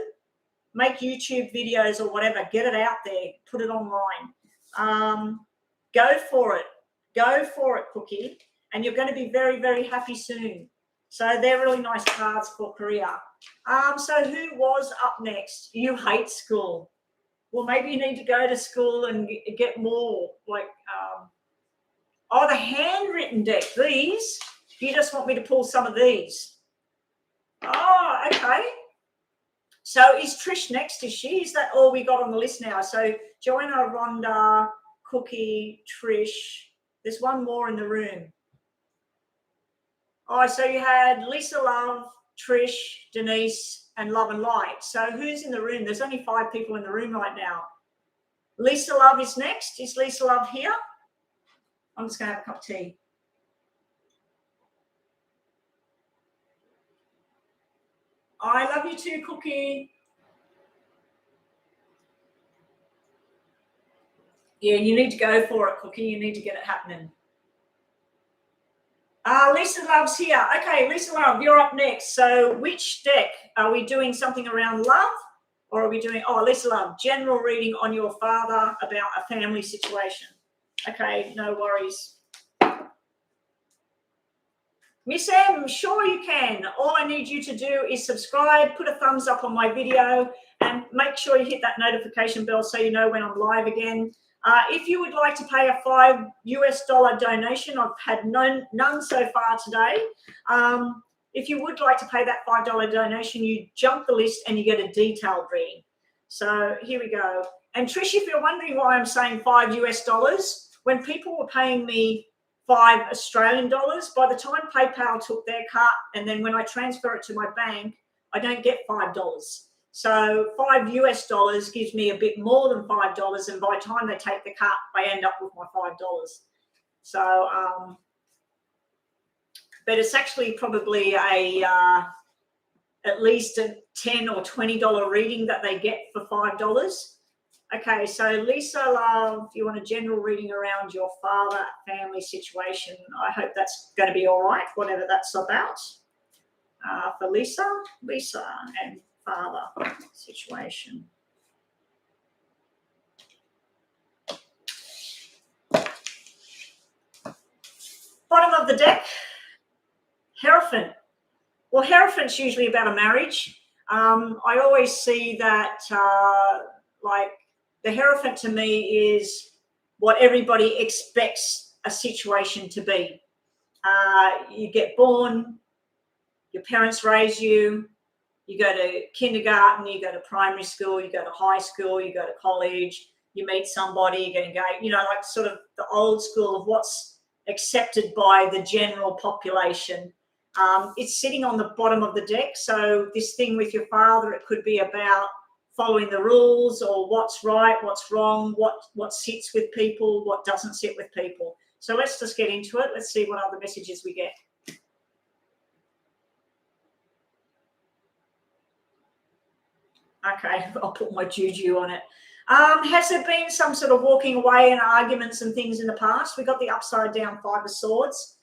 make YouTube videos or whatever, get it out there, put it online. Go for it. Go for it, Cookie. And you're going to be very, very happy soon. So they're really nice cards for career. So who was up next? You hate school. Well, maybe you need to go to school and get more like, the handwritten deck. These, you just want me to pull some of these. Oh, okay. So is Trish next? Is she? Is that all we got on the list now? So Joanna, Rhonda, Cookie, Trish. There's one more in the room. Oh, so you had Lisa Love, Trish, Denise, and Love and Light. So who's in the room? There's only 5 people in the room right now. Lisa Love is next. Is Lisa Love here? I'm just going to have a cup of tea. I love you too, Cookie. Yeah, you need to go for it, Cookie. You need to get it happening. Lisa Love's here. Okay, Lisa Love, you're up next. So which deck? Are we doing something around love? Or are we doing, Lisa Love, general reading on your father about a family situation. Okay, no worries. Miss M, sure you can. All I need you to do is subscribe, put a thumbs up on my video, and make sure you hit that notification bell so you know when I'm live again. If you would like to pay a $5 donation, I've had none so far today. If you would like to pay that $5 donation, you jump the list and you get a detailed reading. So here we go. And Trish, if you're wondering why I'm saying $5, when people were paying me $5 Australian, by the time PayPal took their cut, and then when I transfer it to my bank, I don't get $5. So $5 gives me a bit more than $5, and by the time they take the cut, I end up with my $5. So, but it's actually probably at least a $10 or $20 reading that they get for $5. Okay, so Lisa Love, you want a general reading around your father family situation. I hope that's going to be all right, whatever that's about. For Lisa and father situation. Bottom of the deck, Hierophant. Well, Hierophant's usually about a marriage. I always see that like the Hierophant to me is what everybody expects a situation to be. You get born, your parents raise you, you go to kindergarten, you go to primary school, you go to high school, you go to college, you meet somebody, you get engaged, like sort of the old school of what's accepted by the general population. It's sitting on the bottom of the deck. So this thing with your father, it could be about following the rules or what's right, what's wrong, what sits with people, what doesn't sit with people. So let's just get into it. Let's see what other messages we get. Okay, I'll put my juju on it. Has there been some sort of walking away and arguments and things in the past? We got the upside down Five of Swords.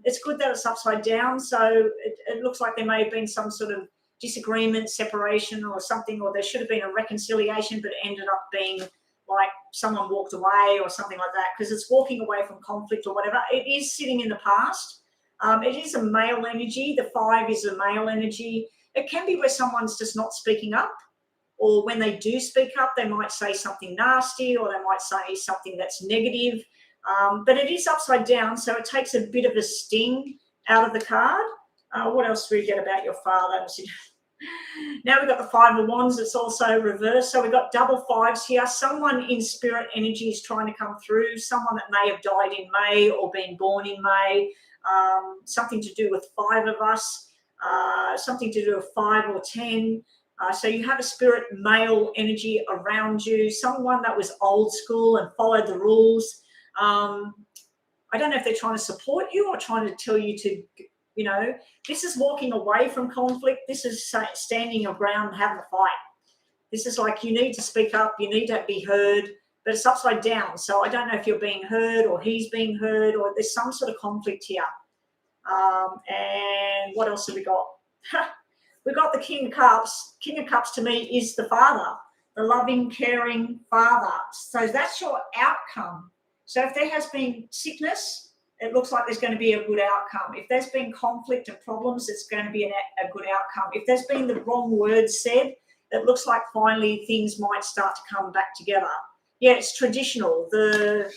It's good that it's upside down, so it looks like there may have been some sort of disagreement, separation or something, or there should have been a reconciliation, but it ended up being like someone walked away or something like that, because it's walking away from conflict or whatever. It is sitting in the past. It is a male energy. The 5 is a male energy. It can be where someone's just not speaking up, or when they do speak up, they might say something nasty, or they might say something that's negative. But it is upside down, so it takes a bit of a sting out of the card. What else do we get about your father? Now we've got the 5 of Wands. It's also reversed. So we've got double 5s here. Someone in spirit energy is trying to come through. Someone that may have died in May or been born in May. Something to do with 5 of us. Something to do with 5 or 10. So you have a spirit male energy around you. Someone that was old school and followed the rules. I don't know if they're trying to support you or trying to tell you to, this is walking away from conflict. This is standing your ground and having a fight. This is like you need to speak up. You need to be heard, but it's upside down. So I don't know if you're being heard or he's being heard, or there's some sort of conflict here. And what else have we got? We got the King of Cups. King of Cups to me is the father, the loving, caring father. So that's your outcome. So if there has been sickness, it looks like there's going to be a good outcome. If there's been conflict and problems, it's going to be a good outcome. If there's been the wrong words said, it looks like finally things might start to come back together. Yeah, it's traditional. The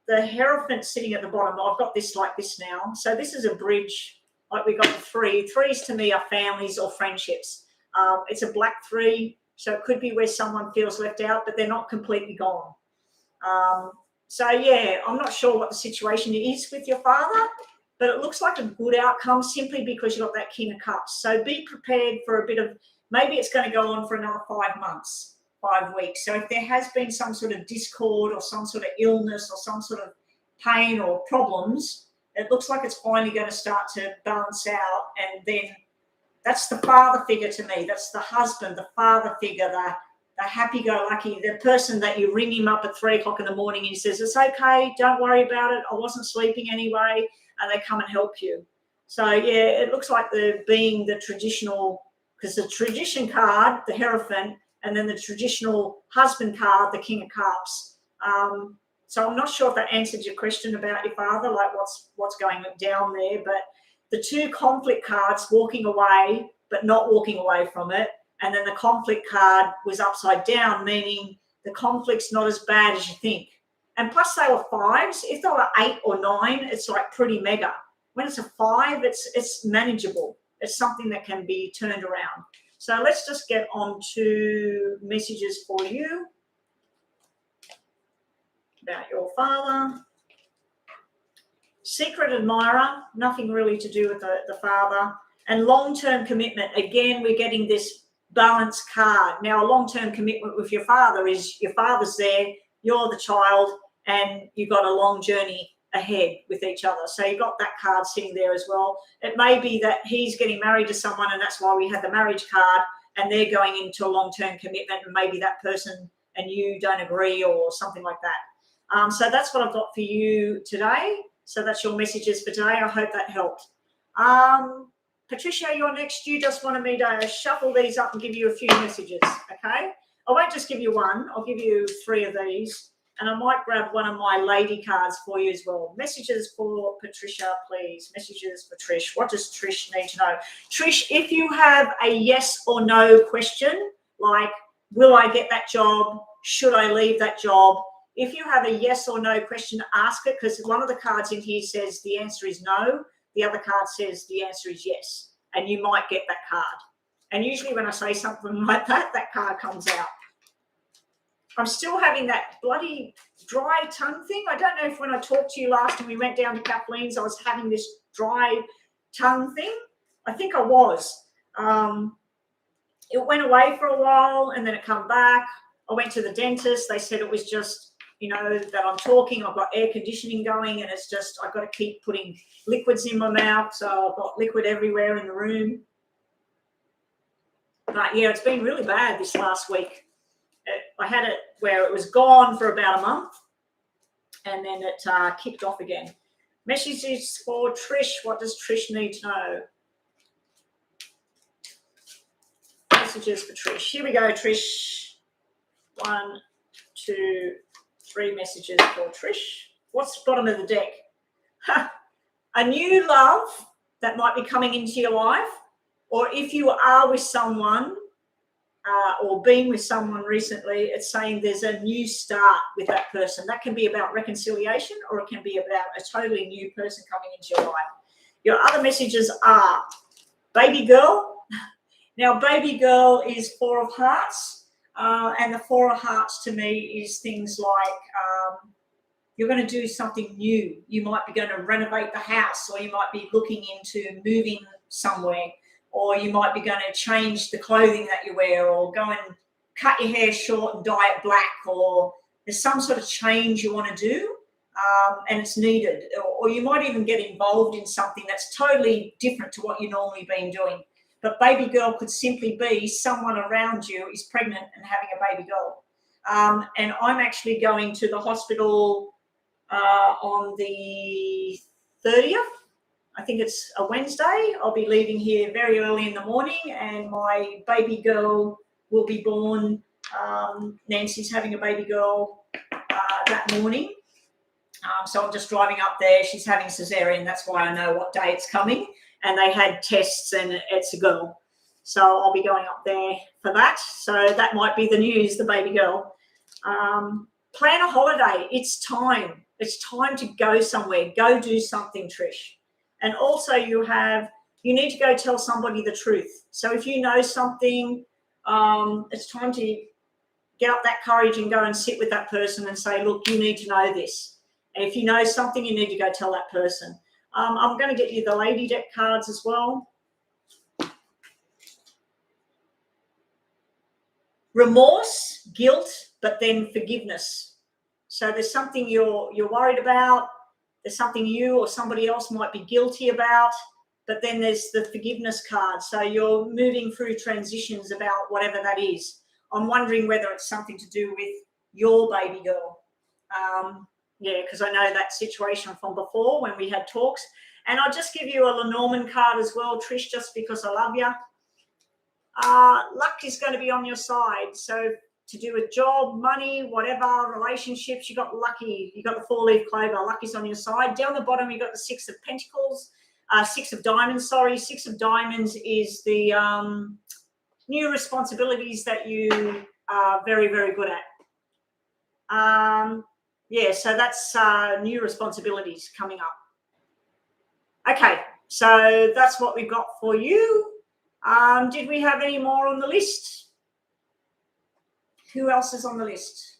Hierophant sitting at the bottom, I've got this like this now. So this is a bridge, like we got the 3. 3s to me are families or friendships. It's a black 3, so it could be where someone feels left out, but they're not completely gone. So, yeah, I'm not sure what the situation is with your father, but it looks like a good outcome simply because you've got that King of Cups. So be prepared for a bit of, maybe it's going to go on for another 5 months, 5 weeks. So if there has been some sort of discord or some sort of illness or some sort of pain or problems, it looks like it's finally going to start to balance out. And then that's the father figure to me. That's the husband, the father figure, the happy-go-lucky, the person that you ring him up at 3 o'clock in the morning and he says, it's okay, don't worry about it, I wasn't sleeping anyway, and they come and help you. So, yeah, it looks like they're being the traditional, because the tradition card, the Hierophant, and then the traditional husband card, the King of Cups. So I'm not sure if that answered your question about your father, like what's going down there, but the 2 conflict cards, walking away, but not walking away from it, and then the conflict card was upside down, meaning the conflict's not as bad as you think. And plus they were 5s. If they were 8 or 9, it's like pretty mega. When it's a 5, it's manageable. It's something that can be turned around. So let's just get on to messages for you about your father. Secret admirer, nothing really to do with the father. And long-term commitment, again, we're getting this balance card. Now, a long-term commitment with your father is your father's there, you're the child, and you've got a long journey ahead with each other. So you've got that card sitting there as well. It may be that he's getting married to someone, and that's why we had the marriage card, and they're going into a long-term commitment, and maybe that person and you don't agree or something like that. So that's what I've got for you today. So that's your messages for today. I hope that helped. Patricia, you're next. You just wanted me to shuffle these up and give you a few messages, okay? I won't just give you one. I'll give you 3 of these, and I might grab one of my lady cards for you as well. Messages for Patricia, please. Messages for Trish. What does Trish need to know? Trish, if you have a yes or no question, like Will I get that job? Should I leave that job? If you have a yes or no question, ask it, because one of the cards in here says the answer is no. The other card says the answer is yes, and you might get that card. And usually when I say something like that, that card comes out. I'm still having that bloody dry tongue thing. I don't know if when I talked to you last and we went down to Kathleen's, I was having this dry tongue thing. I think I was. It went away for a while and then it come back. I went to the dentist. They said it was just, you know, that I'm talking. I've got air conditioning going and it's just I've got to keep putting liquids in my mouth. So I've got liquid everywhere in the room. But, yeah, it's been really bad this last week. I had it where it was gone for about a month and then it kicked off again. Messages for Trish. What does Trish need to know? Messages for Trish. Here we go, Trish. 1, 2, 3 messages for Trish. What's the bottom of the deck? A new love that might be coming into your life, or if you are with someone or been with someone recently, it's saying there's a new start with that person. That can be about reconciliation or it can be about a totally new person coming into your life. Your other messages are baby girl. Now, baby girl is 4 of hearts, and the 4 of hearts to me is things like you're going to do something new. You might be going to renovate the house, or you might be looking into moving somewhere, or you might be going to change the clothing that you wear, or go and cut your hair short and dye it black, or there's some sort of change you want to do and it's needed. Or you might even get involved in something that's totally different to what you've normally been doing. But baby girl could simply be someone around you is pregnant and having a baby girl. And I'm actually going to the hospital on the 30th. I think it's a Wednesday. I'll be leaving here very early in the morning and my baby girl will be born. Nancy's having a baby girl that morning. So I'm just driving up there. She's having cesarean. That's why I know what day it's coming. And they had tests and it's a girl. So I'll be going up there for that. So that might be the news, the baby girl. Plan a holiday. It's time. It's time to go somewhere. Go do something, Trish. And also you need to go tell somebody the truth. So if you know something, it's time to get up that courage and go and sit with that person and say, look, you need to know this. And if you know something, you need to go tell that person. I'm going to get you the lady deck cards as well. Remorse, guilt, but then forgiveness. So there's something you're worried about. There's something you or somebody else might be guilty about. But then there's the forgiveness card. So you're moving through transitions about whatever that is. I'm wondering whether it's something to do with your baby girl. Yeah, because I know that situation from before when we had talks. And I'll just give you a Lenormand card as well, Trish, just because I love you. Luck is going to be on your side. So to do with job, money, whatever, relationships, you got lucky. You got the 4-leaf clover. Luck is on your side. Down the bottom, you got the 6 of Pentacles. 6 of Diamonds, sorry. 6 of Diamonds is the new responsibilities that you are very, very good at. Yeah, so that's new responsibilities coming up. Okay, so that's what we got for you. Did we have any more on the list? Who else is on the list?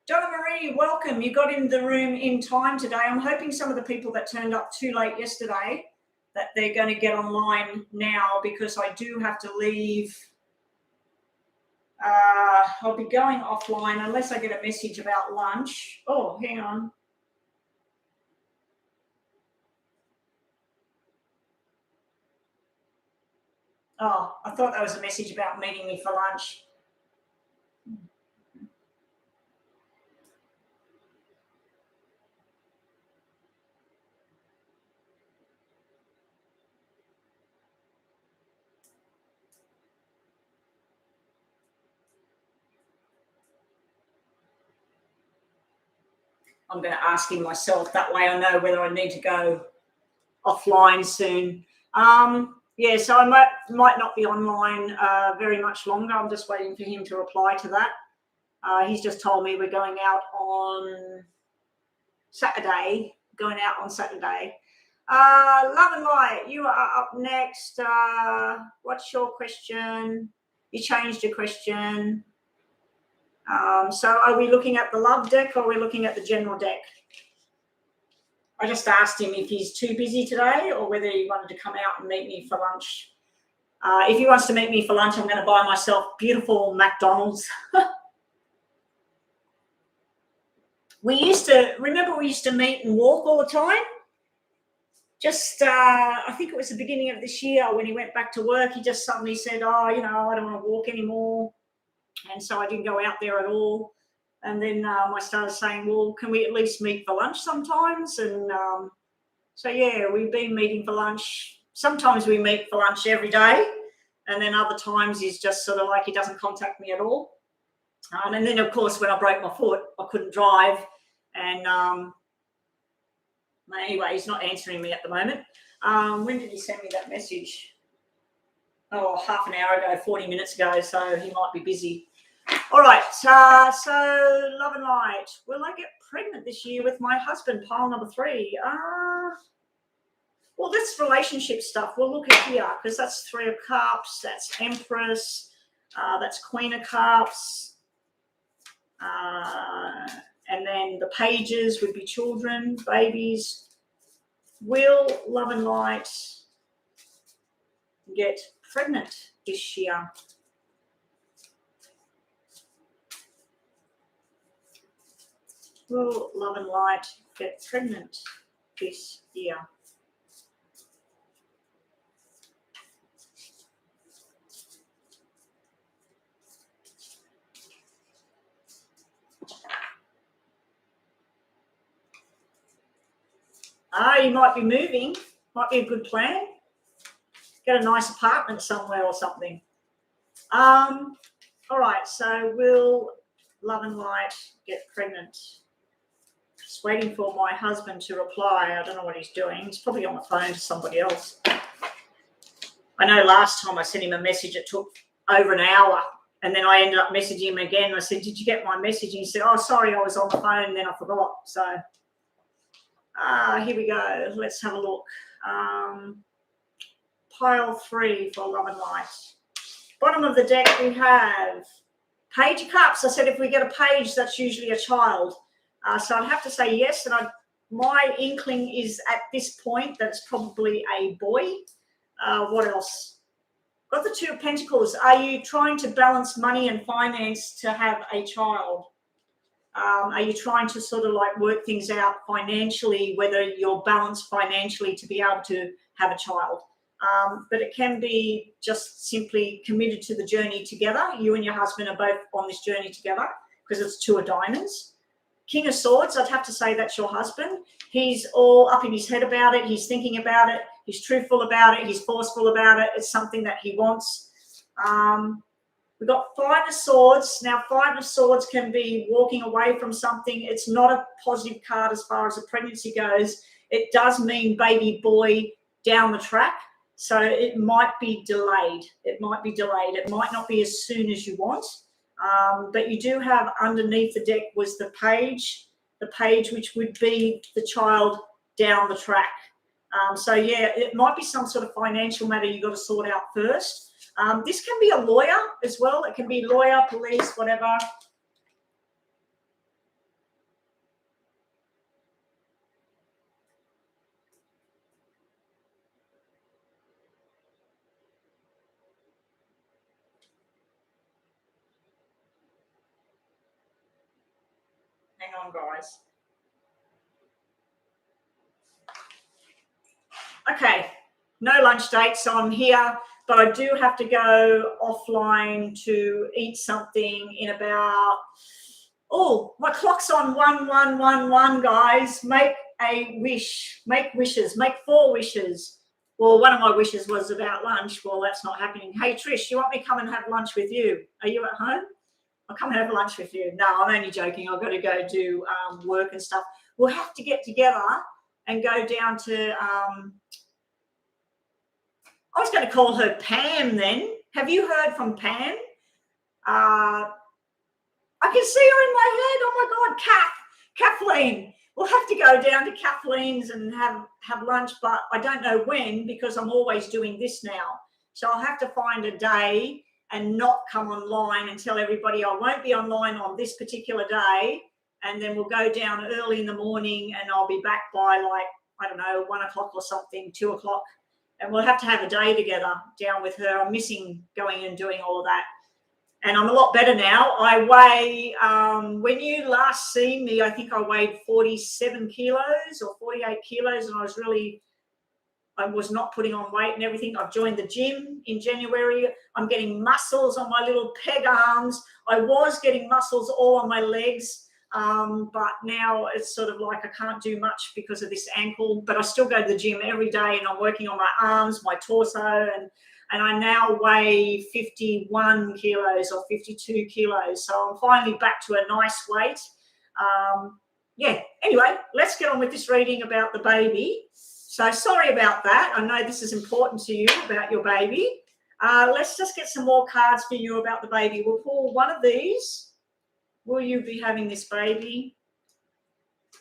Donna Marie, welcome. You got in the room in time today. I'm hoping some of the people that turned up too late yesterday that they're going to get online now because I do have to leave. I'll be going offline unless I get a message about lunch. Oh, hang on. Oh, I thought that was a message about meeting me for lunch. I'm going to ask him myself. That way I know whether I need to go offline soon. Yeah, so I might not be online very much longer. I'm just waiting for him to reply to that. He's just told me we're going out on Saturday. Love and Light, you are up next. What's your question? You changed your question. So are we looking at the love deck or are we looking at the general deck? I just asked him if he's too busy today or whether he wanted to come out and meet me for lunch. If he wants to meet me for lunch, I'm going to buy myself beautiful McDonald's. We used to meet and walk all the time. Just, I think it was the beginning of this year when he went back to work, he just suddenly said, I don't want to walk anymore. And so I didn't go out there at all. And then I started saying, well, can we at least meet for lunch sometimes? And so, yeah, we've been meeting for lunch. Sometimes we meet for lunch every day. And then other times he's just sort of like he doesn't contact me at all. And then, of course, when I broke my foot, I couldn't drive. And anyway, he's not answering me at the moment. When did he send me that message? Oh, half an hour ago, 40 minutes ago. So he might be busy. All right. So Love and Light. Will I get pregnant this year with my husband? Pile number 3. Well, that's relationship stuff. We'll look at here because that's 3 of Cups. That's Empress. That's Queen of Cups. And then the pages would be children, babies. Will Love and Light get pregnant this year? Will Love and Light get pregnant this year? You might be moving. Might be a good plan. Get a nice apartment somewhere or something. All right, so will Love and Light get pregnant? Just waiting for my husband to reply. I don't know what he's doing. He's probably on the phone to somebody else. I know last time I sent him a message, it took over an hour. And then I ended up messaging him again. I said, did you get my message? And he said, oh, sorry, I was on the phone. And then I forgot. So here we go. Let's have a look. Pile 3 for Love and Light. Bottom of the deck, we have Page of Cups. I said if we get a page, that's usually a child. So I'd have to say yes. And my inkling is at this point that it's probably a boy. What else? Got the 2 of Pentacles. Are you trying to balance money and finance to have a child? Are you trying to sort of like work things out financially, whether you're balanced financially to be able to have a child? But it can be just simply committed to the journey together. You and your husband are both on this journey together because it's 2 of Diamonds. King of Swords, I'd have to say that's your husband. He's all up in his head about it. He's thinking about it. He's truthful about it. He's forceful about it. It's something that he wants. We've got 5 of Swords. Now, 5 of Swords can be walking away from something. It's not a positive card as far as a pregnancy goes. It does mean baby boy down the track. So it might be delayed. It might not be as soon as you want. But you do have underneath the deck was the page which would be the child down the track. So, yeah, it might be some sort of financial matter you've got to sort out first. This can be a lawyer as well. It can be lawyer, police, whatever. Hang on, guys. Okay, no lunch date, so I'm here, but I do have to go offline to eat something in about, my clock's on 1111, guys. Make a wish, make wishes, make 4 wishes. Well, one of my wishes was about lunch. Well, that's not happening. Hey, Trish, you want me to come and have lunch with you? Are you at home? I'll come and have lunch with you. No, I'm only joking. I've got to go do work and stuff. We'll have to get together and go down to I was going to call her Pam then. Have you heard from Pam? I can see her in my head. Oh my God, Kathleen. We'll have to go down to Kathleen's and have lunch, but I don't know when because I'm always doing this now. So I'll have to find a day and not come online and tell everybody I won't be online on this particular day. And then we'll go down early in the morning and I'll be back by like, I don't know, 1 o'clock or something, 2 o'clock. And we'll have to have a day together down with her. I'm missing going and doing all of that. And I'm a lot better now. I weigh, when you last seen me, I think I weighed 47 kilos or 48 kilos. And I was not putting on weight and everything. I've joined the gym in January. I'm getting muscles on my little peg arms. I was getting muscles all on my legs. But now it's sort of like I can't do much because of this ankle, but I still go to the gym every day and I'm working on my arms, my torso, and I now weigh 51 kilos or 52 kilos. So I'm finally back to a nice weight. Yeah, anyway, let's get on with this reading about the baby. So sorry about that. I know this is important to you about your baby. Let's just get some more cards for you about the baby. We'll pull one of these. Will you be having this baby?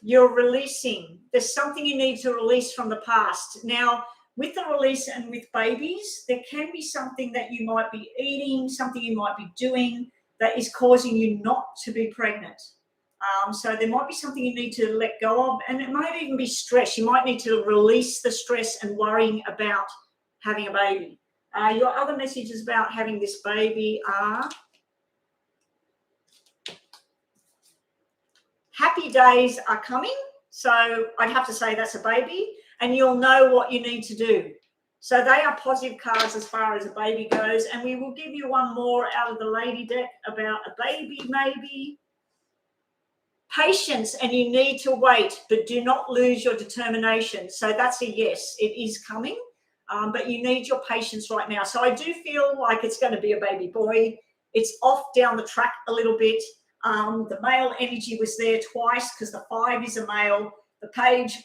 You're releasing. There's something you need to release from the past. Now, with the release and with babies, there can be something that you might be eating, something you might be doing that is causing you not to be pregnant. So there might be something you need to let go of, and it might even be stress. You might need to release the stress and worrying about having a baby. Your other messages about having this baby are happy days are coming. So I'd have to say that's a baby, and you'll know what you need to do. So they are positive cards as far as a baby goes. And we will give you one more out of the lady deck about a baby, maybe. Patience, and you need to wait, but do not lose your determination. So that's a yes, it is coming, but you need your patience right now. So I do feel like it's going to be a baby boy. It's off down the track a little bit. The male energy was there twice because the 5 is a male. The page,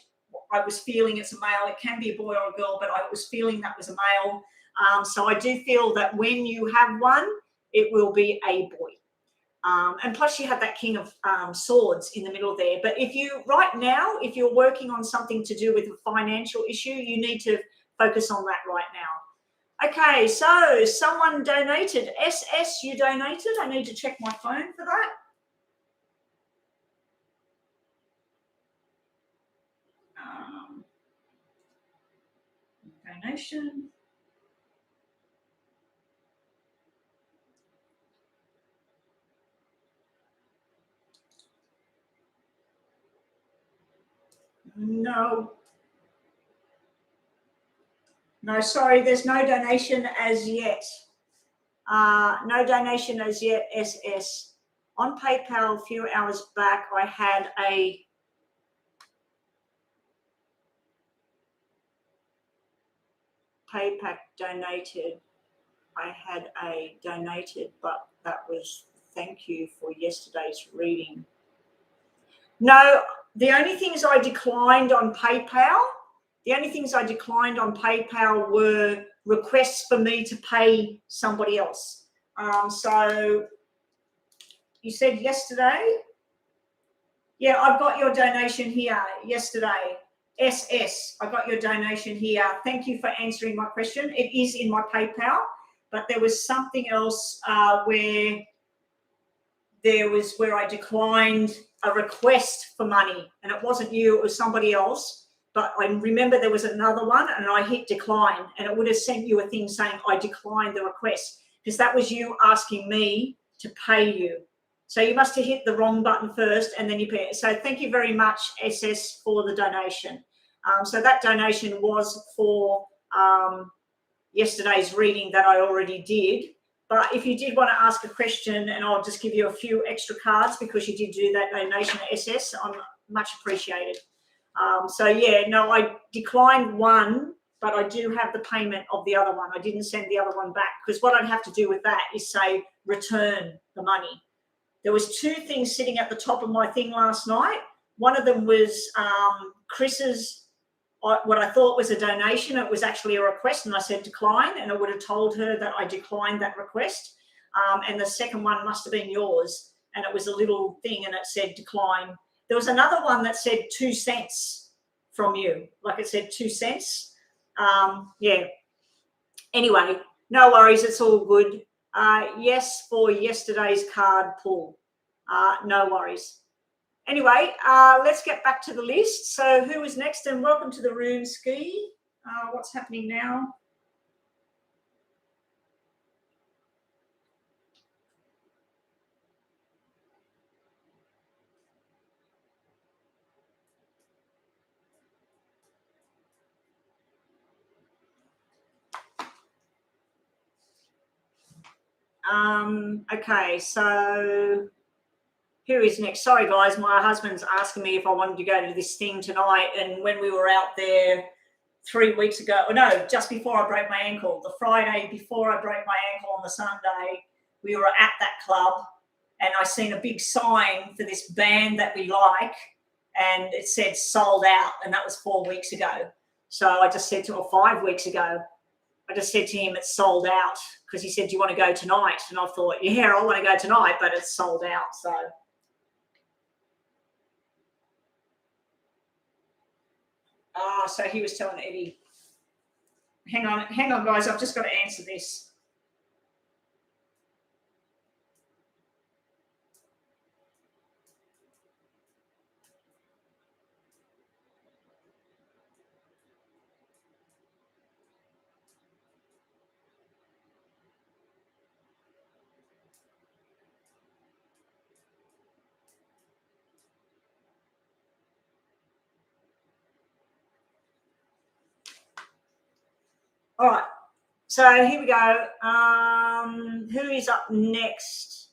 I was feeling it's a male. It can be a boy or a girl, but I was feeling that was a male. So I do feel that when you have one, it will be a boy. And plus you have that King of Swords in the middle there. But if you're working on something to do with a financial issue, you need to focus on that right now. Okay, so someone donated. SS, you donated. I need to check my phone for that. Donation. No, sorry, there's no donation as yet. No donation as yet, SS. On PayPal a few hours back, I had a PayPal donated. I had a donated, but that was thank you for yesterday's reading. No, the only things I declined on PayPal, were requests for me to pay somebody else. So you said yesterday? Yeah, I've got your donation here yesterday. SS, I got your donation here. Thank you for answering my question. It is in my PayPal, but there was something else where I declined a request for money, and it wasn't you, it was somebody else. But I remember there was another one, and I hit decline, and it would have sent you a thing saying I declined the request, because that was you asking me to pay you. So you must have hit the wrong button first, and then you pay. So thank you very much, SS, for the donation. So that donation was for yesterday's reading that I already did. But if you did want to ask a question, and I'll just give you a few extra cards because you did do that donation, SS, I'm much appreciated. So yeah, no, I declined one, but I do have the payment of the other one. I didn't send the other one back, because what I'd have to do with that is say return the money. There was 2 things sitting at the top of my thing last night. One of them was Chris's what I thought was a donation. It was actually a request, and I said decline, and I would have told her that I declined that request. And the second one must have been yours, and it was a little thing, and it said decline. There was another one that said 2 cents from you, like it said 2 cents. Yeah. Anyway, no worries, it's all good. Yes for yesterday's card pull. No worries. Anyway, let's get back to the list. So who is next? And welcome to the room, Ski. What's happening now? Okay, so who is next? Sorry, guys, my husband's asking me if I wanted to go to this thing tonight. And when we were out there 3 weeks ago, or no, just before I broke my ankle, the Friday before I broke my ankle on the Sunday, we were at that club, and I seen a big sign for this band that we like, and it said sold out, and that was 4 weeks ago. So I just said to him, 5 weeks ago, I just said to him, it's sold out, because he said, do you want to go tonight? And I thought, yeah, I want to go tonight, but it's sold out. So he was telling Eddie, hang on, guys, I've just got to answer this. All right, so here we go. Who is up next?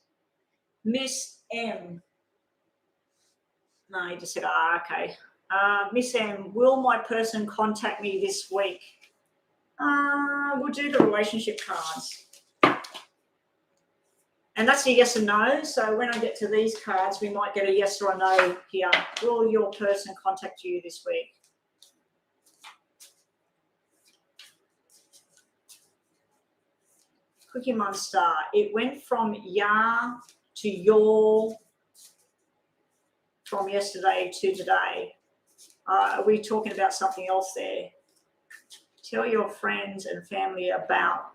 Miss M. No, he just said, okay. Miss M, will my person contact me this week? We'll do the relationship cards. And that's a yes or no. So when I get to these cards, we might get a yes or a no here. Will your person contact you this week? Cookie Monster, it went from ya to your from yesterday to today. Are we talking about something else there? Tell your friends and family about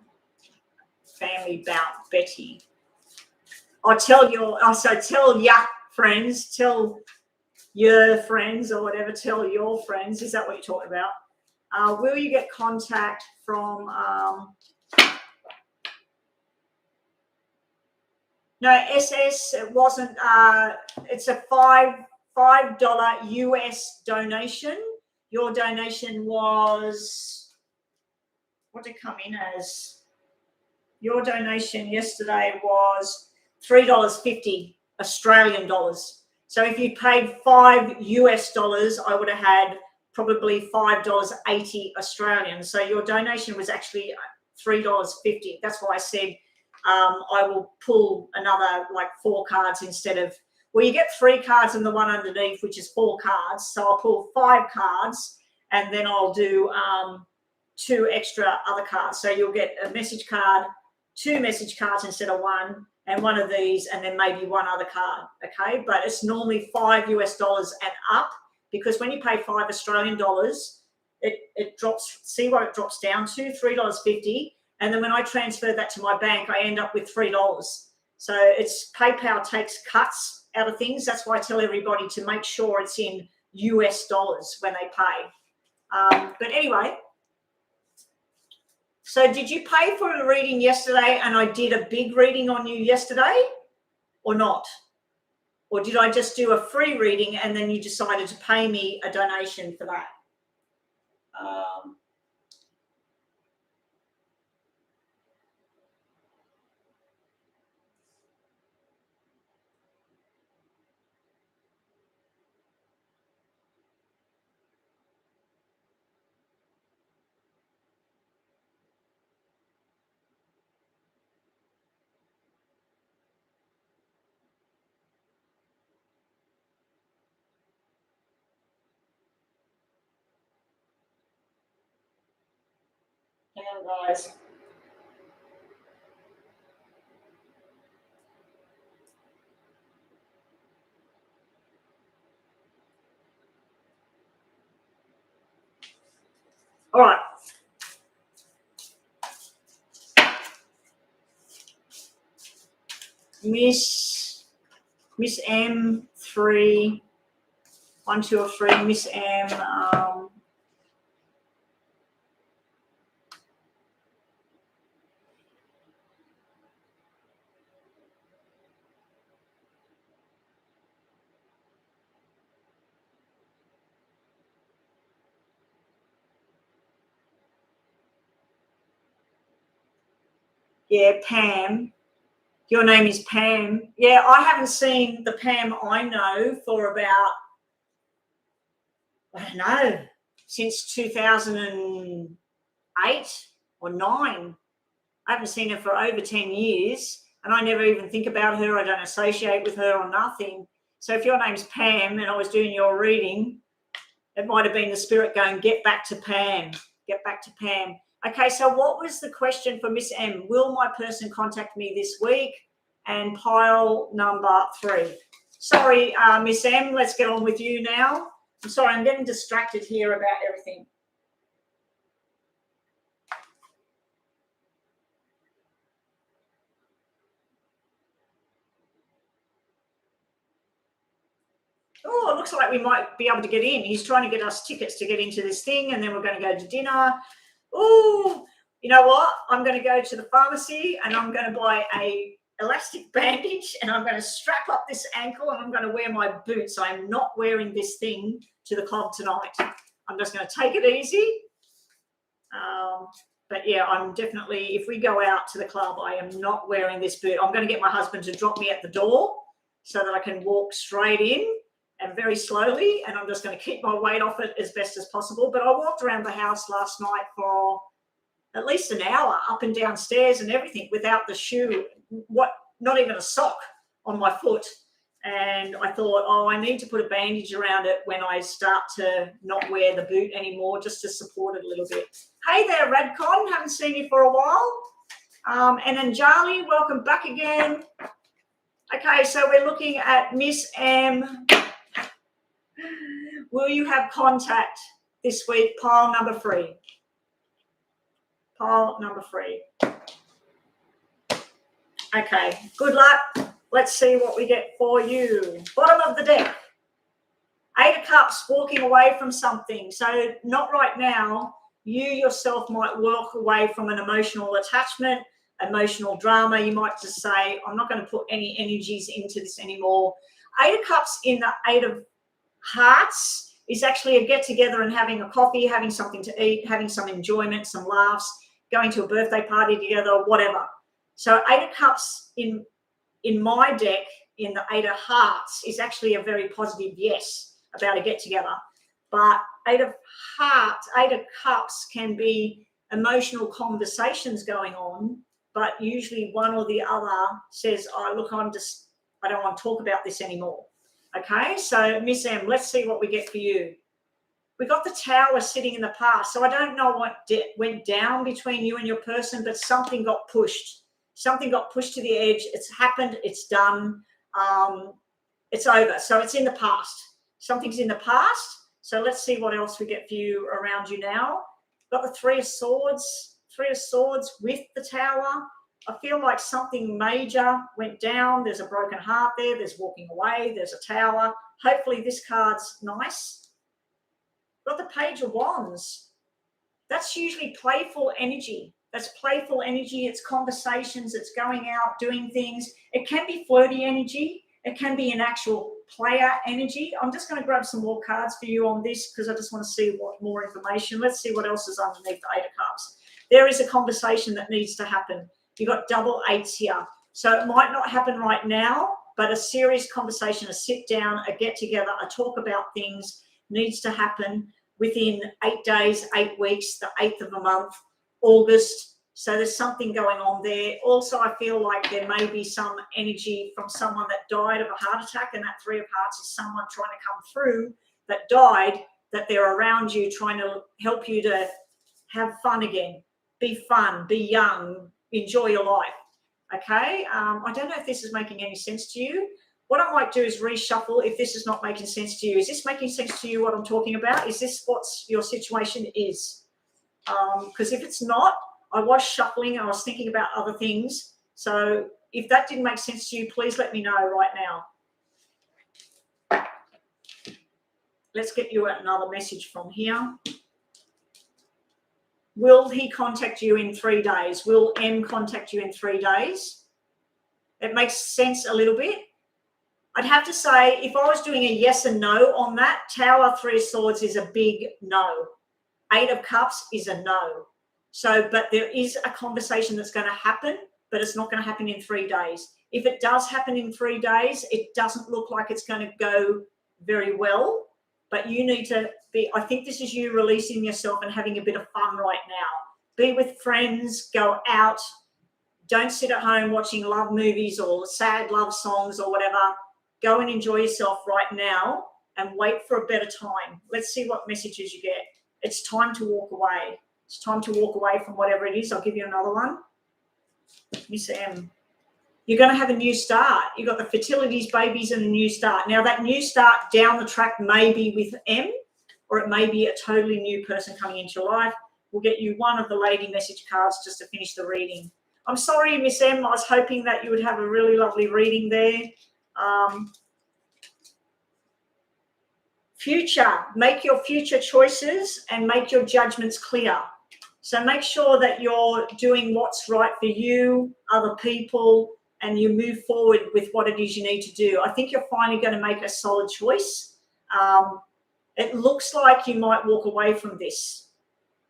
Betty. Or tell ya friends, tell your friends or whatever, tell your friends. Is that what you're talking about? Will you get contact from no, SS, it wasn't. It's a $5 US donation. Your donation was, what did it come in as? Your donation yesterday was $3.50 Australian dollars. So if you paid $5 US, I would have had probably $5.80 Australian. So your donation was actually $3.50. That's why I said I will pull another like 4 cards instead of, well, you get 3 cards and the one underneath, which is 4 cards. So I'll pull 5 cards and then I'll do 2 extra other cards. So you'll get a message card, 2 message cards instead of 1, and 1 of these, and then maybe 1 other card. Okay, but it's normally $5 US and up, because when you pay $5 Australian dollars, it drops. See what it drops down to? $3.50. And then when I transfer that to my bank, I end up with $3. So it's PayPal takes cuts out of things. That's why I tell everybody to make sure it's in US dollars when they pay. But anyway, so did you pay for a reading yesterday and I did a big reading on you yesterday or not? Or did I just do a free reading and then you decided to pay me a donation for that? on, guys. All right. Miss M3, 1, 2, or 3. Miss M. Yeah, Pam. Your name is Pam. Yeah, I haven't seen the Pam I know for about, I don't know, since 2008 or 9. I haven't seen her for over 10 years, and I never even think about her. I don't associate with her or nothing. So if your name's Pam and I was doing your reading, it might have been the spirit going, get back to Pam, get back to Pam. Okay, so what was the question for Miss M? Will my person contact me this week? And pile number 3. Sorry, Miss M, let's get on with you now. I'm sorry, I'm getting distracted here about everything. Oh, it looks like we might be able to get in. He's trying to get us tickets to get into this thing, and then we're going to go to dinner. Oh, you know what? I'm going to go to the pharmacy and I'm going to buy a elastic bandage, and I'm going to strap up this ankle, and I'm going to wear my boots. I'm not wearing this thing to the club tonight. I'm just going to take it easy. But yeah, I'm definitely, if we go out to the club, I am not wearing this boot. I'm going to get my husband to drop me at the door so that I can walk straight in and very slowly, and I'm just going to keep my weight off it as best as possible. But I walked around the house last night for at least an hour, up and down stairs and everything, without the shoe, not even a sock on my foot. And I thought, oh, I need to put a bandage around it when I start to not wear the boot anymore, just to support it a little bit. Hey there, Radcon, haven't seen you for a while. And then Charlie, welcome back again. Okay, so we're looking at Miss M. Will you have contact this week? Pile number 3. Pile number 3. Okay, good luck. Let's see what we get for you. Bottom of the deck. 8 of Cups, walking away from something. So not right now. You yourself might walk away from an emotional attachment, emotional drama. You might just say, I'm not going to put any energies into this anymore. 8 of Cups in the 8 of Hearts is actually a get-together and having a coffee, having something to eat, having some enjoyment, some laughs, going to a birthday party together, whatever. So 8 of Cups in my deck, in the 8 of Hearts, is actually a very positive yes about a get-together. But 8 of Hearts, 8 of Cups can be emotional conversations going on, but usually one or the other says, oh, look, I don't want to talk about this anymore. Okay, so Miss M, let's see what we get for you. We got the Tower sitting in the past. So I don't know what went down between you and your person, but something got pushed. Something got pushed to the edge. It's happened. It's done. It's over. So it's in the past. Something's in the past. So let's see what else we get for you around you now. Got the 3 of Swords. 3 of Swords with the Tower. I feel like something major went down. There's a broken heart there. There's walking away. There's a Tower. Hopefully this card's nice. Got the Page of Wands. That's usually playful energy. That's playful energy. It's conversations. It's going out, doing things. It can be flirty energy. It can be an actual player energy. I'm just going to grab some more cards for you on this because I just want to see what more information. Let's see what else is underneath the 8 of Cups. There is a conversation that needs to happen. You've got double 8s here. So it might not happen right now, but a serious conversation, a sit down, a get together, a talk about things needs to happen within 8 days, 8 weeks, the 8th of a month, August. So there's something going on there. Also, I feel like there may be some energy from someone that died of a heart attack, and that 3 of Hearts is someone trying to come through that died, that they're around you trying to help you to have fun again. be fun, be young, enjoy your life. Okay, I don't know if this is making any sense to you. What I might do is reshuffle if this is not making sense to you. Is this making sense to you, what I'm talking about? Is this what your situation is? Because if it's not, I was shuffling and I was thinking about other things. So if that didn't make sense to you, please let me know right now. Let's get you another message from here. Will he contact you in 3 days? Will M contact you in 3 days? It makes sense a little bit. I'd have to say, if I was doing a yes and no on that, Tower, 3 of Swords is a big no. 8 of Cups is a no. So, but there is a conversation that's going to happen, but it's not going to happen in 3 days. If it does happen in 3 days, it doesn't look like it's going to go very well, but you need to be, I think this is you releasing yourself and having a bit of fun right now. Be with friends, go out. Don't sit at home watching love movies or sad love songs or whatever. Go and enjoy yourself right now and wait for a better time. Let's see what messages you get. It's time to walk away. It's time to walk away from whatever it is. I'll give you another one. Miss M. You're going to have a new start. You've got the fertilities, babies, and a new start. Now, that new start down the track may be with M, or it may be a totally new person coming into your life. We'll get you one of the lady message cards just to finish the reading. I'm sorry, Miss M. I was hoping that you would have a really lovely reading there. Future, make your future choices and make your judgments clear. So make sure that you're doing what's right for you, other people, and you move forward with what it is you need to do. I think you're finally going to make a solid choice. It looks like you might walk away from this,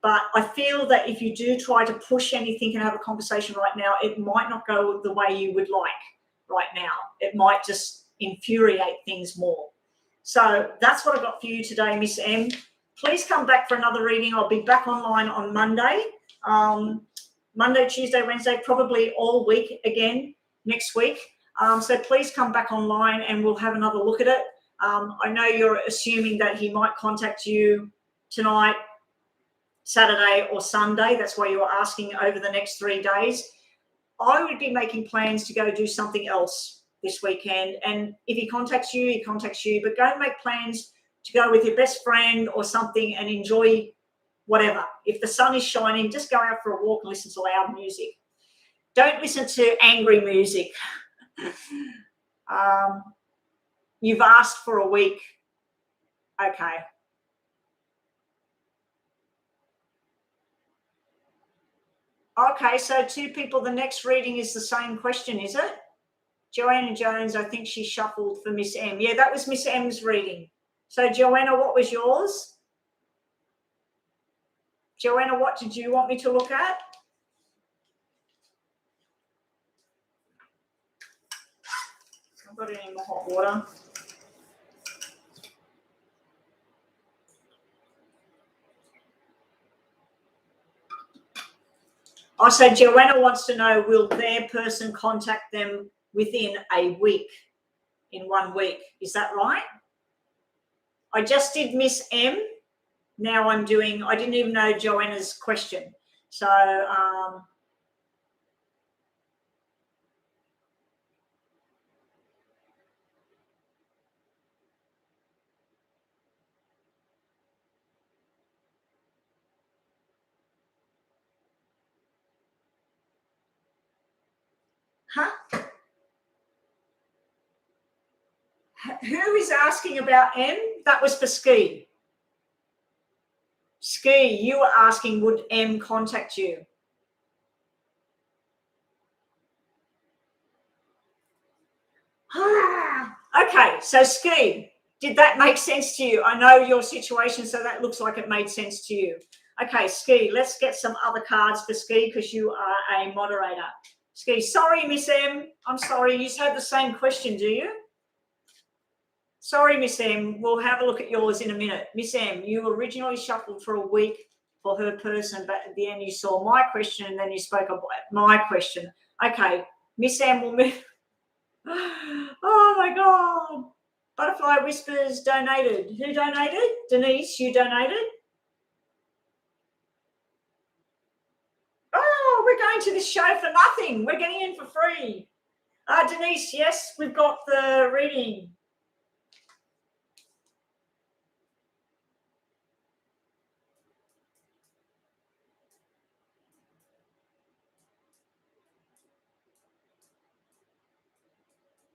but I feel that if you do try to push anything and have a conversation right now, it might not go the way you would like right now. It might just infuriate things more. So that's what I got for you today, Miss M. Please come back for another reading. I'll be back online on Monday. Monday, Tuesday, Wednesday, probably all week again next week. So please come back online and we'll have another look at it. I know you're assuming that he might contact you tonight, Saturday or Sunday. That's why you were asking over the next 3 days. I would be making plans to go do something else this weekend. And if he contacts you, he contacts you. But go and make plans to go with your best friend or something and enjoy whatever. If the sun is shining, just go out for a walk and listen to loud music. Don't listen to angry music. You've asked for a week. Okay. Okay, so 2 people, the next reading is the same question, is it? Joanna Jones, I think she shuffled for Miss M. Yeah, that was Miss M's reading. So, Joanna, what was yours? Joanna, what did you want me to look at? I've got any more hot water. I said Joanna wants to know, will their person contact them within a week, in 1 week? Is that right? I just did Miss M. Now I'm doing, I didn't even know Joanna's question. So, who is asking about M? That was for Ski. Ski, you were asking, would M contact you? Okay, so Ski, did that make sense to you? I know your situation, so that looks like it made sense to you. Okay, Ski, let's get some other cards for Ski because you are a moderator. Ski, sorry, Miss M. I'm sorry, you had the same question, do you? Sorry, Miss M. We'll have a look at yours in a minute. Miss M, you originally shuffled for a week for her person, but at the end you saw my question and then you spoke about my question. Okay, Miss M will move. Oh, my God. Butterfly Whispers donated. Who donated? Denise, you donated? going to this show for nothing. We're getting in for free. Denise, yes, we've got the reading.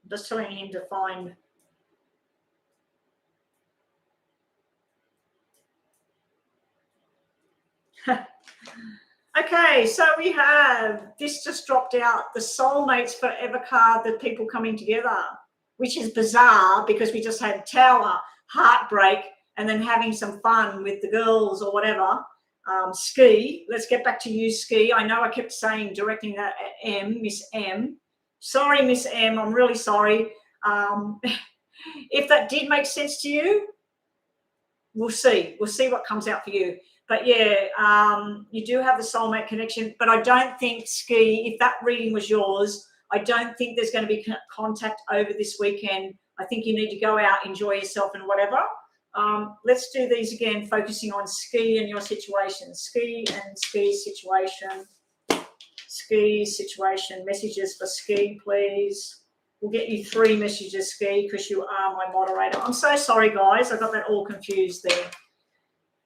Just telling him to find. Okay, so we have this just dropped out, the Soulmates Forever card, the people coming together, which is bizarre because we just had Tower, heartbreak, and then having some fun with the girls or whatever. Ski, let's get back to you, Ski. I know I kept saying, directing that at M, Miss M. Sorry, Miss M, I'm really sorry. If that did make sense to you, we'll see. We'll see what comes out for you. But yeah, you do have the soulmate connection, but I don't think, Ski, if that reading was yours, I don't think there's going to be contact over this weekend. I think you need to go out, enjoy yourself and whatever. Let's do these again, focusing on Ski and your situation. Ski and Ski's situation. Ski's situation. Messages for Ski, please. We'll get you 3 messages, Ski, because you are my moderator. I'm so sorry, guys. I got that all confused there.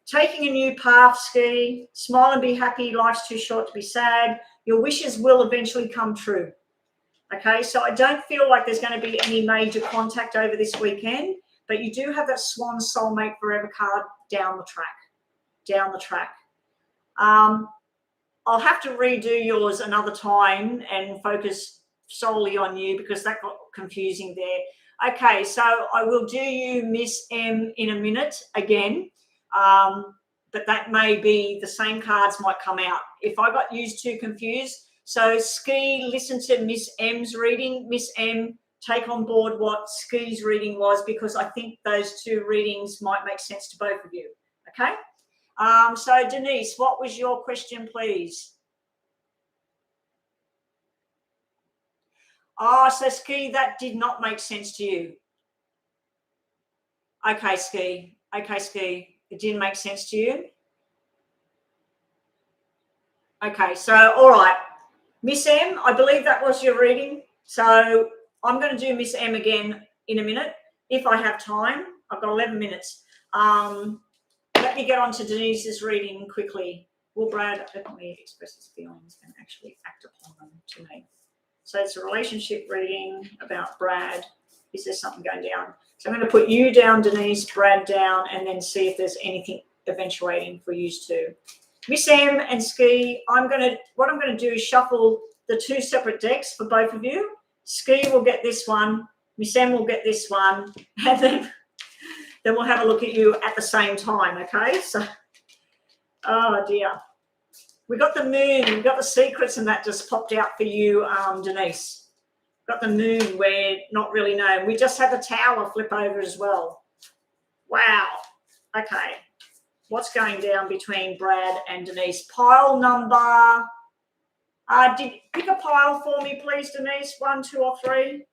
Taking a new path, Ski. Smile and be happy. Life's too short to be sad. Your wishes will eventually come true. Okay, so I don't feel like there's going to be any major contact over this weekend, but you do have that Swan Soulmate Forever card down the track. Down the track. I'll have to redo yours another time and focus solely on you because that got confusing there. Okay, so I will do you, Miss M, in a minute again. But that may be the same cards might come out. If I got you too confused, so Ski, listen to Miss M's reading. Miss M, take on board what Ski's reading was because I think those 2 readings might make sense to both of you. Okay? So Denise, what was your question, please? Oh, so Ski, that did not make sense to you. Okay, Ski. Okay, Ski. It didn't make sense to you? Okay, so all right. Miss M, I believe that was your reading. So I'm going to do Miss M again in a minute if I have time. I've got 11 minutes. Let me get on to Denise's reading quickly. Will Brad openly express his feelings and actually act upon them to me? So it's a relationship reading about Brad. Is there something going down? So I'm going to put you down, Denise, Brad down, and then see if there's anything eventuating for you two. Miss M and Ski, what I'm going to do is shuffle the 2 separate decks for both of you. Ski will get this one, Miss M will get this one, and then we'll have a look at you at the same time, okay? So, oh dear. We got the moon, we got the secrets, and that just popped out for you, Denise. Got the moon, we're not really known. We just had the tower flip over as well. Wow. Okay. What's going down between Brad and Denise? Pile number. Pick a pile for me, please, Denise. 1, 2, or 3.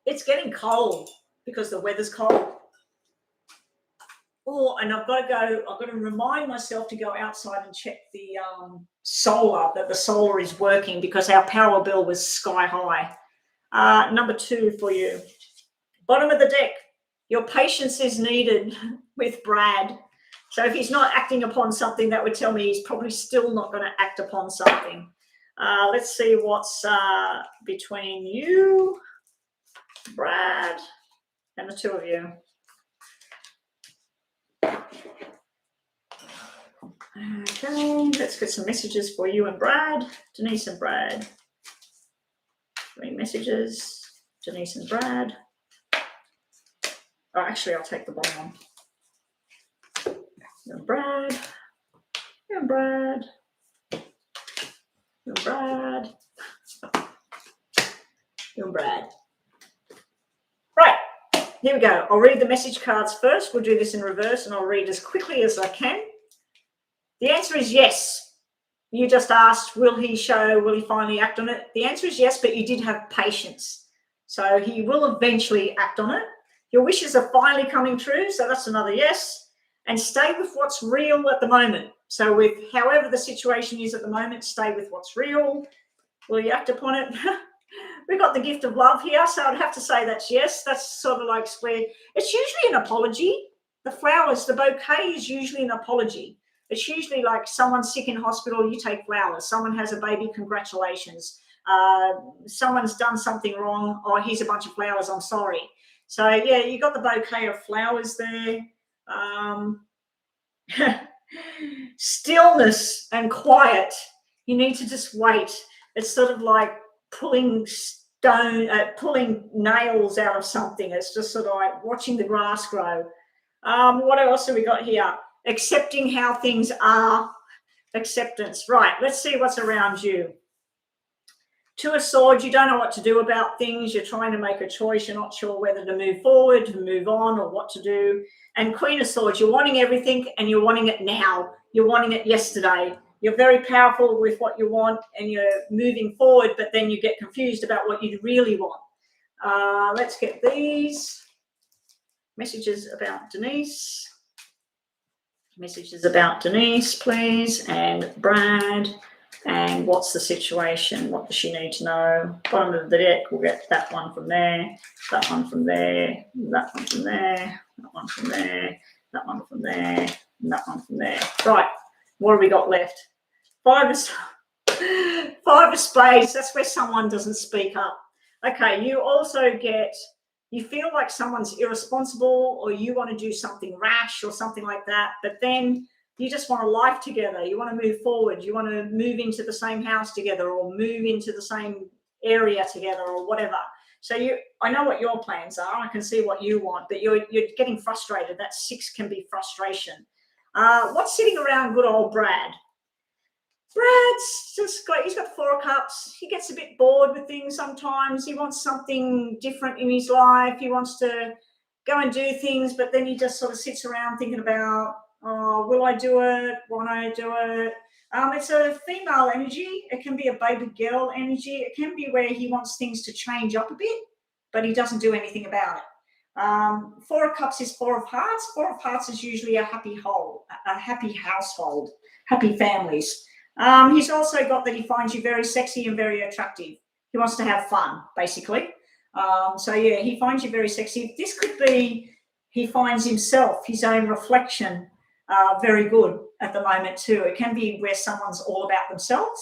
It's getting cold because the weather's cold. Oh, and I've got to remind myself to go outside and check the solar, that the solar is working because our power bill was sky high. Number 2 for you. Bottom of the deck, your patience is needed with Brad. So if he's not acting upon something, that would tell me he's probably still not going to act upon something. Let's see what's between you, Brad, and the 2 of you. Okay, let's get some messages for you and Brad. Denise and Brad. 3 messages. Denise and Brad. Oh, actually, I'll take the bottom one. And Brad. And Brad. And Brad. And Brad. Right, here we go. I'll read the message cards first. We'll do this in reverse and I'll read as quickly as I can. The answer is yes. You just asked, will he finally act on it? The answer is yes, but you did have patience. So he will eventually act on it. Your wishes are finally coming true. So that's another yes. And stay with what's real at the moment. So with however the situation is at the moment, stay with what's real. Will you act upon it? We've got the gift of love here. So I'd have to say that's yes. That's sort of like where it's usually an apology. The flowers, the bouquet is usually an apology. It's usually like someone's sick in hospital, you take flowers. Someone has a baby, congratulations. Someone's done something wrong. Oh, here's a bunch of flowers, I'm sorry. So, yeah, you got the bouquet of flowers there. Stillness and quiet. You need to just wait. It's sort of like pulling nails out of something. It's just sort of like watching the grass grow. What else have we got here? Accepting how things are. Acceptance. Right, let's see what's around you. Two of Swords, you don't know what to do about things. You're trying to make a choice. You're not sure whether to move forward, to move on, or what to do. And Queen of Swords, you're wanting everything and you're wanting it now. You're wanting it yesterday. You're very powerful with what you want and you're moving forward, but then you get confused about what you really want. Let's get these messages about Denise. Messages about Denise, please, and Brad. And what's the situation? What does she need to know? Bottom of the deck, we'll get that one from there, that one from there, that one from there, that one from there, that one from there, and that one from there. Right, what have we got left? Five of Spades, that's where someone doesn't speak up. Okay, you also get, you feel like someone's irresponsible or you want to do something rash or something like that, but then you just want a life together. You want to move forward. You want to move into the same house together or move into the same area together or whatever. So I know what your plans are. I can see what you want, but you're getting frustrated. That 6 can be frustration. What's sitting around good old Brad? Brad's he's got 4 of Cups. He gets a bit bored with things sometimes. He wants something different in his life. He wants to go and do things, but then he just sort of sits around thinking about, oh, will I do it? Won't I do it? It's a female energy. It can be a baby girl energy. It can be where he wants things to change up a bit, but he doesn't do anything about it. 4 of Cups is 4 of Hearts. 4 of Hearts is usually a happy household, happy families. He's also got that he finds you very sexy and very attractive. He wants to have fun, basically. So, yeah, he finds you very sexy. This could be he finds himself, his own reflection, very good at the moment too. It can be where someone's all about themselves.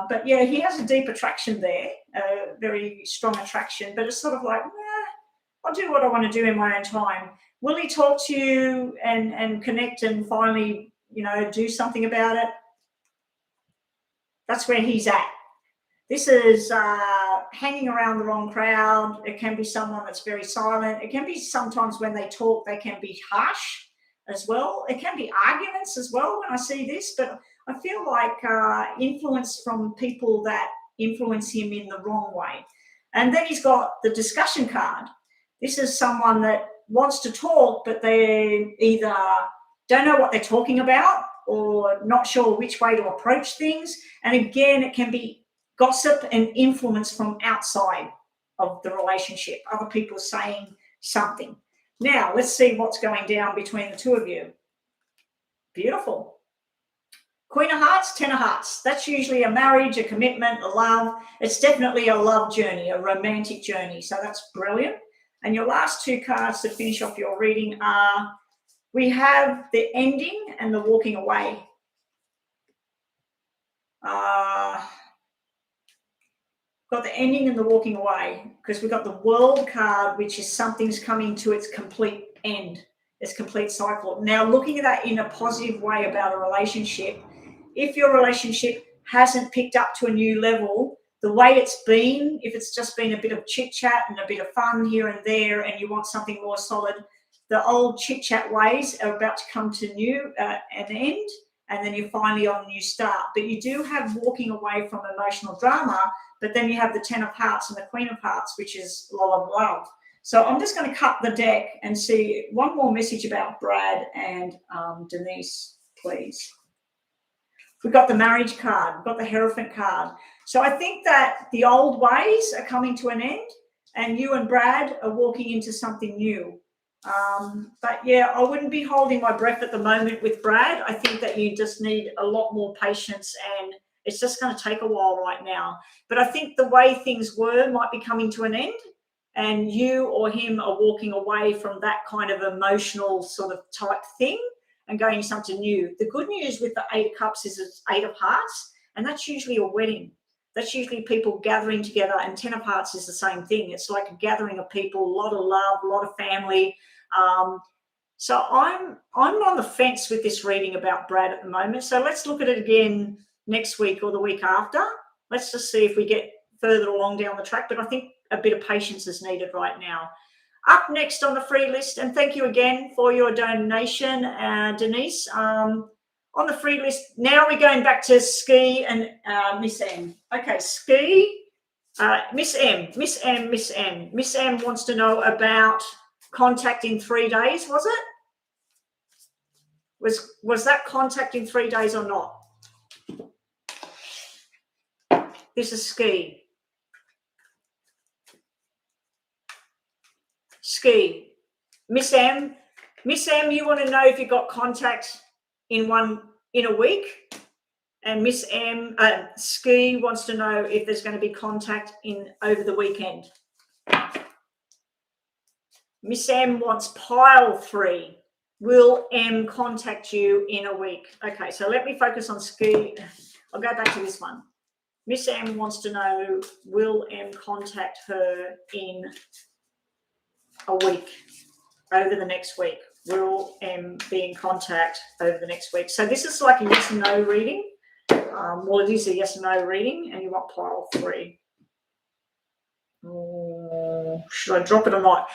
But, yeah, he has a deep attraction there, a very strong attraction. But it's sort of like, I'll do what I want to do in my own time. Will he talk to you and connect and finally, do something about it? That's where he's at. This is hanging around the wrong crowd. It can be someone that's very silent. It can be sometimes when they talk, they can be harsh as well. It can be arguments as well when I see this, but I feel like influence from people that influence him in the wrong way. And then he's got the discussion card. This is someone that wants to talk, but they either don't know what they're talking about or not sure which way to approach things. And again, it can be gossip and influence from outside of the relationship, other people saying something. Now, let's see what's going down between the two of you. Beautiful. Queen of Hearts, 10 of Hearts. That's usually a marriage, a commitment, a love. It's definitely a love journey, a romantic journey. So that's brilliant. And your last 2 cards to finish off your reading are, we have the ending and the walking away. Got the ending and the walking away because we've got the World card, which is something's coming to its complete end, its complete cycle. Now, looking at that in a positive way about a relationship, if your relationship hasn't picked up to a new level, the way it's been, if it's just been a bit of chit-chat and a bit of fun here and there and you want something more solid, the old chit-chat ways are about to come to an end, and then you're finally on a new start. But you do have walking away from emotional drama, but then you have the 10 of Hearts and the Queen of Hearts, which is love. So I'm just going to cut the deck and see one more message about Brad and Denise, please. We've got the marriage card. We've got the Hierophant card. So I think that the old ways are coming to an end. and you and Brad are walking into something new. But yeah, I wouldn't be holding my breath at the moment with Brad. I think that you just need a lot more patience, and it's just going to take a while right now. But I think the way things were might be coming to an end, and you or him are walking away from that kind of emotional sort of type thing and going to something new. The good news with the 8 of Cups is it's 8 of Hearts, and that's usually a wedding. That's usually people gathering together, and 10 of Hearts is the same thing. It's like a gathering of people, a lot of love, a lot of family. So I'm on the fence with this reading about Brad at the moment. So let's look at it again next week or the week after. Let's just see if we get further along down the track. But I think a bit of patience is needed right now. Up next on the free list, and thank you again for your donation, Denise. On the free list, now we're going back to Ski and Miss M. Okay, Ski, Miss M wants to know about contact in 3 days, was it? Was that contact in 3 days or not? This is Ski. Ski. Miss M, you want to know if you got contact in a week? And Miss M, Ski wants to know if there's going to be contact over the weekend. Miss M wants pile 3. Will M contact you in a week? Okay, so let me focus on Ski. I'll go back to this one. Miss M wants to know, will M contact her in a week, over the next week? Will M be in contact over the next week? So this is like a yes and no reading. Well, it is a yes and no reading, and you want pile 3. Should I drop it or not?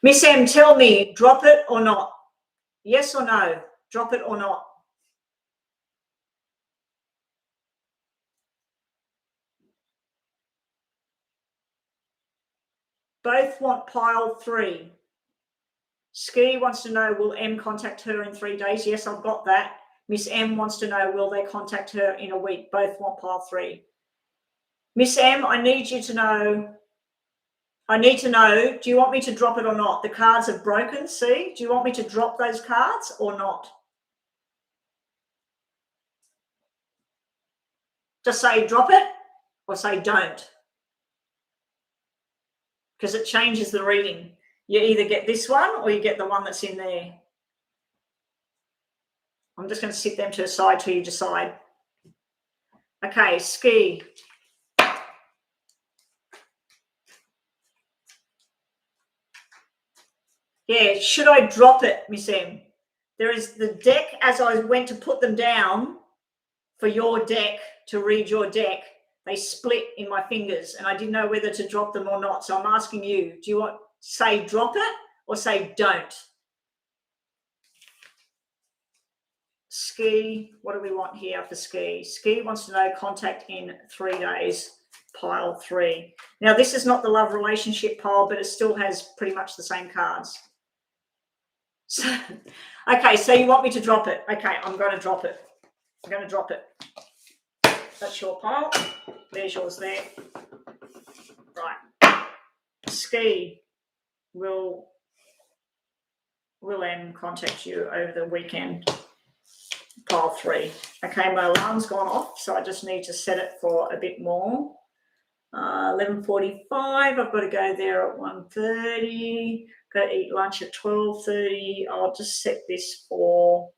Miss M, tell me, drop it or not? Yes or no? Drop it or not? Both want pile 3. Ski wants to know, will M contact her in 3 days? Yes, I've got that. Miss M wants to know, will they contact her in a week? Both want pile 3. Miss M, I need to know, do you want me to drop it or not? The cards are broken, see? Do you want me to drop those cards or not? Just say drop it or say don't. Because it changes the reading. You either get this one or you get the one that's in there. I'm just going to sit them to the side till you decide. Okay, Ski. Yeah, should I drop it, Miss M? There is the deck, as I went to put them down for your deck, to read your deck, they split in my fingers and I didn't know whether to drop them or not. So I'm asking you, do you want to say drop it or say don't? Ski, what do we want here for Ski? Ski wants to know contact in 3 days, pile 3. Now, this is not the love relationship pile, but it still has pretty much the same cards. So, okay, so you want me to drop it? Okay, I'm going to drop it. I'm going to drop it. That's your pile. There's yours there. Right. Ski, will M contact you over the weekend? Pile 3. Okay, my alarm's gone off, so I just need to set it for a bit more. 11:45. I've got to go there at 1:30. Got to eat lunch at 12:30. I'll just set this for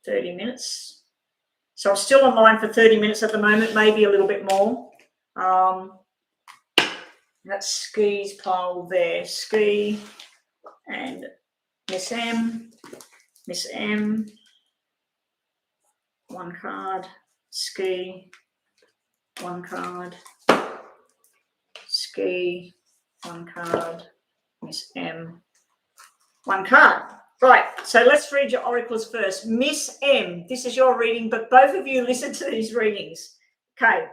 30 minutes. So I'm still online for 30 minutes at the moment, maybe a little bit more. That's Ski's pile there. Ski and Miss M. Miss M. 1 card. Ski. 1 card. Ski. 1 card. Miss M. 1 card. Right, so let's read your oracles first. Miss M, this is your reading, but both of you listen to these readings. Okay.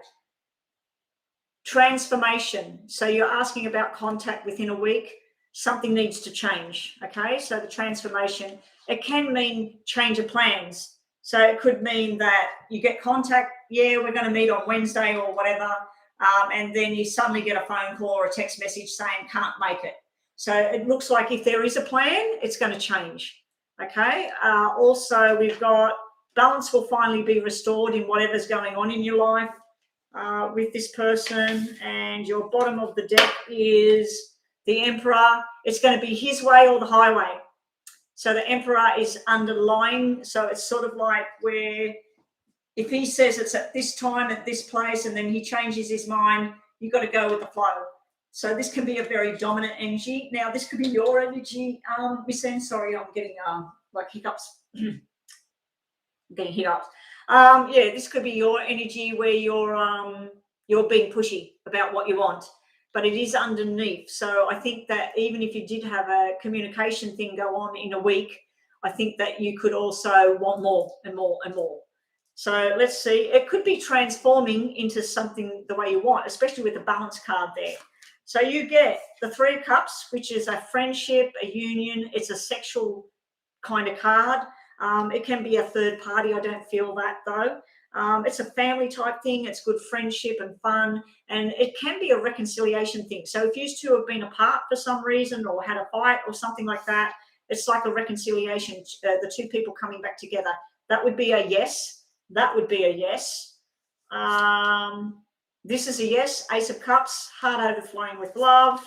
Transformation. So you're asking about contact within a week. Something needs to change. Okay, so the transformation, it can mean change of plans. So it could mean that you get contact. Yeah, we're going to meet on Wednesday or whatever. and then you suddenly get a phone call or a text message saying can't make it. So it looks like if there is a plan, it's going to change. Okay. Also, we've got balance will finally be restored in whatever's going on in your life with this person. And your bottom of the deck is the Emperor. It's going to be his way or the highway. So the Emperor is underlying. So it's sort of like where if he says it's at this time, at this place, and then he changes his mind, you've got to go with the flow. So this can be a very dominant energy. Now, this could be your energy, Miss Anne. Sorry, I'm getting like hiccups. I'm getting hiccups. Yeah, this could be your energy where you're being pushy about what you want, but it is underneath. So I think that even if you did have a communication thing go on in a week, I think that you could also want more and more and more. So let's see. It could be transforming into something the way you want, especially with the balance card there. So you get the Three of Cups, which is a friendship, a union. It's a sexual kind of card. It can be a third party. I don't feel that though. It's a family type thing. It's good friendship and fun. And it can be a reconciliation thing. So if you two have been apart for some reason or had a fight or something like that, it's like a reconciliation, the two people coming back together. That would be a yes. That would be a yes. This is a yes. Ace of Cups, heart overflowing with love.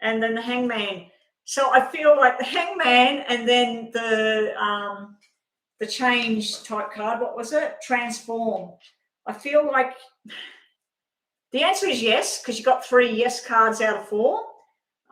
And then the Hangman. So I feel like the Hangman and then the change type card. What was it? Transform. I feel like the answer is yes, because you got 3 yes cards out of 4.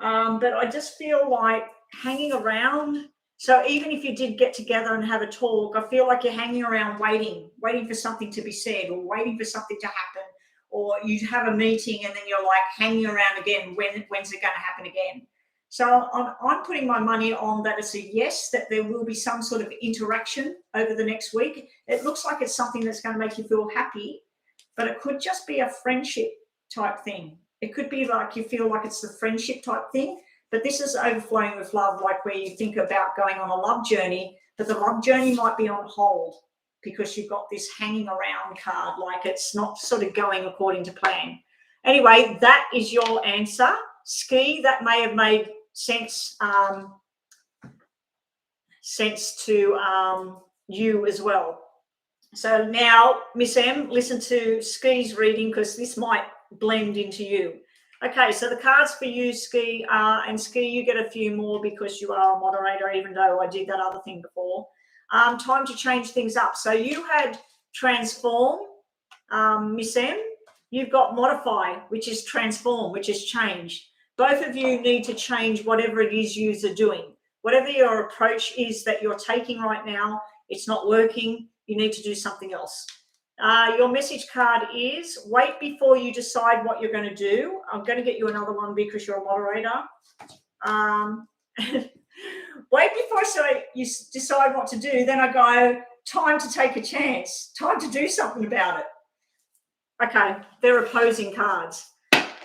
But I just feel like hanging around. So even if you did get together and have a talk, I feel like you're hanging around waiting for something to be said or waiting for something to happen, or you have a meeting and then you're like hanging around again. When's it going to happen again? So I'm putting my money on that it's a yes, that there will be some sort of interaction over the next week. It looks like it's something that's going to make you feel happy, but it could just be a friendship type thing. It could be like you feel like it's the friendship type thing. But this is overflowing with love, like where you think about going on a love journey, but the love journey might be on hold because you've got this hanging around card, like it's not sort of going according to plan. Anyway, that is your answer. Ski, that may have made sense to you as well. So now, Miss M, listen to Ski's reading because this might blend into you. Okay, so the cards for you, Ski, and Ski, you get a few more because you are a moderator, even though I did that other thing before. Time to change things up. So you had transform, Miss M. You've got modify, which is transform, which is change. Both of you need to change whatever it is you are doing. Whatever your approach is that you're taking right now, it's not working. You need to do something else. Your message card is wait before you decide what you're going to do. I'm going to get you another one because you're a moderator. Wait before you decide what to do. Then I go, time to take a chance. Time to do something about it. Okay, they're opposing cards.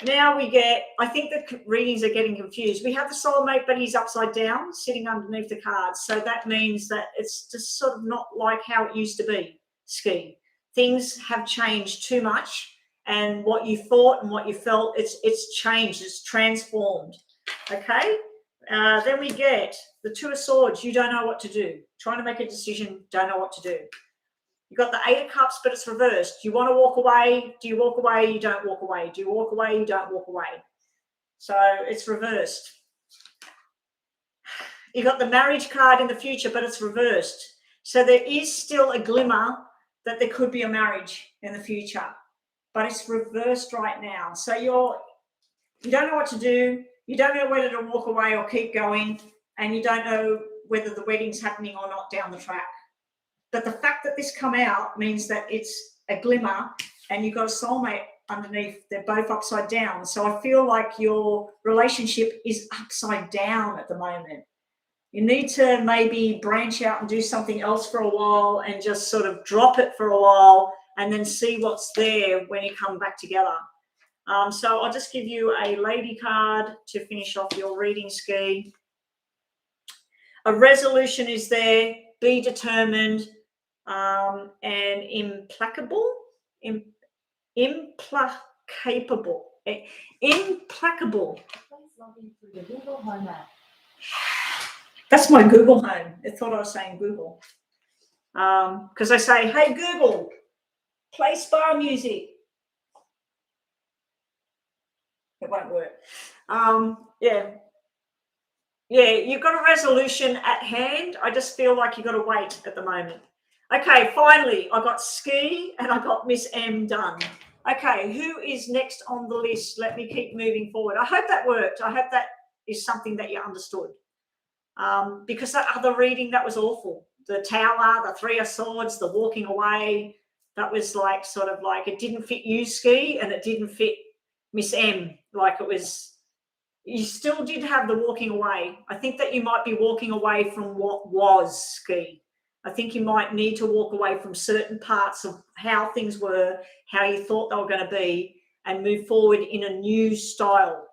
Now we get, I think the readings are getting confused. We have the soulmate, but he's upside down, sitting underneath the cards. So that means that it's just sort of not like how it used to be, Ski. Things have changed too much, and what you thought and what you felt, it's changed, it's transformed. Okay, then we get the Two of Swords. You don't know what to do. Trying to make a decision, don't know what to do. You've got the Eight of Cups, but it's reversed. Do you want to walk away? Do you walk away? You don't walk away. Do you walk away? You don't walk away. So it's reversed. You've got the Marriage card in the future, but it's reversed. So there is still a glimmer that there could be a marriage in the future, but it's reversed right now. So you don't know what to do. You don't know whether to walk away or keep going, and you don't know whether the wedding's happening or not down the track. But the fact that this come out means that it's a glimmer, and you've got a soulmate underneath. They're both upside down. So I feel like your relationship is upside down at the moment. You need to maybe branch out and do something else for a while and just sort of drop it for a while and then see what's there when you come back together. So I'll just give you a lady card to finish off your reading, Ski. A resolution is there. Be determined and implacable. Implacable. Incapable. Implacable. Please log in through the Google Home app. That's my Google Home. I thought I was saying Google. Because I say, hey, Google, play spa music. It won't work. Yeah, you've got a resolution at hand. I just feel like you've got to wait at the moment. Okay, finally, I got Ski and I got Miss M done. Okay, who is next on the list? Let me keep moving forward. I hope that worked. I hope that is something that you understood. Because that other reading, that was awful. The Tower, the Three of Swords, the walking away, that was like sort of like it didn't fit you, Ski, and it didn't fit Miss M. Like it was, you still did have the walking away. I think that you might be walking away from what was, Ski. I think you might need to walk away from certain parts of how things were, how you thought they were going to be, and move forward in a new style.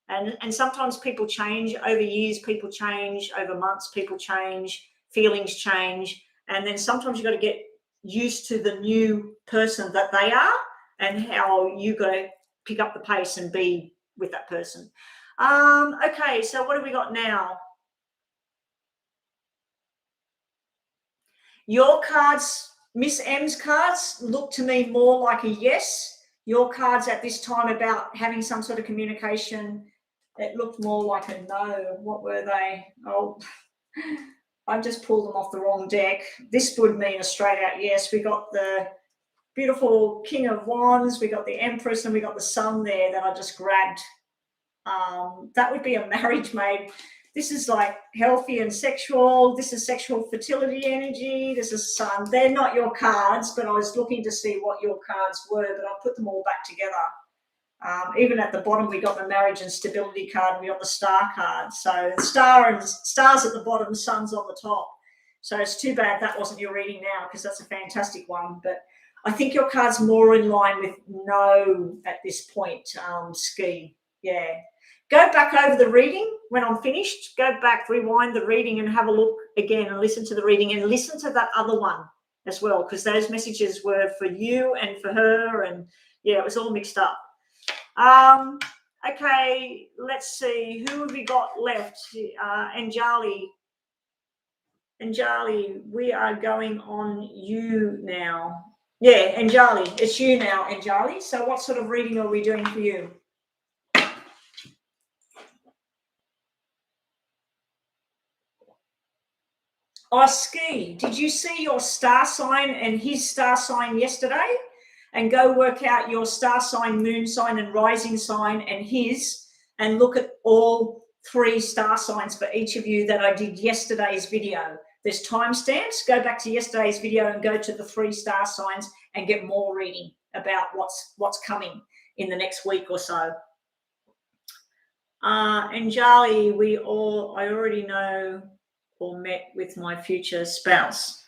And sometimes people change over years, people change over months, people change, feelings change. And then sometimes you've got to get used to the new person that they are and how you got to pick up the pace and be with that person. Okay, so what have we got now? Your cards, Miss M's cards, look to me more like a yes. Your cards at this time about having some sort of communication, it looked more like a no. What were they? Oh, I've just pulled them off the wrong deck. This would mean a straight out yes. We got the beautiful King of Wands, we got the Empress, and we got the Sun there that I just grabbed. That would be a marriage made. This is like healthy and sexual. This is sexual fertility energy. This is Sun. They're not your cards, but I was looking to see what your cards were, but I'll put them all back together. Even at the bottom, we got the marriage and stability card, and we got the star card. So stars at the bottom, Sun's on the top. So it's too bad that wasn't your reading now, because that's a fantastic one. But I think your card's more in line with no at this point, Ski. Yeah. Go back over the reading when I'm finished. Go back, rewind the reading and have a look again and listen to the reading and listen to that other one as well, because those messages were for you and for her, and yeah, it was all mixed up. Okay, let's see. Who have we got left? Anjali. Anjali, we are going on you now. Yeah, Anjali, it's you now, Anjali. So what sort of reading are we doing for you? Ski, did you see your star sign and his star sign yesterday? And go work out your star sign, moon sign, and rising sign and his, and look at all 3 star signs for each of you that I did yesterday's video. There's timestamps. Go back to yesterday's video and go to the 3 star signs and get more reading about what's coming in the next week or so. Anjali, I already know or met with my future spouse.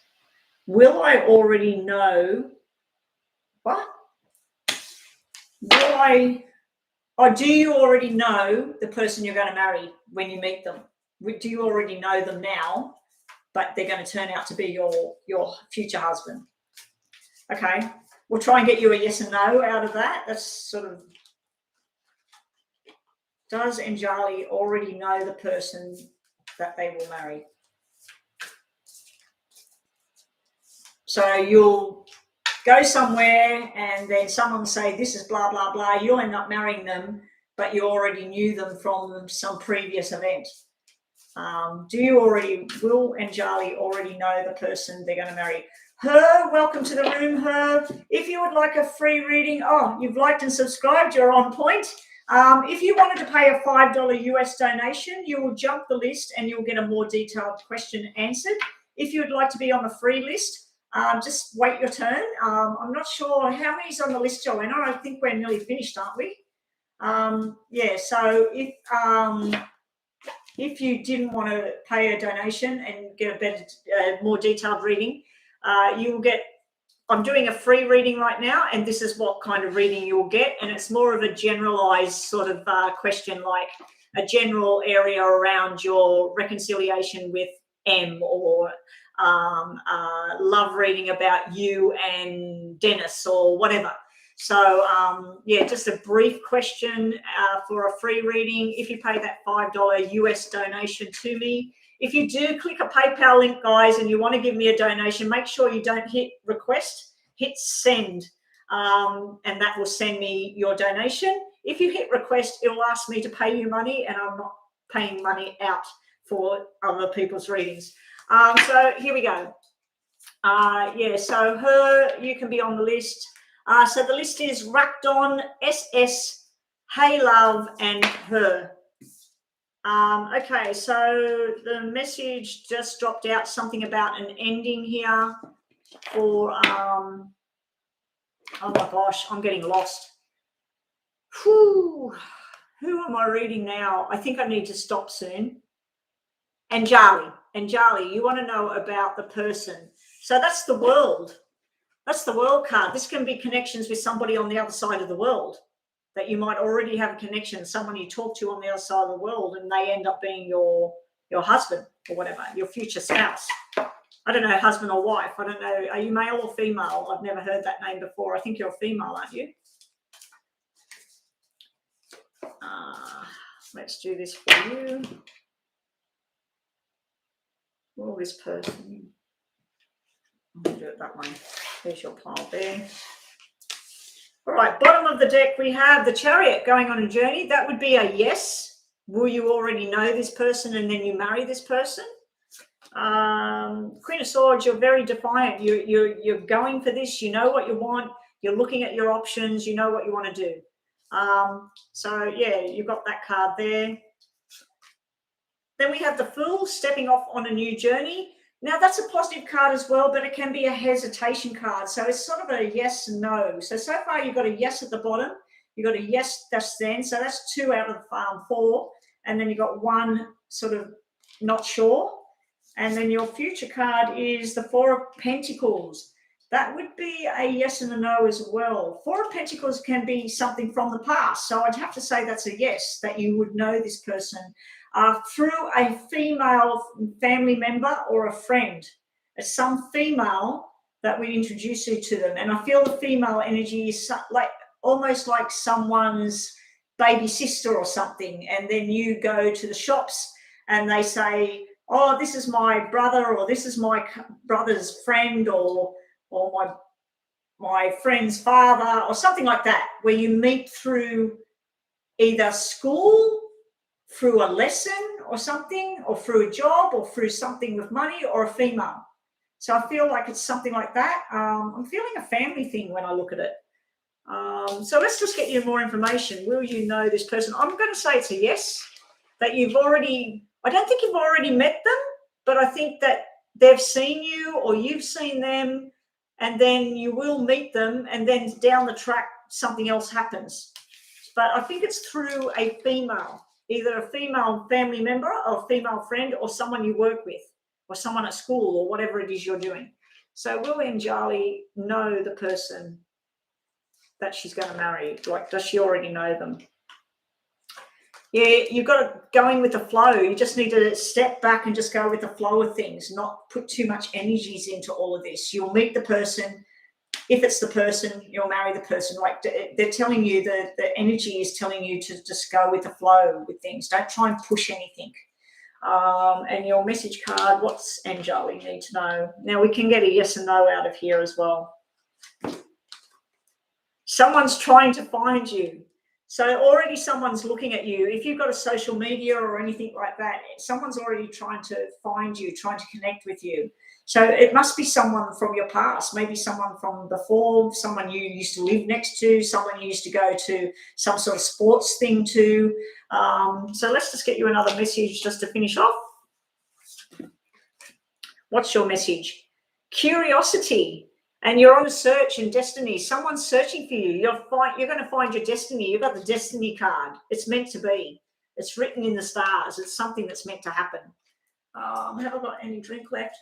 Will I already know what? Do you already know the person you're going to marry when you meet them? Do you already know them now, but they're going to turn out to be your future husband? Okay, we'll try and get you a yes and no out of that. That's sort of, does Anjali already know the person that they will marry? So you'll go somewhere and then someone will say, this is blah, blah, blah. You'll end up marrying them, but you already knew them from some previous event. Will Anjali already know the person they're going to marry? Her, welcome to the room, Her. If you would like a free reading, you've liked and subscribed, you're on point. If you wanted to pay a $5 US donation, you will jump the list and you'll get a more detailed question answered. If you would like to be on the free list, just wait your turn. I'm not sure how many's on the list, Joanna. I think we're nearly finished, aren't we? Yeah, so if you didn't want to pay a donation and get a better, more detailed reading, you will get, I'm doing a free reading right now, and this is what kind of reading you will get, and it's more of a generalized sort of question, like a general area around your reconciliation with M, or love reading about you and Dennis, or whatever. So, yeah, just a brief question for a free reading. If you pay that $5 US donation to me, if you do click a PayPal link, guys, and you want to give me a donation, make sure you don't hit request, hit send, and that will send me your donation. If you hit request, it'll ask me to pay you money, and I'm not paying money out for other people's readings. So here we go. Yeah, so her, you can be on the list. So the list is Rakdon, SS, Hey Love, and her. Okay, so the message just dropped out, something about an ending here for, oh my gosh, I'm getting lost. Whew. Who am I reading now? I think I need to stop soon. Anjali, you want to know about the person. So that's the world. That's the world card. This can be connections with somebody on the other side of the world that you might already have a connection, someone you talk to on the other side of the world, and they end up being your husband or whatever, your future spouse. I don't know, husband or wife. I don't know. Are you male or female? I've never heard that name before. I think you're a female, aren't you? Let's do this for you. Oh, this person. I'm going to do it that way. There's your pile there. All right, bottom of the deck, we have the Chariot going on a journey. That would be a yes. Will you already know this person and then you marry this person? Queen of Swords, you're very defiant. You're going for this. You know what you want. You're looking at your options. You know what you want to do. So, yeah, you've got that card there. Then we have the Fool stepping off on a new journey. Now, that's a positive card as well, but it can be a hesitation card. So it's sort of a yes and no. So far, you've got a yes at the bottom. You've got a yes, that's then. So that's 2 out of 4. And then you've got 1 sort of not sure. And then your future card is the 4 of Pentacles. That would be a yes and a no as well. 4 of Pentacles can be something from the past. So I'd have to say that's a yes, that you would know this person through a female family member or a friend. It's some female that we introduce you to them. And I feel the female energy is like almost like someone's baby sister or something. And then you go to the shops and they say, oh, this is my brother, or this is my brother's friend, or my friend's father, or something like that, where you meet through either school, through a lesson or something, or through a job, or through something with money, or a female. So I feel like it's something like that. I'm feeling a family thing when I look at it. So let's just get you more information. Will you know this person? I'm going to say it's a yes, that you've already, I don't think you've already met them, but I think that they've seen you or you've seen them, and then you will meet them, and then down the track, something else happens. But I think it's through a female, either a female family member or a female friend, or someone you work with, or someone at school, or whatever it is you're doing. So will Anjali know the person that she's going to marry? Like, does she already know them? Yeah, you've got it going with the flow. You just need to step back and just go with the flow of things, not put too much energies into all of this. You'll meet the person. If it's the person, you'll marry the person. Like, they're telling you, the energy is telling you to just go with the flow with things. Don't try and push anything. And your message card, what's Anjali need to know? Now, we can get a yes and no out of here as well. Someone's trying to find you. So already someone's looking at you. If you've got a social media or anything like that, someone's already trying to find you, trying to connect with you. So it must be someone from your past, maybe someone from before, someone you used to live next to, someone you used to go to some sort of sports thing to. So let's just get you another message just to finish off. What's your message? Curiosity. And you're on a search and destiny. Someone's searching for you. You're going to find your destiny. You've got the destiny card. It's meant to be. It's written in the stars. It's something that's meant to happen. Have I got any drink left?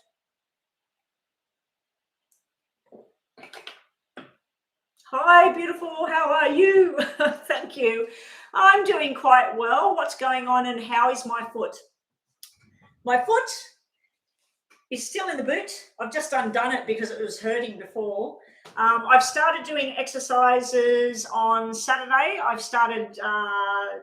Hi, beautiful. How are you? Thank you. I'm doing quite well. What's going on and how is my foot? My foot is still in the boot. I've just undone it because it was hurting before. I've started doing exercises on Saturday. I've started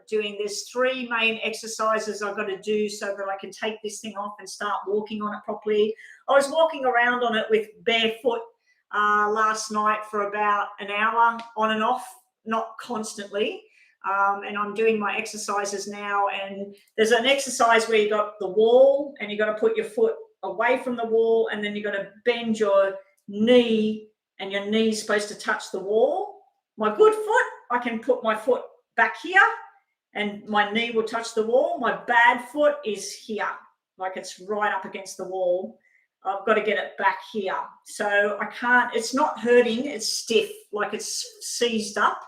doing this 3 main exercises I've got to do so that I can take this thing off and start walking on it properly. I was walking around on it with barefoot last night for about an hour on and off, not constantly. And I'm doing my exercises now. And there's an exercise where you got the wall and you got to put your foot away from the wall, and then you got to bend your knee, and your knee's supposed to touch the wall. My good foot, I can put my foot back here and my knee will touch the wall. My bad foot is here, like it's right up against the wall. I've got to get it back here. So I can't, it's not hurting, it's stiff, like it's seized up.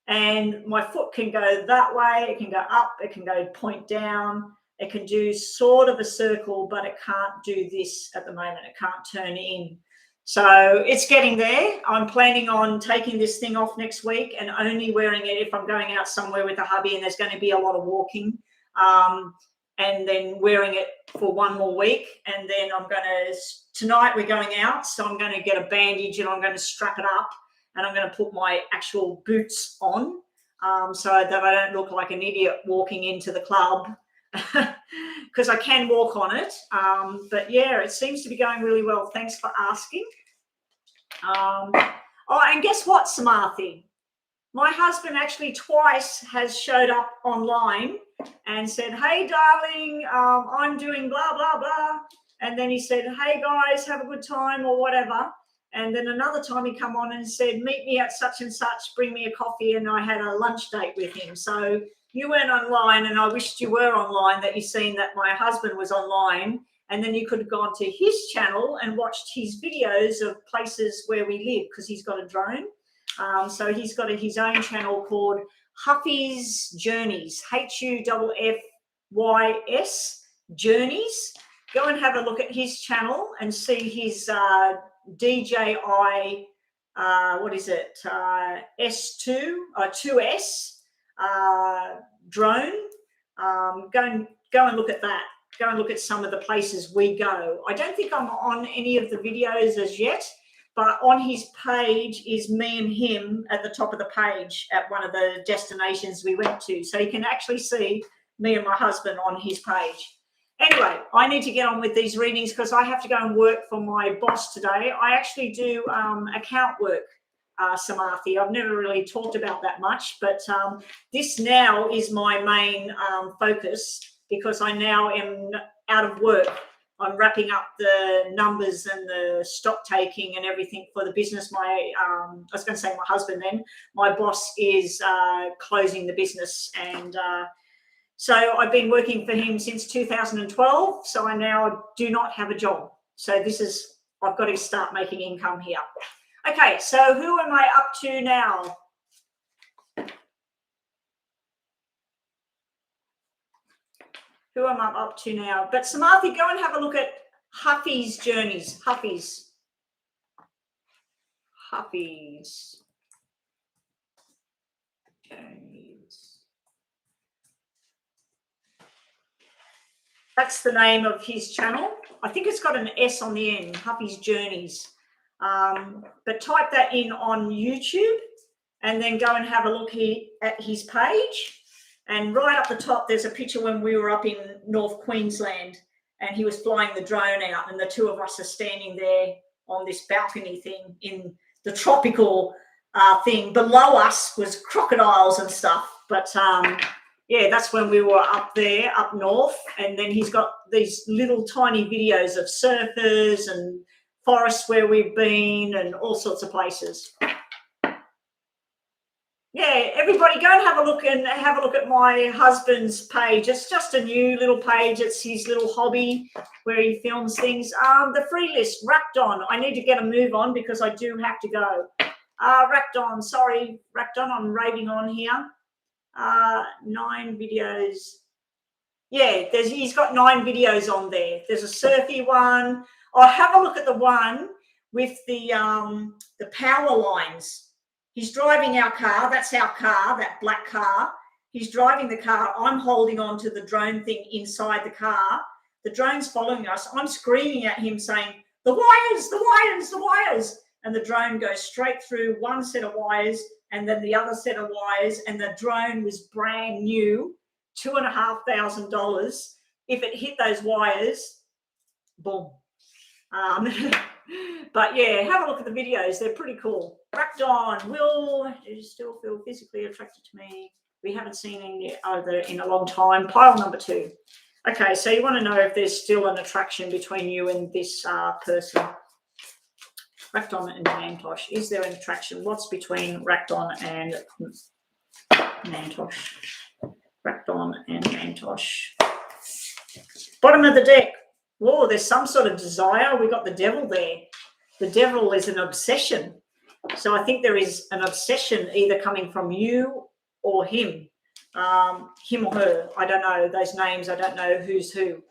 And my foot can go that way, it can go up, it can go point down, it can do sort of a circle, but it can't do this at the moment. It can't turn in. So it's getting there. I'm planning on taking this thing off next week and only wearing it if I'm going out somewhere with a hubby and there's going to be a lot of walking, and then wearing it for 1 more week. And then I'm going to, tonight we're going out, so I'm going to get a bandage and I'm going to strap it up and I'm going to put my actual boots on, so that I don't look like an idiot walking into the club, because I can walk on it. But yeah, it seems to be going really well. Thanks for asking. Oh, and guess what, Samarthi? My husband actually twice has showed up online and said, hey, darling, I'm doing blah, blah, blah. And then he said, hey, guys, have a good time or whatever. And then another time he come on and said, meet me at such and such, bring me a coffee. And I had a lunch date with him. So you weren't online, and I wished you were online, that you seen that my husband was online. And then you could have gone to his channel and watched his videos of places where we live, because he's got a drone. So he's got his own channel called Huffy's Journeys, HUFFYS Journeys. Go and have a look at his channel and see his DJI, what is it, S2, 2S drone. Go and look at that. Go and look at some of the places we go. I don't think I'm on any of the videos as yet, but on his page is me and him at the top of the page at one of the destinations we went to. So you can actually see me and my husband on his page. Anyway, I need to get on with these readings because I have to go and work for my boss today. I actually do account work, Samarthi. I've never really talked about that much, but this now is my main focus, because I now am out of work. I'm wrapping up the numbers and the stock taking and everything for the business. I was going to say my husband then. My boss is closing the business, and so I've been working for him since 2012. So I now do not have a job. So I've got to start making income here. Okay, so who am I up to now? Who am I up to now? But Samarthi, go and have a look at Huffy's Journeys. Huffy's Journeys. That's the name of his channel. I think it's got an S on the end, Huffy's Journeys. But type that in on YouTube and then go and have a look at his page. And right up the top, there's a picture when we were up in North Queensland and he was flying the drone out, and the two of us are standing there on this balcony thing in the tropical thing. Below us was crocodiles and stuff. But yeah, that's when we were up there, up north. And then he's got these little tiny videos of surfers and forests where we've been and all sorts of places. Yeah, everybody go and have a look at my husband's page. It's just a new little page. It's his little hobby where he films things. The free list, Rackdon. I need to get a move on because I do have to go. Rackdon, sorry, Rackdon, I'm raving on here. 9 videos. Yeah, he's got 9 videos on there. There's a surfy one. I'll have a look at the one with the power lines. He's driving our car. That's our car, that black car. He's driving the car. I'm holding on to the drone thing inside the car. The drone's following us. I'm screaming at him saying, the wires, the wires, the wires. and the drone goes straight through one set of wires and then the other set of wires, and the drone was brand new, $2,500. If it hit those wires, boom. But yeah, have a look at the videos. They're pretty cool. Rakdon, do you still feel physically attracted to me? We haven't seen any other in a long time. Pile number 2. Okay, so you want to know if there's still an attraction between you and this person. Rakdon and Mantosh. Is there an attraction? What's between Rakdon and Mantosh? Rakdon and Mantosh. Bottom of the deck. Whoa, there's some sort of desire. We got the devil there. The devil is an obsession. So I think there is an obsession either coming from you or him. Him or her. I don't know those names. I don't know who's who.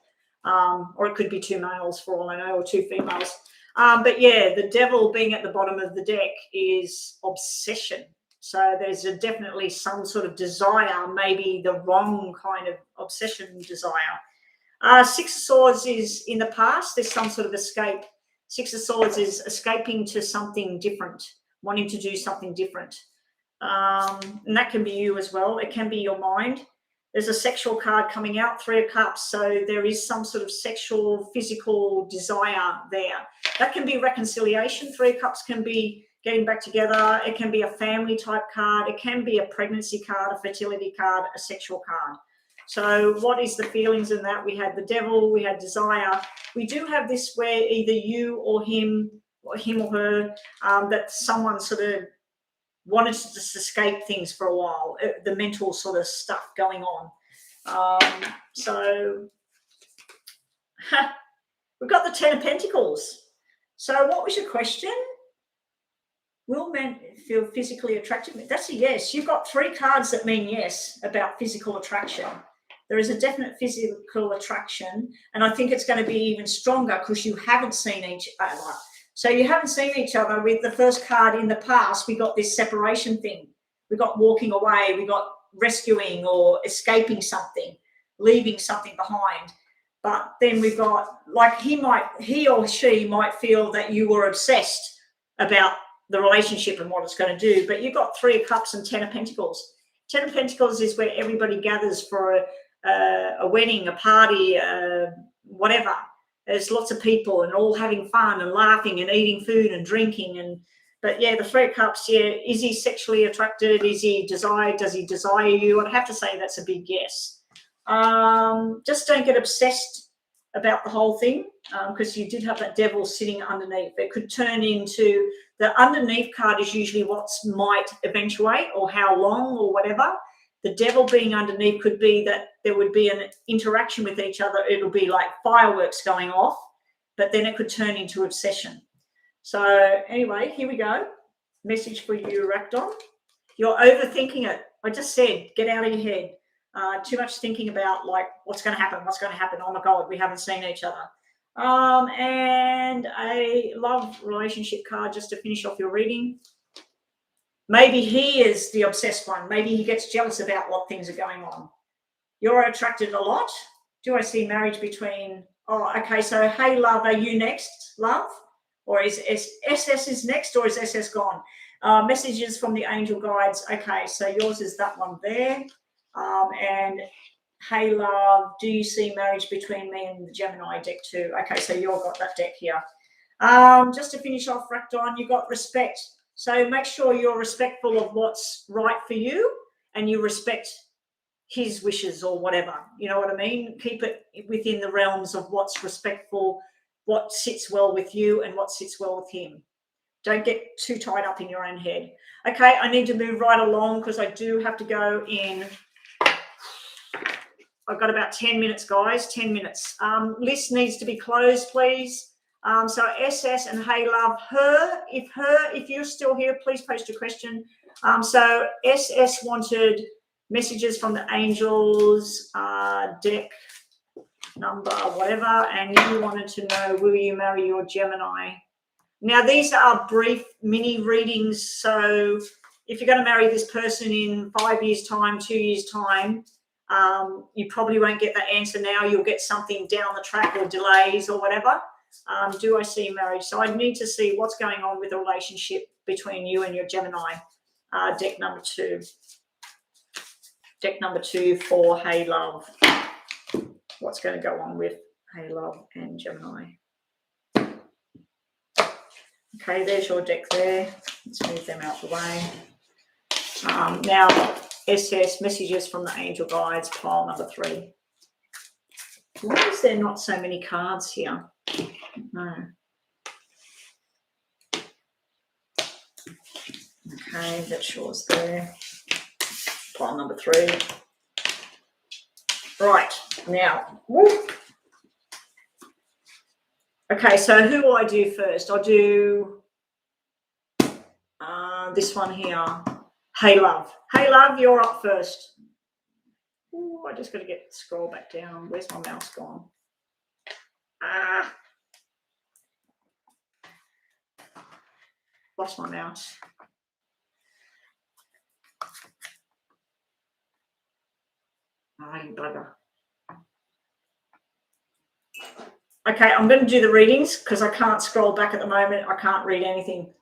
Or it could be 2 males for all I know, or 2 females. But yeah, the devil being at the bottom of the deck is obsession. So there's definitely some sort of desire, maybe the wrong kind of obsession desire. 6 of Swords is in the past. There's some sort of escape. 6 of Swords is escaping to something different, wanting to do something different. And that can be you as well. It can be your mind. There's a sexual card coming out, 3 of Cups. So there is some sort of sexual, physical desire there. That can be reconciliation. 3 of Cups can be getting back together. It can be a family type card. It can be a pregnancy card, a fertility card, a sexual card. So what is the feelings in that? We had the devil, we had desire. We do have this where either you or him or her, that someone sort of wanted to just escape things for a while, the mental sort of stuff going on. So we've got the 10 of Pentacles. So what was your question? Will men feel physically attracted? That's a yes. You've got 3 cards that mean yes about physical attraction. There is a definite physical attraction, and I think it's going to be even stronger because you haven't seen each other. So you haven't seen each other. With the first card in the past, we got this separation thing. We got walking away. We got rescuing or escaping something, leaving something behind. But then we've got, like, he or she might feel that you were obsessed about the relationship and what it's going to do. But you've got 3 of Cups and 10 of Pentacles. 10 of Pentacles is where everybody gathers for a wedding, a party, whatever. There's lots of people and all having fun and laughing and eating food and drinking. But yeah, the 3 of Cups, yeah, is he sexually attracted? Is he desired? Does he desire you? I'd have to say that's a big yes. Just don't get obsessed about the whole thing, because you did have that devil sitting underneath. It could turn into, the underneath card is usually what might eventuate or how long or whatever. The devil being underneath could be that there would be an interaction with each other. It'll be like fireworks going off, but then it could turn into obsession. So anyway, here we go. Message for you, Rakdon. You're overthinking it. I just said, get out of your head. Too much thinking about, like, what's going to happen? What's going to happen? Oh my God, we haven't seen each other. And a love relationship card just to finish off your reading. Maybe he is the obsessed one. Maybe he gets jealous about what things are going on. You're attracted a lot. Do I see marriage between... Oh, okay. So, hey, love, are you next, love? Or is SS is next, or is SS gone? Messages from the angel guides. Okay, so yours is that one there. And hey, love, do you see marriage between me and the Gemini deck too? Okay, so you've got that deck here. Just to finish off, Rakdon, you've got respect. So make sure you're respectful of what's right for you, and you respect his wishes or whatever. You know what I mean? Keep it within the realms of what's respectful, what sits well with you and what sits well with him. Don't get too tied up in your own head. Okay, I need to move right along because I do have to go in. I've got about 10 minutes, guys, 10 minutes. List needs to be closed, please. So SS and hey, love, if you're still here, please post your question. So SS wanted messages from the angels, deck number, whatever, and you wanted to know, will you marry your Gemini? Now, these are brief mini readings. So if you're going to marry this person in 5 years' time, 2 years' time, you probably won't get that answer now. You'll get something down the track or delays or whatever. Do I see marriage? So I need to see what's going on with the relationship between you and your Gemini. Deck number 2. Deck number 2 for Hey Love. What's going to go on with Hey Love and Gemini? Okay, there's your deck there. Let's move them out the way. Now, SS, messages from the angel guides, pile number 3. Why is there not so many cards here? No. Okay, that's yours there. Pile number 3. Right, now, whoop. Okay, so who will I do first? I'll do this one here. Hey Love. Hey Love, you're up first. Ooh, I just got to scroll back down. Where's my mouse gone? Lost my mouse. You bugger. Okay, I'm going to do the readings because I can't scroll back at the moment. I can't read anything.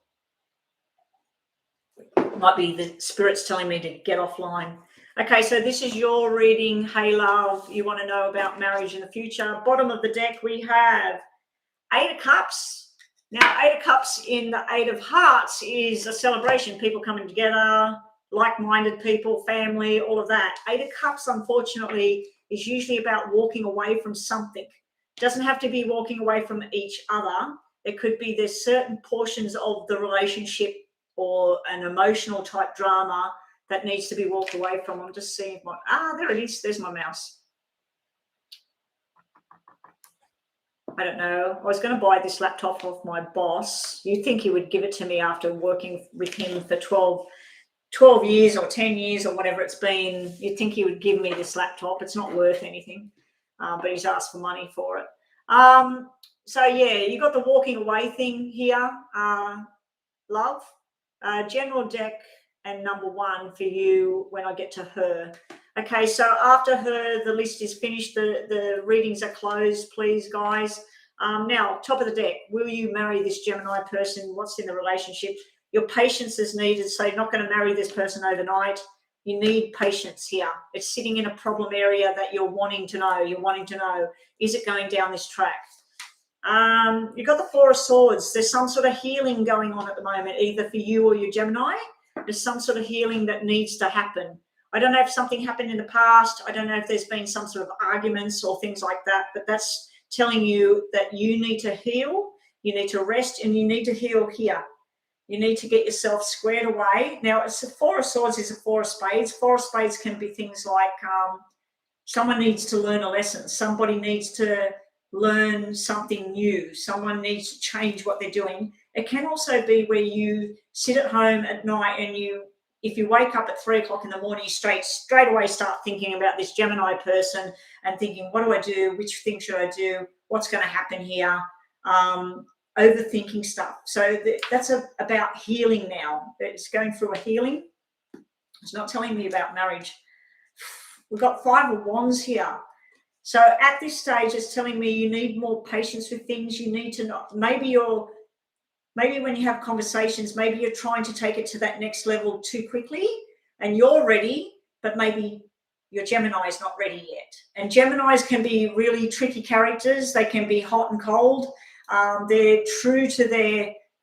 Might be the spirits telling me to get offline. Okay, so this is your reading. Hey Love, you want to know about marriage in the future. Bottom of the deck, we have 8 of Cups. Now, 8 of Cups in the 8 of Hearts is a celebration. People coming together, like-minded people, family, all of that. 8 of Cups, unfortunately, is usually about walking away from something. It doesn't have to be walking away from each other. It could be there's certain portions of the relationship or an emotional type drama that needs to be walked away from. I'm just seeing my, there it is. There's my mouse. I don't know. I was going to buy this laptop off my boss. You'd think he would give it to me after working with him for 12 years or 10 years or whatever it's been. You'd think he would give me this laptop. It's not worth anything, but he's asked for money for it. So, yeah, you got the walking away thing here, Love. General deck and number 1 for you when I get to her. Okay, so after her, the list is finished. The readings are closed, please, guys. Now, top of the deck, will you marry this Gemini person? What's in the relationship? Your patience is needed, so you're not going to marry this person overnight. You need patience here. It's sitting in a problem area that you're wanting to know. You're wanting to know, is it going down this track? You've got the 4 of Swords. There's some sort of healing going on at the moment, either for you or your Gemini. There's some sort of healing that needs to happen. I don't know if something happened in the past. I don't know if there's been some sort of arguments or things like that, but that's telling you that you need to heal, you need to rest, and you need to heal here. You need to get yourself squared away. Now, it's a 4 of Swords is a 4 of Spades. 4 of Spades can be things like someone needs to learn a lesson. Somebody needs to learn something new. Someone needs to change what they're doing. It can also be where you sit at home at night and if you wake up at 3 o'clock in the morning, you straight away start thinking about this Gemini person and thinking, what do I do? Which thing should I do? What's going to happen here? Overthinking stuff. So that's about healing now. It's going through a healing. It's not telling me about marriage. We've got 5 of Wands here. So at this stage, it's telling me you need more patience with things. You need to not, maybe when you have conversations, maybe you're trying to take it to that next level too quickly and you're ready, but maybe your Gemini is not ready yet. And Geminis can be really tricky characters. They can be hot and cold. They're true to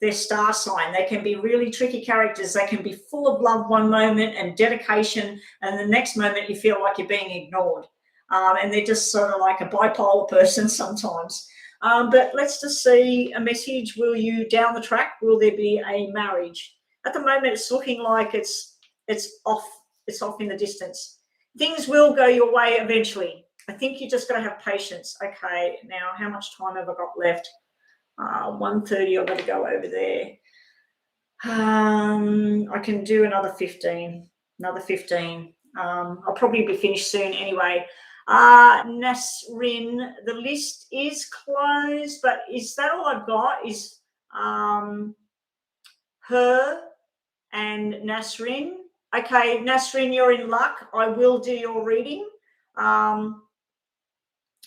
their star sign. They can be really tricky characters. They can be full of love one moment and dedication, and the next moment you feel like you're being ignored. And they're just sort of like a bipolar person sometimes. But let's just see a message. Will you, down the track, will there be a marriage? At the moment, it's looking like it's off. It's off in the distance. Things will go your way eventually. I think you just got to have patience. Okay, now how much time have I got left? 1:30. I've got to go over there. I can do another 15. Another 15. I'll probably be finished soon anyway. Nasrin, the list is closed, but is that all I've got? Is her and Nasrin. Okay, Nasrin, you're in luck. I will do your reading.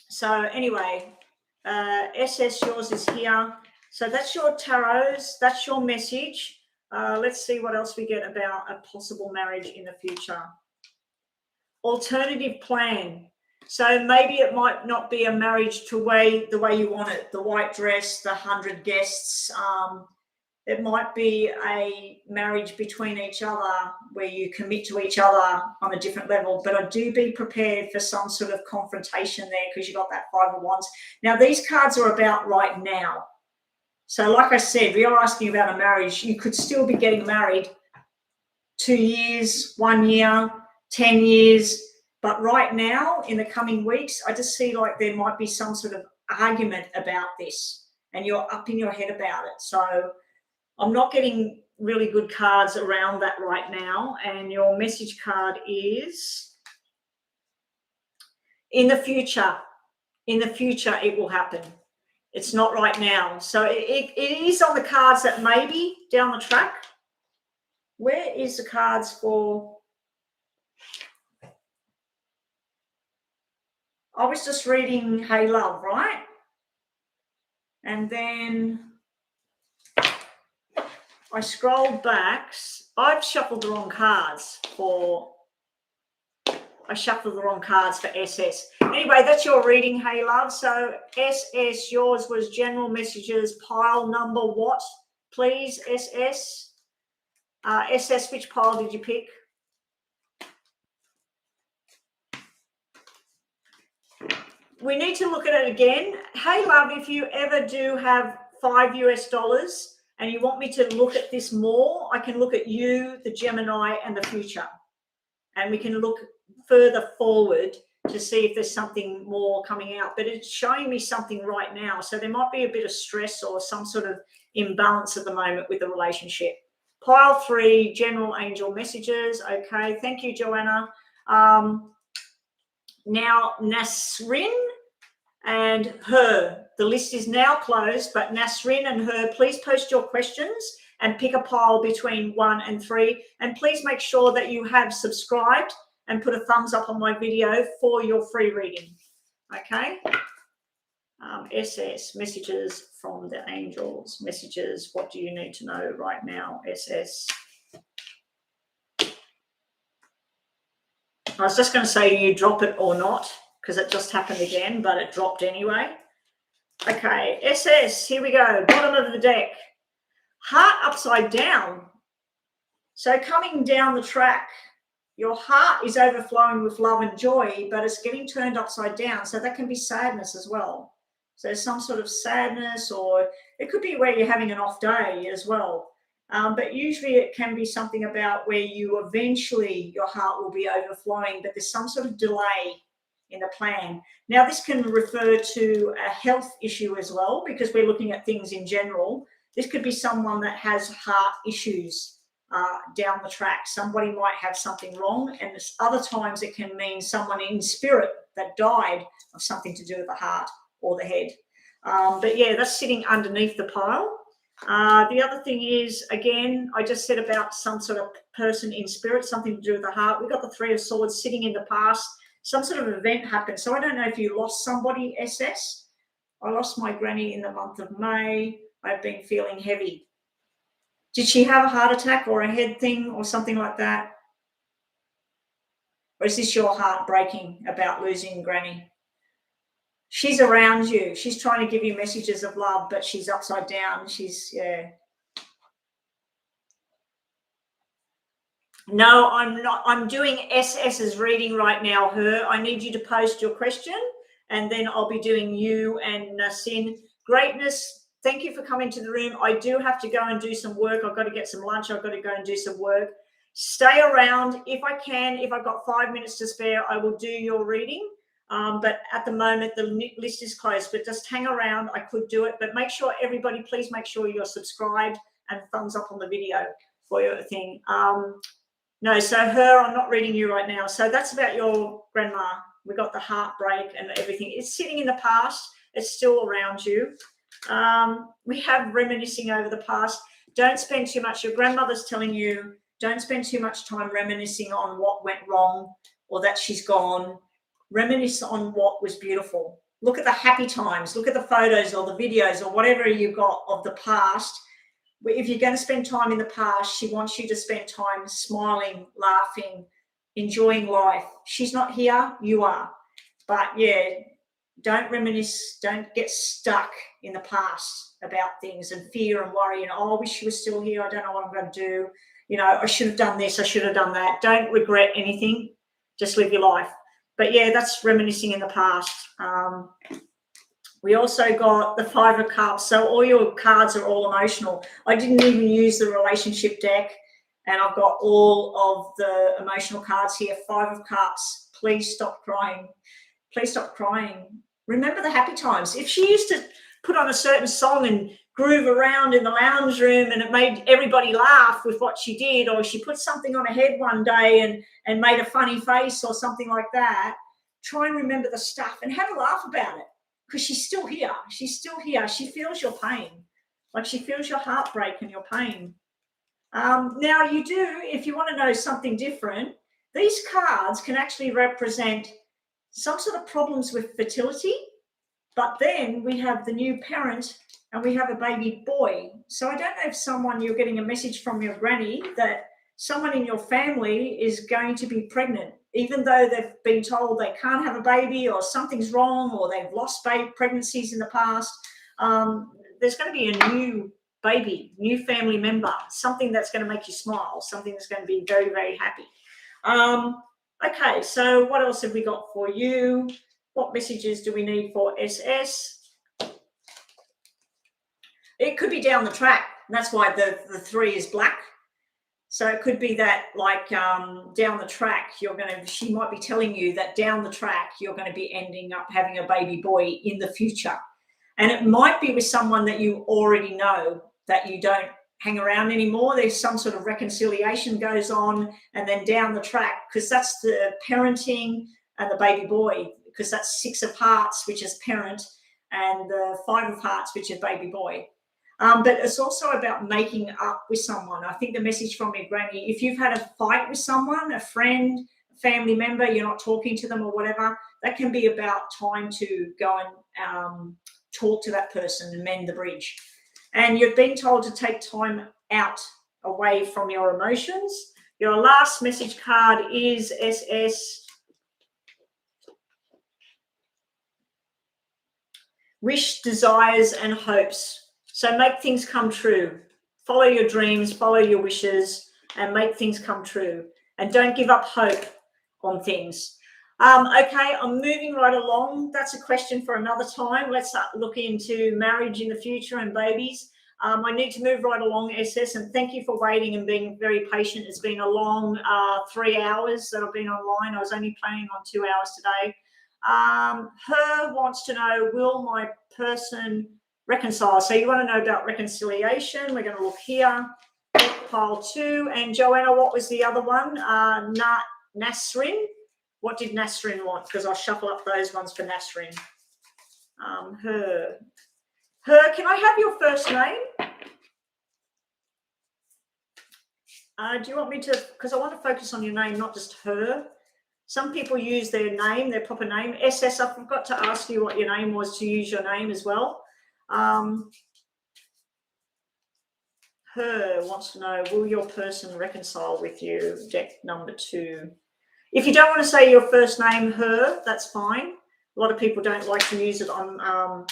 So anyway, SS, yours is here. So that's your tarots. That's your message. Let's see what else we get about a possible marriage in the future. Alternative plan. So maybe it might not be a marriage the way you want it, the white dress, the 100 guests. It might be a marriage between each other where you commit to each other on a different level. But I do be prepared for some sort of confrontation there because you got that 5 of Wands. Now, these cards are about right now. So like I said, we are asking about a marriage. You could still be getting married 2 years, 1 year, 10 years. But right now, in the coming weeks, I just see like there might be some sort of argument about this and you're up in your head about it. So I'm not getting really good cards around that right now. And your message card is in the future. In the future, it will happen. It's not right now. So it is on the cards that maybe down the track. Where is the cards for? I was just reading Hey Love, right? And then I scrolled back. I've shuffled the wrong cards for SS. Anyway, that's your reading, Hey Love. So SS, yours was general messages, pile number what, please, SS? SS, which pile did you pick? We need to look at it again. Hey Love, if you ever do have $5 US and you want me to look at this more, I can look at you, the Gemini, and the future. And we can look further forward to see if there's something more coming out. But it's showing me something right now. So there might be a bit of stress or some sort of imbalance at the moment with the relationship. Pile 3, general angel messages. Okay, thank you, Joanna. Now, Nasrin and her. The list is now closed, but Nasrin and her, please post your questions and pick a pile between 1 and 3. And please make sure that you have subscribed and put a thumbs up on my video for your free reading. Okay? SS, messages from the angels. Messages, what do you need to know right now, SS? I was just going to say you drop it or not because it just happened again, but it dropped anyway. Okay, SS, here we go. Bottom of the deck. Heart upside down. So coming down the track, your heart is overflowing with love and joy, but it's getting turned upside down. So that can be sadness as well. So there's some sort of sadness, or it could be where you're having an off day as well. But usually it can be something about where you eventually, your heart will be overflowing, but there's some sort of delay in the plan. Now, this can refer to a health issue as well, because we're looking at things in general. This could be someone that has heart issues down the track. Somebody might have something wrong, and other times it can mean someone in spirit that died of something to do with the heart or the head. But yeah, that's sitting underneath the pile. The other thing is, again, I just said about some sort of person in spirit, something to do with the heart. We've got the 3 of Swords sitting in the past. Some sort of event happened. So I don't know if you lost somebody, SS. I lost my granny in the month of May. I've been feeling heavy. Did she have a heart attack or a head thing or something like that? Or is this your heart breaking about losing granny? She's around you. She's trying to give you messages of love, but she's upside down. Yeah. No, I'm not. I'm doing SS's reading right now, her. I need you to post your question, and then I'll be doing you and Sin. Greatness, thank you for coming to the room. I do have to go and do some work. I've got to get some lunch. I've got to go and do some work. Stay around. If I can, if I've got 5 minutes to spare, I will do your reading. But at the moment, the list is closed, but just hang around. I could do it, but make sure everybody, please make sure you're subscribed and thumbs up on the video for your thing. No, so her, I'm not reading you right now. So that's about your grandma. We got the heartbreak and everything. It's sitting in the past. It's still around you. We have reminiscing over the past. Don't spend too much. Your grandmother's telling you, don't spend too much time reminiscing on what went wrong or that she's gone. Reminisce on what was beautiful. Look at the happy times. Look at the photos or the videos or whatever you got of the past. If you're going to spend time in the past, she wants you to spend time smiling, laughing, enjoying life. She's not here, you are. But yeah, don't reminisce, don't get stuck in the past about things and fear and worry and, oh, I wish she was still here. I don't know what I'm going to do. You know, I should have done this, I should have done that. Don't regret anything. Just live your life. But yeah, that's reminiscing in the past. We also got the Five of Cups. So all your cards are all emotional. I didn't even use the relationship deck, and I've got all of the emotional cards here. Five of Cups. Please stop crying. Please stop crying. Remember the happy times. If she used to put on a certain song and groove around in the lounge room and it made everybody laugh with what she did, or she put something on her head one day and made a funny face or something like that, try and remember the stuff and have a laugh about it, because she's still here. She's still here. She feels your pain. Like, she feels your heartbreak and your pain. Now, you do, if you want to know something different, these cards can actually represent some sort of problems with fertility, but then we have the new parent and we have a baby boy. So I don't know if you're getting a message from your granny that someone in your family is going to be pregnant, even though they've been told they can't have a baby or something's wrong or they've lost pregnancies in the past. There's going to be a new baby, new family member, something that's going to make you smile, something that's going to be very, very happy. Okay, so what else have we got for you? What messages do we need for SS? It could be down the track. That's why the 3 is black. So it could be that, like, down the track, she might be telling you that down the track, you're going to be ending up having a baby boy in the future. And it might be with someone that you already know, that you don't hang around anymore. There's some sort of reconciliation goes on, and then down the track, because that's the parenting and the baby boy, because that's 6 of Hearts, which is parent, and the 5 of Hearts, which is baby boy. But it's also about making up with someone. I think the message from your granny, if you've had a fight with someone, a friend, a family member, you're not talking to them or whatever, that can be about time to go and talk to that person and mend the bridge. And you've been told to take time out away from your emotions. Your last message card is SS. Wish, desires, and hopes. So make things come true. Follow your dreams, follow your wishes, and make things come true. And don't give up hope on things. Okay, I'm moving right along. That's a question for another time. Let's look into marriage in the future and babies. I need to move right along, SS, and thank you for waiting and being very patient. It's been a long 3 hours that I've been online. I was only planning on 2 hours today. Her wants to know, will my person reconcile? So you want to know about reconciliation. We're going to look here. Pile 2. And Joanna, what was the other one? Nasrin. What did Nasrin want? Because I'll shuffle up those ones for Nasrin. Her, can I have your first name? Do you want me to, because I want to focus on your name, not just her. Some people use their name, their proper name. SS, I forgot to ask you what your name was to use your name as well. Her wants to know, will your person reconcile with you? Deck number 2. If you don't want to say your first name, her, that's fine. A lot of people don't like to use it on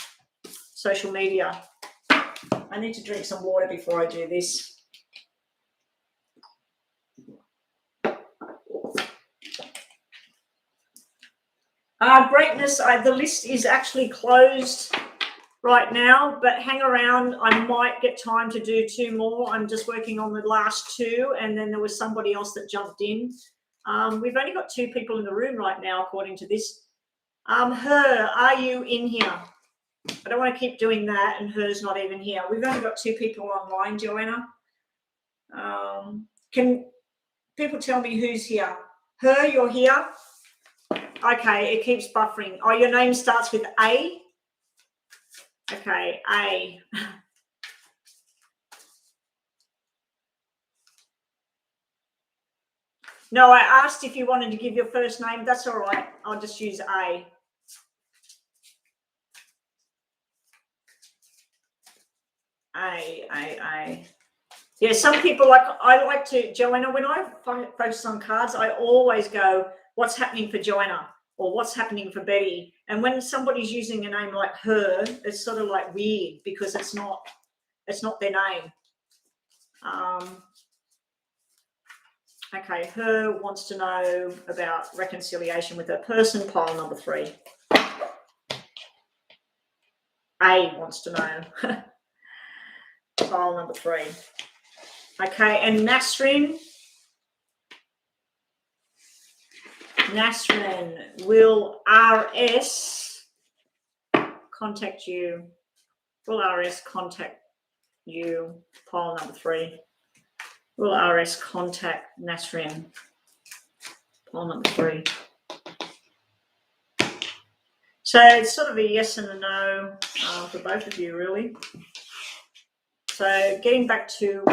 social media. I need to drink some water before I do this. Greatness, the list is actually closed right now, but hang around. I might get time to do 2 more. I'm just working on the last 2, and then there was somebody else that jumped in. We've only got 2 people in the room right now, according to this. Her, are you in here? I don't want to keep doing that, and her's not even here. We've only got 2 people online, Joanna. Can people tell me who's here? Her, you're here? Okay, it keeps buffering. Oh, your name starts with A? Okay, A. No, I asked if you wanted to give your first name. That's all right. I'll just use A. Yeah, some people I like to, Joanna, when I focus on cards, I always go, what's happening for Joanna or what's happening for Betty? And when somebody's using a name like her, it's sort of like weird because it's not their name. Okay, her wants to know about reconciliation with her person, pile number 3. A wants to know. Pile number 3. Okay, and Nasrin, will RS contact you? Will RS contact you? Pile number 3. Will RS contact Nasrin? Pile number 3. So it's sort of a yes and a no for both of you, really. So getting back to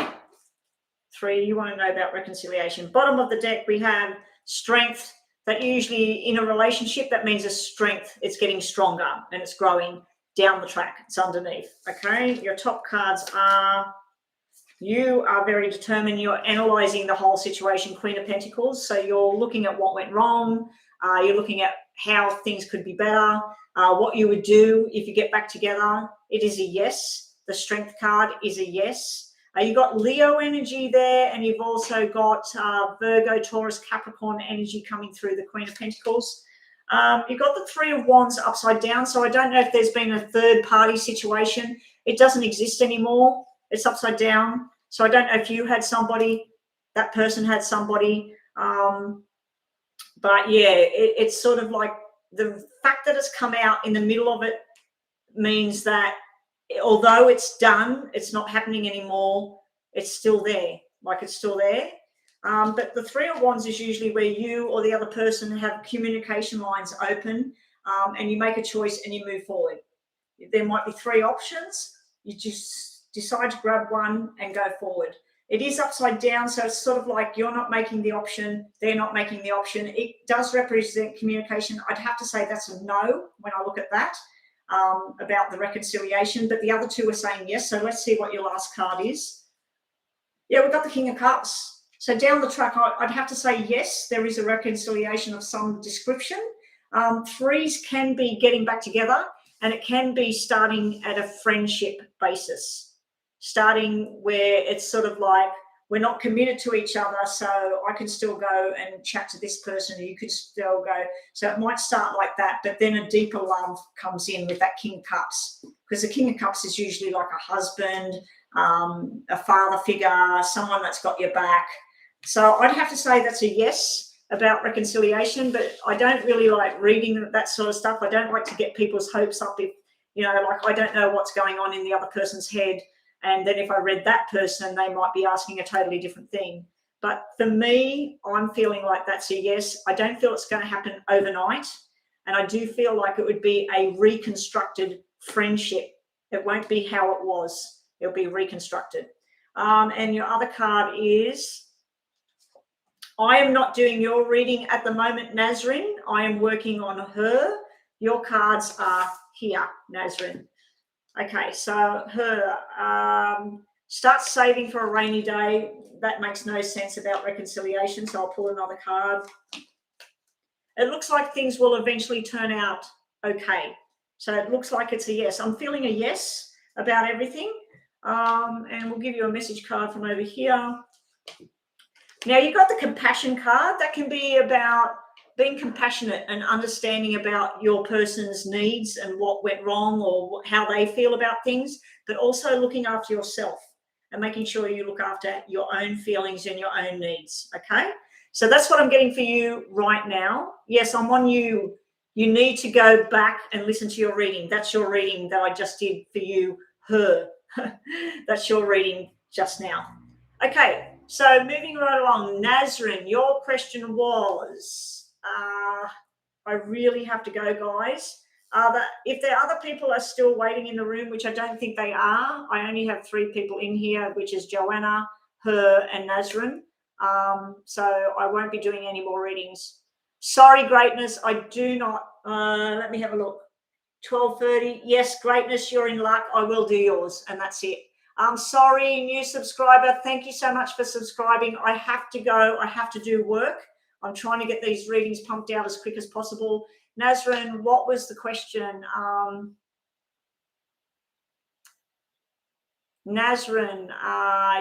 3, you want to know about reconciliation. Bottom of the deck, we have strength. That usually in a relationship, that means a strength. It's getting stronger and it's growing down the track. It's underneath. Okay. Your top cards are, you are very determined. You're analyzing the whole situation, Queen of Pentacles. So you're looking at what went wrong. You're looking at how things could be better, what you would do if you get back together. It is a yes. The strength card is a yes. You've got Leo energy there, and you've also got Virgo, Taurus, Capricorn energy coming through the Queen of Pentacles. You've got the 3 of Wands upside down, so I don't know if there's been a third-party situation. It doesn't exist anymore. It's upside down, so I don't know if you had somebody, that person had somebody. But, yeah, it's sort of like the fact that it's come out in the middle of it means that although it's done, it's not happening anymore, it's still there. Like it's still there. But the 3 of Wands is usually where you or the other person have communication lines open, and you make a choice and you move forward. There might be 3 options. You just decide to grab one and go forward. It is upside down, so it's sort of like you're not making the option, they're not making the option. It does represent communication. I'd have to say that's a no when I look at that. About the reconciliation, but the other 2 are saying yes. So let's see what your last card is. Yeah, we've got the King of Cups. So down the track, I'd have to say yes, there is a reconciliation of some description. 3s can be getting back together, and it can be starting at a friendship basis, starting where it's sort of like we're not committed to each other, so I can still go and chat to this person, and you could still go. So it might start like that, but then a deeper love comes in with that King of Cups, because the King of Cups is usually like a husband, a father figure, someone that's got your back. So I'd have to say that's a yes about reconciliation, but I don't really like reading that sort of stuff. I don't like to get people's hopes up if, like I don't know what's going on in the other person's head. And then if I read that person, they might be asking a totally different thing. But for me, I'm feeling like that's a yes. I don't feel it's going to happen overnight. And I do feel like it would be a reconstructed friendship. It won't be how it was. It'll be reconstructed. And your other card is, I am not doing your reading at the moment, Nasrin. I am working on her. Your cards are here, Nasrin. Okay, so her, start saving for a rainy day. That makes no sense about reconciliation, so I'll pull another card. It looks like things will eventually turn out okay. So it looks like it's a yes. I'm feeling a yes about everything. And we'll give you a message card from over here. Now, you've got the compassion card. That can be about being compassionate and understanding about your person's needs and what went wrong or how they feel about things, but also looking after yourself and making sure you look after your own feelings and your own needs, okay? So that's what I'm getting for you right now. Yes, I'm on you. You need to go back and listen to your reading. That's your reading that I just did for you, her. That's your reading just now. Okay, so moving right along. Nasrin, your question was... I really have to go, guys. If there are other people are still waiting in the room, which I don't think they are, I only have 3 people in here, which is Joanna, her, and Nasrin. So I won't be doing any more readings. Sorry, Greatness, I do not. Let me have a look. 12:30. Yes, Greatness, you're in luck. I will do yours, and that's it. I'm sorry, new subscriber. Thank you so much for subscribing. I have to go. I have to do work. I'm trying to get these readings pumped out as quick as possible. Nazrin, what was the question? Nazrin,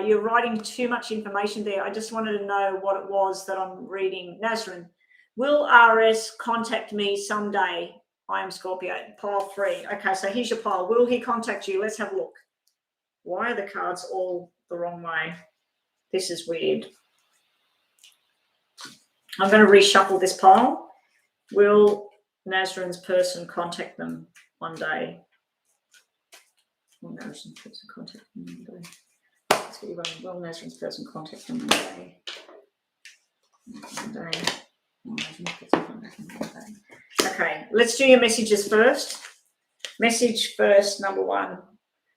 you're writing too much information there. I just wanted to know what it was that I'm reading. Nazrin, will RS contact me someday? I am Scorpio. Pile 3. Okay, so here's your pile. Will he contact you? Let's have a look. Why are the cards all the wrong way? This is weird. I'm going to reshuffle this pile. Will Nazrin's person contact them one day? Will Nazrin's person contact them one day? Let's get you running. Will Nazrin's person contact them one day? One day. Will Nazrin's person contact them one day? Okay, let's do your messages first. Message first, number 1.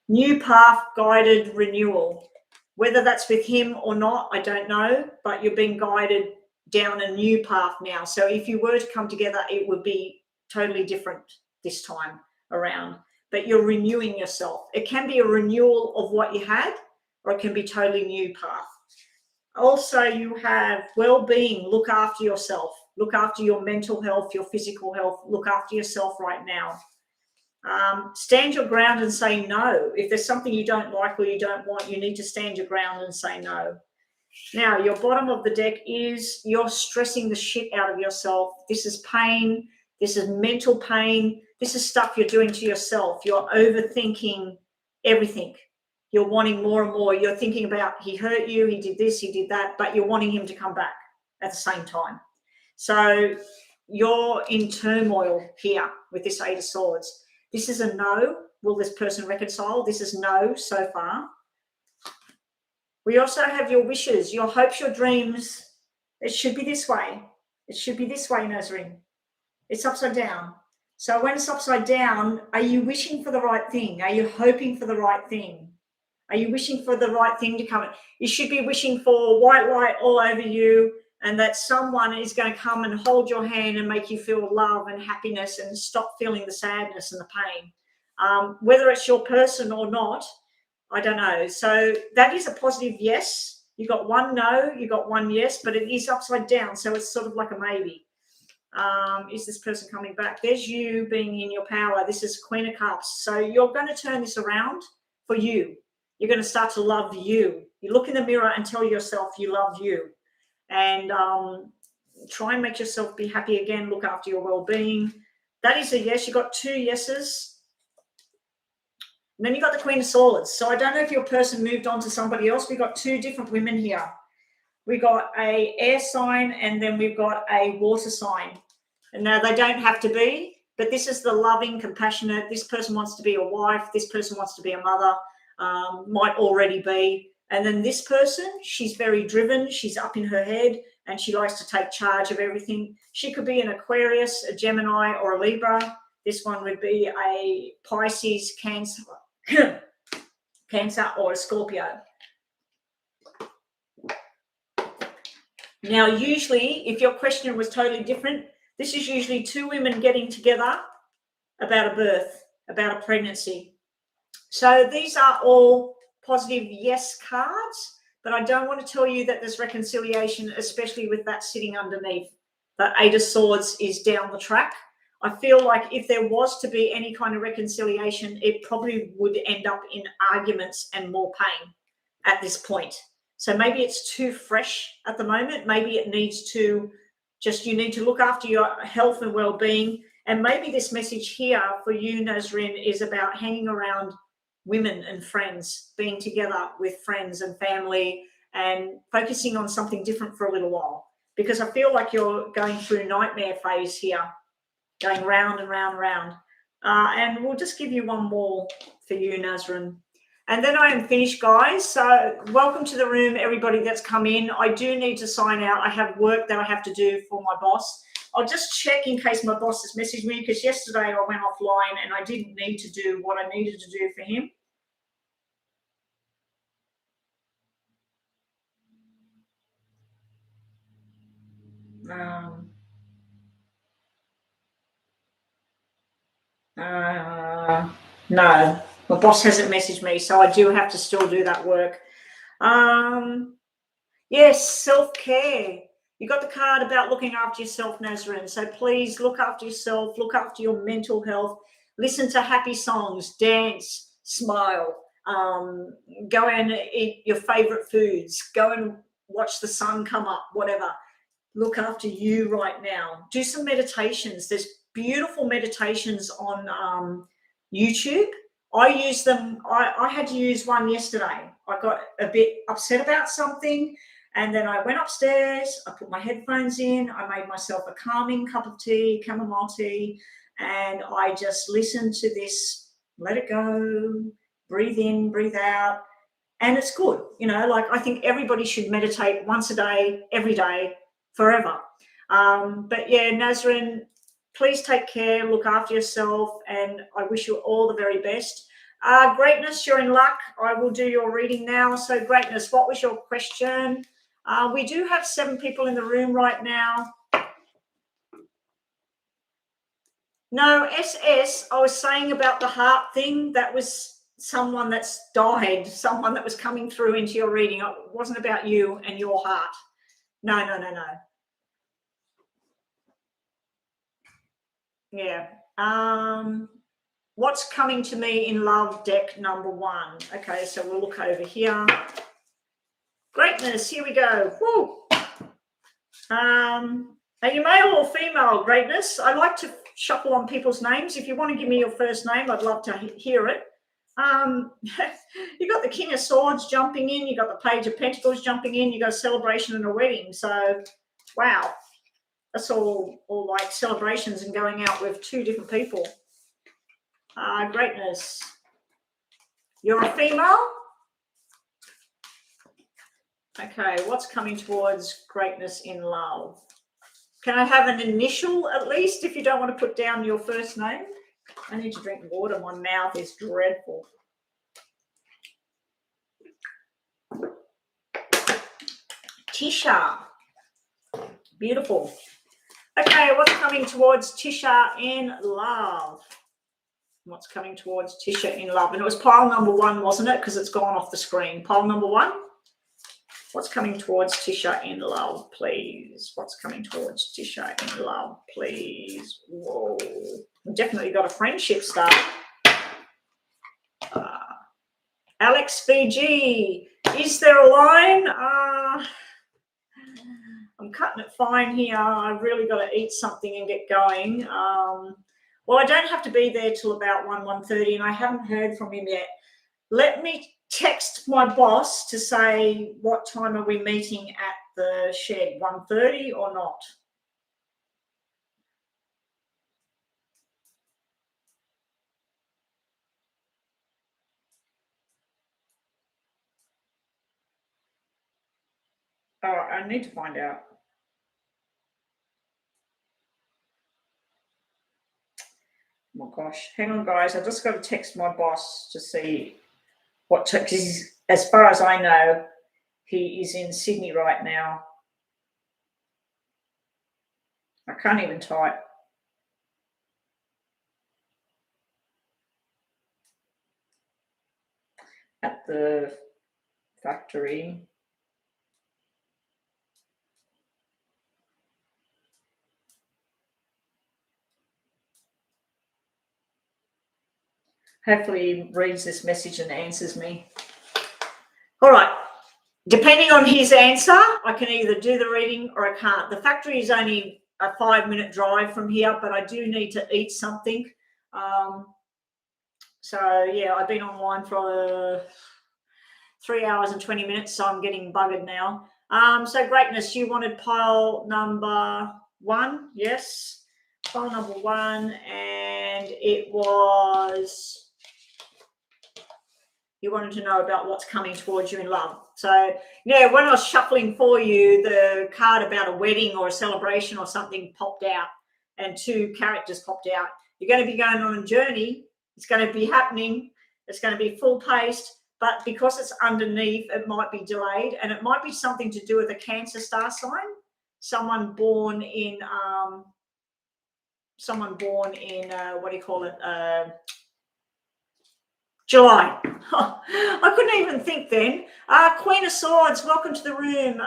New path, guided renewal. Whether that's with him or not, I don't know, but you're being guided down a new path now. So if you were to come together, it would be totally different this time around. But you're renewing yourself. It can be a renewal of what you had, or it can be totally new path. Also, you have well-being. Look after yourself. Look after your mental health, your physical health. Look after yourself right now. Stand your ground and say no. If there's something you don't like or you don't want, you need to stand your ground and say no. Now, your bottom of the deck is you're stressing the shit out of yourself. This is pain. This is mental pain. This is stuff you're doing to yourself. You're overthinking everything. You're wanting more and more. You're thinking about he hurt you, he did this, he did that, but you're wanting him to come back at the same time. So you're in turmoil here with this 8 of Swords. This is a no. Will this person reconcile? This is no so far. We also have your wishes, your hopes, your dreams. It should be this way. It should be this way, Nazrin. It's upside down. So when it's upside down, are you wishing for the right thing? Are you hoping for the right thing? Are you wishing for the right thing to come? You should be wishing for white light all over you, and that someone is going to come and hold your hand and make you feel love and happiness and stop feeling the sadness and the pain. Whether it's your person or not, I don't know. So that is a positive yes. You got 1 no, you got 1 yes, but it is upside down. So it's sort of like a maybe. Is this person coming back? There's you being in your power. This is Queen of Cups. So you're going to turn this around for you. You're going to start to love you. You look in the mirror and tell yourself you love you. And try and make yourself be happy again. Look after your well-being. That is a yes. You got 2 yeses. And then you got the Queen of Swords. So I don't know if your person moved on to somebody else. We got 2 different women here. We got a air sign and then we've got a water sign. And now they don't have to be, but this is the loving, compassionate. This person wants to be a wife. This person wants to be a mother. Might already be. And then this person, she's very driven. She's up in her head and she likes to take charge of everything. She could be an Aquarius, a Gemini, or a Libra. This one would be a Pisces, Cancer, Cancer, or a Scorpio. Now, usually, if your question was totally different, this is usually 2 women getting together about a birth, about a pregnancy. So these are all positive yes cards, but I don't want to tell you that there's reconciliation, especially with that sitting underneath. The 8 of Swords is down the track. I feel like if there was to be any kind of reconciliation, it probably would end up in arguments and more pain at this point. So maybe it's too fresh at the moment. Maybe it needs to you need to look after your health and well-being. And maybe this message here for you, Nazrin, is about hanging around women and friends, being together with friends and family and focusing on something different for a little while. Because I feel like you're going through nightmare phase here, going round and round and round. And we'll just give you one more for you, Nazrin. And then I am finished, guys. So welcome to the room, everybody that's come in. I do need to sign out. I have work that I have to do for my boss. I'll just check in case my boss has messaged me, because yesterday I went offline and I didn't need to do what I needed to do for him. No. My boss hasn't messaged me, so I do have to still do that work. Yes, self-care. You got the card about looking after yourself, Nazarene. So please look after yourself, look after your mental health, listen to happy songs, dance, smile, go and eat your favorite foods, go and watch the sun come up, whatever. Look after you right now. Do some meditations. There's beautiful meditations on YouTube. I use them. I had to use one yesterday. I got a bit upset about something, and then I went upstairs. I put my headphones in. I made myself a calming cup of tea, chamomile tea, and I just listened to this. Let it go. Breathe in, breathe out, and it's good. You know, like I think everybody should meditate once a day, every day, forever. But yeah, Nazarene, please take care, look after yourself, and I wish you all the very best. Greatness, you're in luck. I will do your reading now. So Greatness, what was your question? We do have 7 people in the room right now. No, SS, I was saying about the heart thing, that was someone that's died, someone that was coming through into your reading. It wasn't about you and your heart. No. Yeah. What's coming to me in love, deck number 1. Okay, so we'll look over here. Greatness, here we go. Woo. Are you male or female, Greatness? I like to shuffle on people's names. If you want to give me your first name, I'd love to hear it. You got the King of Swords jumping in. You got the Page of Pentacles jumping in. You got a celebration and a wedding. So, wow. That's all like celebrations and going out with 2 different people. Greatness. You're a female? Okay, what's coming towards Greatness in love? Can I have an initial at least if you don't want to put down your first name? I need to drink water. My mouth is dreadful. Tisha. Beautiful. Okay, what's coming towards Tisha in love? What's coming towards Tisha in love? And it was pile number 1, wasn't it? Because it's gone off the screen. Pile number 1. What's coming towards Tisha in love, please? What's coming towards Tisha in love, please? Whoa. Definitely got a friendship start. Alex VG. Is there a line? I'm cutting it fine here. I've really got to eat something and get going. Well, I don't have to be there till about 1:30, and I haven't heard from him yet. Let me text my boss to say what time are we meeting at the shed, 1:30 or not? Oh, I need to find out. Oh my gosh, hang on guys, I just got to text my boss to see what, because as far as I know, he is in Sydney right now. I can't even type. At the factory. Hopefully he reads this message and answers me. All right. Depending on his answer, I can either do the reading or I can't. The factory is only a 5-minute drive from here, but I do need to eat something. So, yeah, I've been online for 3 hours and 20 minutes, so I'm getting buggered now. So, Greatness, you wanted pile number 1, yes? Pile number 1, and it was... You wanted to know about what's coming towards you in love. So, yeah, when I was shuffling for you, the card about a wedding or a celebration or something popped out and 2 characters popped out. You're going to be going on a journey. It's going to be happening. It's going to be full-paced, but because it's underneath, it might be delayed, and it might be something to do with a Cancer star sign, someone born in what do you call it? July. I couldn't even think then. Queen of Swords, welcome to the room.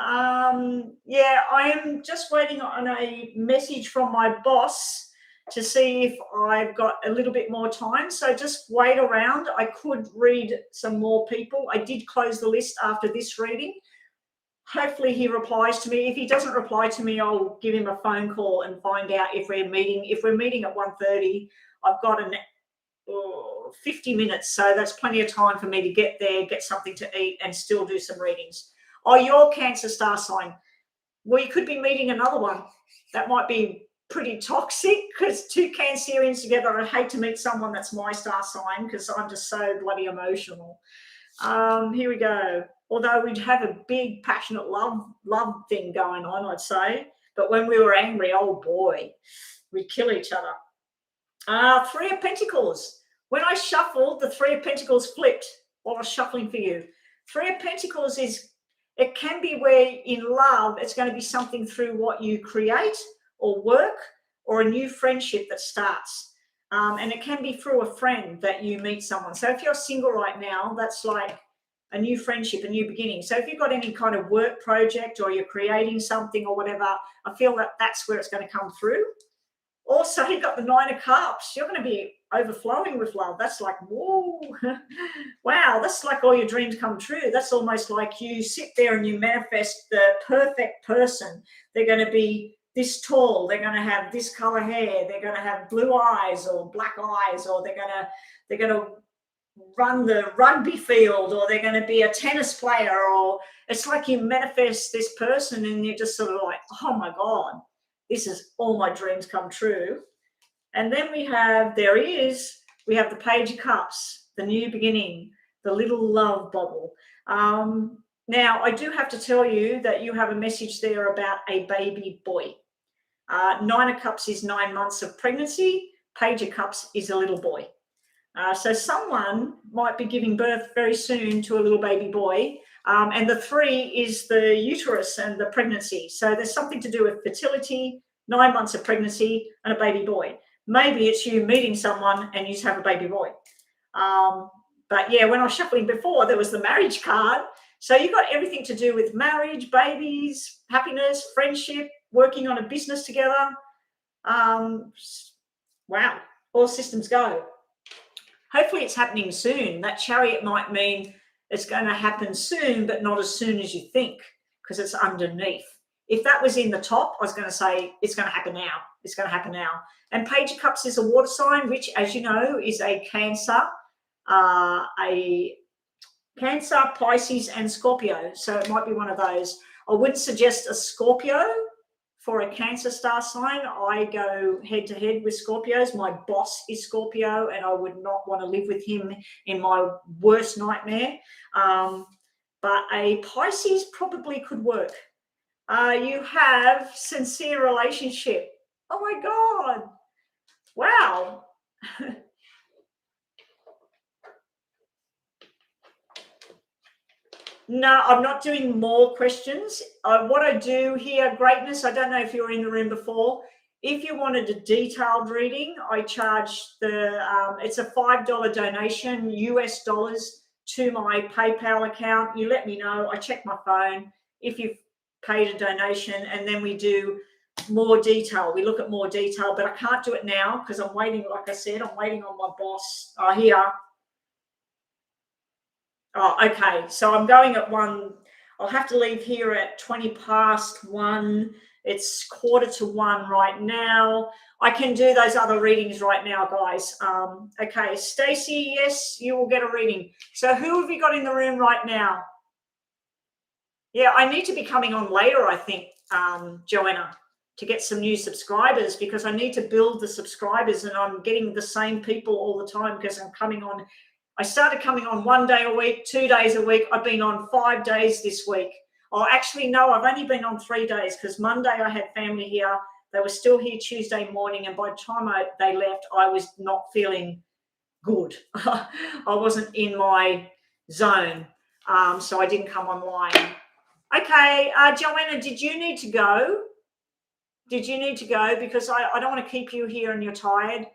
Yeah, I am just waiting on a message from my boss to see if I've got a little bit more time. So just wait around. I could read some more people. I did close the list after this reading. Hopefully he replies to me. If he doesn't reply to me, I'll give him a phone call and find out if we're meeting. If we're meeting at 1:30, I've got 50 minutes, so that's plenty of time for me to get there, get something to eat, and still do some readings. Oh, your Cancer star sign. Well, you could be meeting another one. That might be pretty toxic because two Cancerians together. I'd hate to meet someone that's my star sign because I'm just so bloody emotional. Here we go. Although we'd have a big passionate love thing going on, I'd say. But when we were angry, oh boy, we'd kill each other. Three of Pentacles. When I shuffled, the Three of Pentacles flipped while I was shuffling for you. Three of Pentacles it can be where in love, it's going to be something through what you create or work or a new friendship that starts. And it can be through a friend that you meet someone. So if you're single right now, that's like a new friendship, a new beginning. So if you've got any kind of work project or you're creating something or whatever, I feel that that's where it's going to come through. Also, you've got the Nine of Cups. You're going to be overflowing with love. That's like, whoa, wow, that's like all your dreams come true. That's almost like you sit there and you manifest the perfect person. They're going to be this tall. They're going to have this color hair. They're going to have blue eyes or black eyes, or they're going to run the rugby field, or they're going to be a tennis player, or it's like you manifest this person and you're just sort of like, oh my God, this is all my dreams come true. And then we have the Page of Cups, the new beginning, the little love bubble. Now, I do have to tell you that you have a message there about a baby boy. Nine of Cups is 9 months of pregnancy. Page of Cups is a little boy. So someone might be giving birth very soon to a little baby boy. And the 3 is the uterus and the pregnancy. So there's something to do with fertility, 9 months of pregnancy, and a baby boy. Maybe it's you meeting someone and you have a baby boy. But yeah, when I was shuffling before, there was the marriage card. So you've got everything to do with marriage, babies, happiness, friendship, working on a business together. Wow, all systems go. Hopefully it's happening soon. That Chariot might mean it's going to happen soon, but not as soon as you think, because it's underneath. If that was in the top, I was going to say it's going to happen now. It's going to happen now. And Page of Cups is a water sign, which, as you know, is a Cancer, Pisces, and Scorpio. So it might be one of those. I wouldn't suggest a Scorpio for a Cancer star sign. I go head to head with Scorpios. My boss is Scorpio, and I would not want to live with him in my worst nightmare. But a Pisces probably could work. You have sincere relationship. Oh my God. Wow. No, I'm not doing more questions. What I do here, Greatness, I don't know if you were in the room before. If you wanted a detailed reading, I charge it's a $5 donation, US dollars, to my PayPal account. You let me know. I check my phone if you've paid a donation, and then we do more detail. We look at more detail, but I can't do it now because I'm waiting. Like I said, I'm waiting on my boss. Here. Oh, okay. So I'm going at 1. I'll have to leave here at 20 past 1. It's 1:45 right now. I can do those other readings right now, guys. Okay, Stacey, yes, you will get a reading. So who have you got in the room right now? Yeah, I need to be coming on later, I think, Joanna, to get some new subscribers, because I need to build the subscribers, and I'm getting the same people all the time because I'm coming on. I started coming on 1 day a week, 2 days a week. I've been on 5 days this week. Oh, actually, no, I've only been on 3 days because Monday I had family here. They were still here Tuesday morning, and by the time they left, I was not feeling good. I wasn't in my zone, so I didn't come online. Okay, Joanna, did you need to go? Did you need to go? Because I don't want to keep you here and you're tired.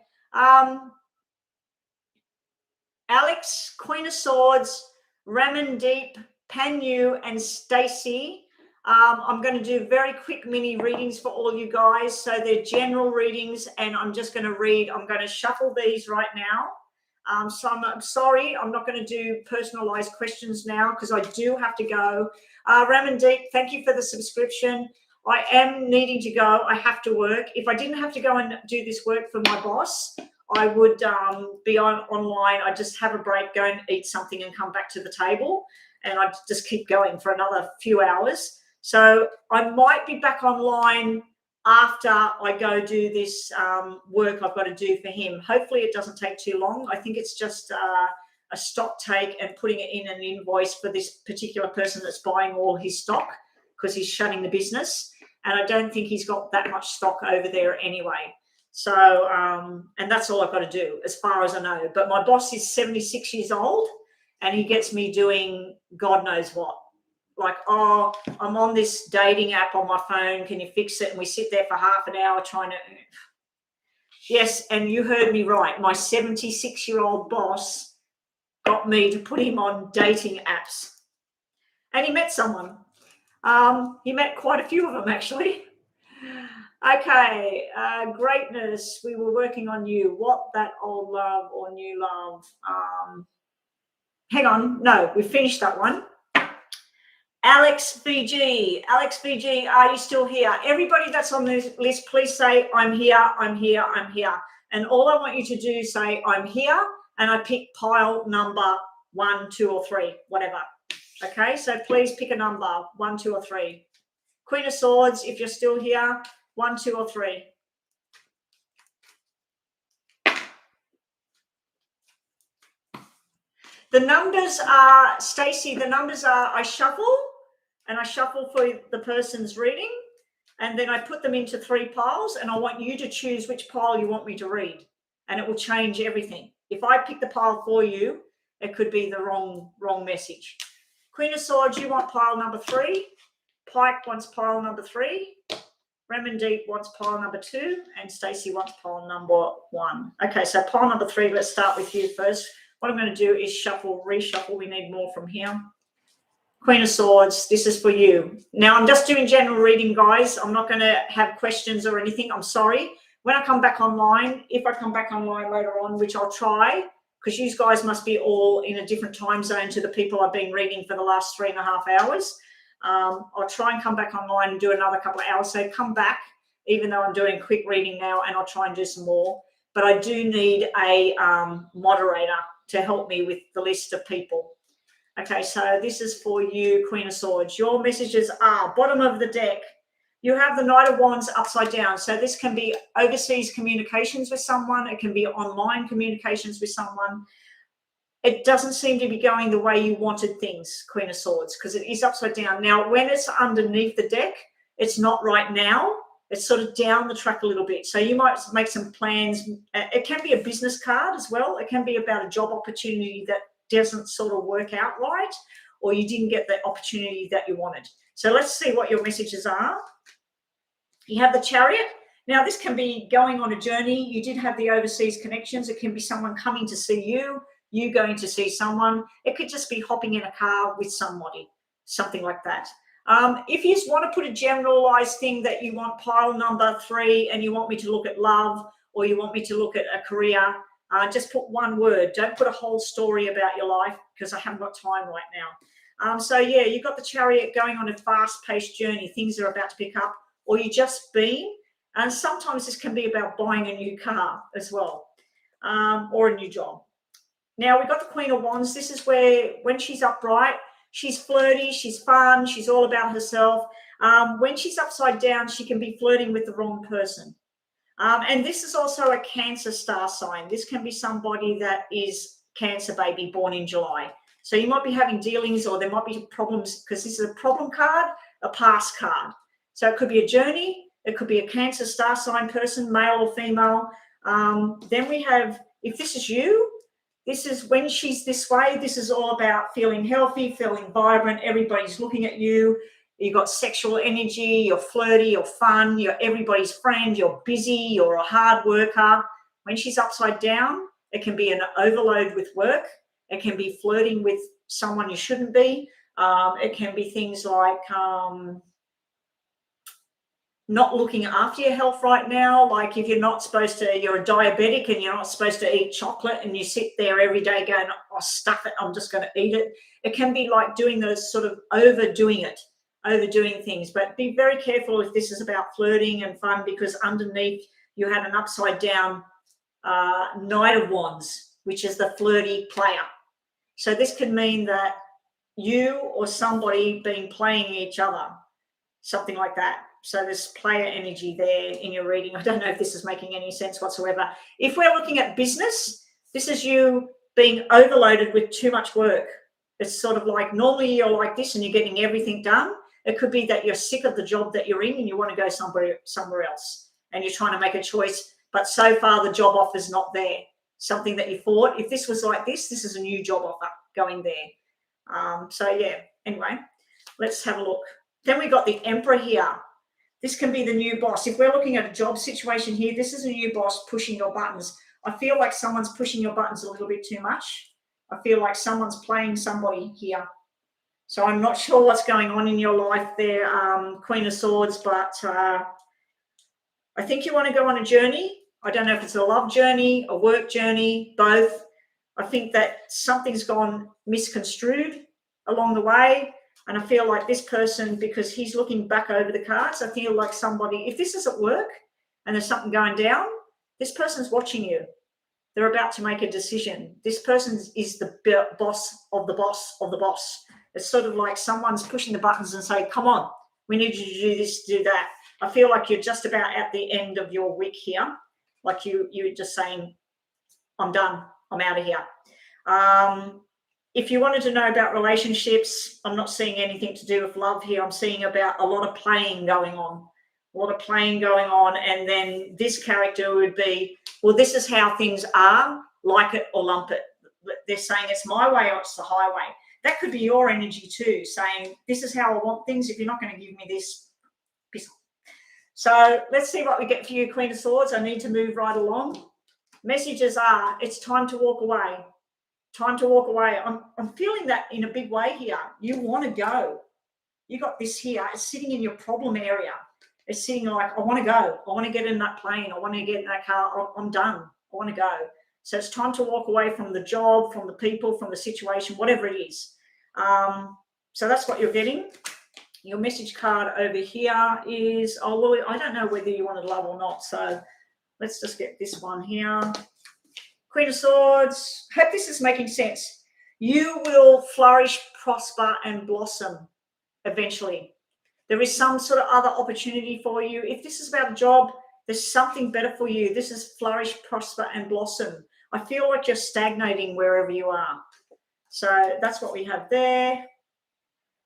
Alex, Alex, Queen of Swords, Ramandeep, Panyu, and Stacey. I'm going to do very quick mini readings for all you guys. So they're general readings, and I'm just going to read. I'm going to shuffle these right now. So I'm sorry, I'm not going to do personalized questions now because I do have to go. Ramandeep, thank you for the subscription. I am needing to go. I have to work. If I didn't have to go and do this work for my boss, I would be online. I just have a break, go and eat something and come back to the table. And I just keep going for another few hours. So I might be back online after I go do this work I've got to do for him. Hopefully it doesn't take too long. I think it's just a stock take and putting it in an invoice for this particular person that's buying all his stock because he's shutting the business. And I don't think he's got that much stock over there anyway. So, and that's all I've got to do as far as I know. But my boss is 76 years old and he gets me doing God knows what. Like, oh, I'm on this dating app on my phone. Can you fix it? And we sit there for half an hour trying to. Yes, and you heard me right. My 76-year-old boss got me to put him on dating apps. And he met someone. He met quite a few of them, actually. Okay, greatness. We were working on you. What, that old love or new love? Hang on. No, we finished that one. Alex VG. Alex VG, are you still here? Everybody that's on this list, please say, I'm here, I'm here, I'm here. And all I want you to do is say, I'm here, and I pick pile number 1, 2, or 3, whatever. Okay, so please pick a number, 1, 2, or 3. Queen of Swords, if you're still here, 1, 2, or 3. The numbers are, Stacey, the numbers are, I shuffle, and I shuffle for the person's reading, and then I put them into 3 piles, and I want you to choose which pile you want me to read, and it will change everything. If I pick the pile for you, it could be the wrong message. Queen of Swords, you want pile number 3. Pike wants pile number 3. Ramandeep wants pile number 2, and Stacey wants pile number 1. Okay, so pile number 3, let's start with you first. What I'm going to do is shuffle, reshuffle. We need more from here. Queen of Swords, this is for you. Now, I'm just doing general reading, guys. I'm not going to have questions or anything. I'm sorry. When I come back online, if I come back online later on, which I'll try, because you guys must be all in a different time zone to the people I've been reading for the last 3.5 hours. I'll try and come back online and do another couple of hours. So come back, even though I'm doing quick reading now, and I'll try and do some more. But I do need a moderator to help me with the list of people. Okay, so this is for you, Queen of Swords. Your messages are bottom of the deck. You have the Knight of Wands upside down. So this can be overseas communications with someone. It can be online communications with someone. It doesn't seem to be going the way you wanted things, Queen of Swords, because it is upside down. Now, when it's underneath the deck, it's not right now. It's sort of down the track a little bit. So you might make some plans. It can be a business card as well. It can be about a job opportunity that doesn't sort of work out right, or you didn't get the opportunity that you wanted. So let's see what your messages are. You have the Chariot. Now, this can be going on a journey. You did have the overseas connections. It can be someone coming to see you, you going to see someone. It could just be hopping in a car with somebody, something like that. If you just want to put a generalized thing that you want pile number 3 and you want me to look at love, or you want me to look at a career, just put one word. Don't put a whole story about your life, because I haven't got time right now. So yeah, you've got the Chariot going on a fast-paced journey. Things are about to pick up, or you just been. And sometimes this can be about buying a new car as well, or a new job. Now, we've got the Queen of Wands. This is where, when she's upright, she's flirty, she's fun, she's all about herself. When she's upside down, she can be flirting with the wrong person. And this is also a Cancer star sign. This can be somebody that is Cancer baby, born in July. So you might be having dealings, or there might be problems, because this is a problem card, a past card. So it could be a journey. It could be a Cancer star sign person, male or female. Then we have, if this is you, this is when she's this way. This is all about feeling healthy, feeling vibrant. Everybody's looking at you. You've got sexual energy. You're flirty. You're fun. You're everybody's friend. You're busy. You're a hard worker. When she's upside down, it can be an overload with work. It can be flirting with someone you shouldn't be. It can be things like not looking after your health right now. Like if you're a diabetic and you're not supposed to eat chocolate, and you sit there every day going, oh, stuff it, I'm just going to eat it. It can be like doing those sort of overdoing things. But be very careful if this is about flirting and fun, because underneath you have an upside down Knight of Wands, which is the flirty player. So this could mean that you or somebody been playing each other, something like that. So there's player energy there in your reading. I don't know if this is making any sense whatsoever. If we're looking at business, this is you being overloaded with too much work. It's sort of like normally you're like this and you're getting everything done. It could be that you're sick of the job that you're in and you want to go somewhere else, and you're trying to make a choice, but so far the job offer is not there. Something that you thought, if this was like this is a new job offer going there. So yeah, anyway, let's have a look. Then we got the Emperor here. This can be the new boss. If we're looking at a job situation here, this is a new boss pushing your buttons. I feel like someone's pushing your buttons a little bit too much. I feel like someone's playing somebody here. So I'm not sure what's going on in your life there, Queen of Swords, but I think you want to go on a journey. I don't know if it's a love journey, a work journey, both. I think that something's gone misconstrued along the way. And I feel like this person, because he's looking back over the cards, I feel like somebody, if this is at work and there's something going down, this person's watching you. They're about to make a decision. This person is the boss of the boss of the boss. It's sort of like someone's pushing the buttons and saying, come on, we need you to do this, do that. I feel like you're just about at the end of your week here. Like you're just saying, I'm done. I'm out of here. If you wanted to know about relationships, I'm not seeing anything to do with love here. I'm seeing about a lot of playing going on. And then this character would be, well, this is how things are, like it or lump it. They're saying it's my way or it's the highway. That could be your energy too, saying this is how I want things. If you're not going to give me this, piss off. So let's see what we get for you, Queen of Swords. I need to move right along. Messages are, it's time to walk away. Time to walk away. I'm feeling that in a big way here. You want to go. You got this here. It's sitting in your problem area. It's sitting like, I want to go. I want to get in that plane. I want to get in that car. I'm done. I want to go. So it's time to walk away from the job, from the people, from the situation, whatever it is. So that's what you're getting. Your message card over here is, oh, well, I don't know whether you wanted love or not. So let's just get this one here. Queen of Swords. Hope this is making sense. You will flourish, prosper, and blossom eventually. There is some sort of other opportunity for you. If this is about a job, there's something better for you. This is flourish, prosper, and blossom. I feel like you're stagnating wherever you are. So that's what we have there.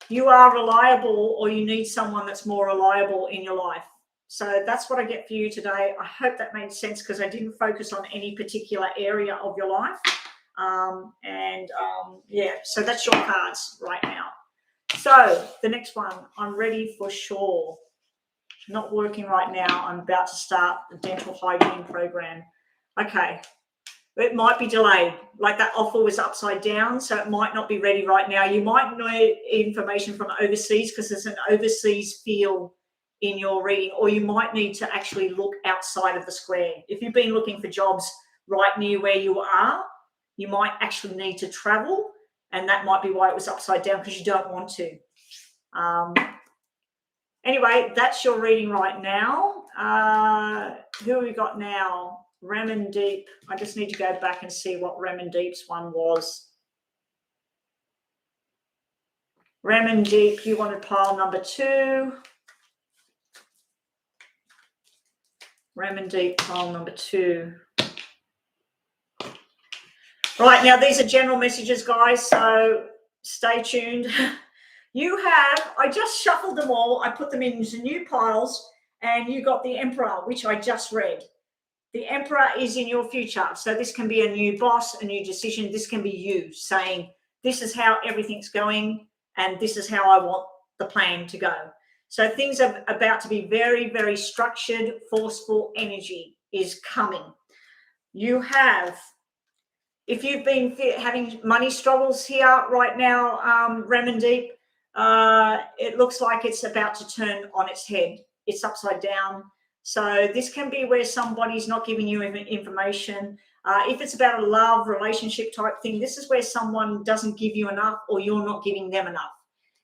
You are reliable, or you need someone that's more reliable in your life. So that's what I get for you today. I hope that made sense, because I didn't focus on any particular area of your life. Yeah, so that's your cards right now. So the next one, I'm ready for sure. Not working right now. I'm about to start the dental hygiene program. Okay. It might be delayed. Like that offer was upside down, so it might not be ready right now. You might know information from overseas, because there's an overseas feel in your reading, or you might need to actually look outside of the square. If you've been looking for jobs right near where you are, you might actually need to travel, and that might be why it was upside down, because you don't want to. Anyway, that's your reading right now. Who have we got now? Ramandeep. I just need to go back and see what Ramandeep's one was. Ramandeep, you wanted pile number 2. Ramandeep, pile number 2. Right, now these are general messages, guys, so stay tuned. I just shuffled them all. I put them into new piles, and you got the Emperor, which I just read. The Emperor is in your future. So this can be a new boss, a new decision. This can be you saying, this is how everything's going, and this is how I want the plan to go. So things are about to be very, very structured. Forceful energy is coming. You have, if you've been having money struggles here right now, Remandeep, it looks like it's about to turn on its head. It's upside down. So this can be where somebody's not giving you information. If it's about a love relationship type thing, this is where someone doesn't give you enough or you're not giving them enough.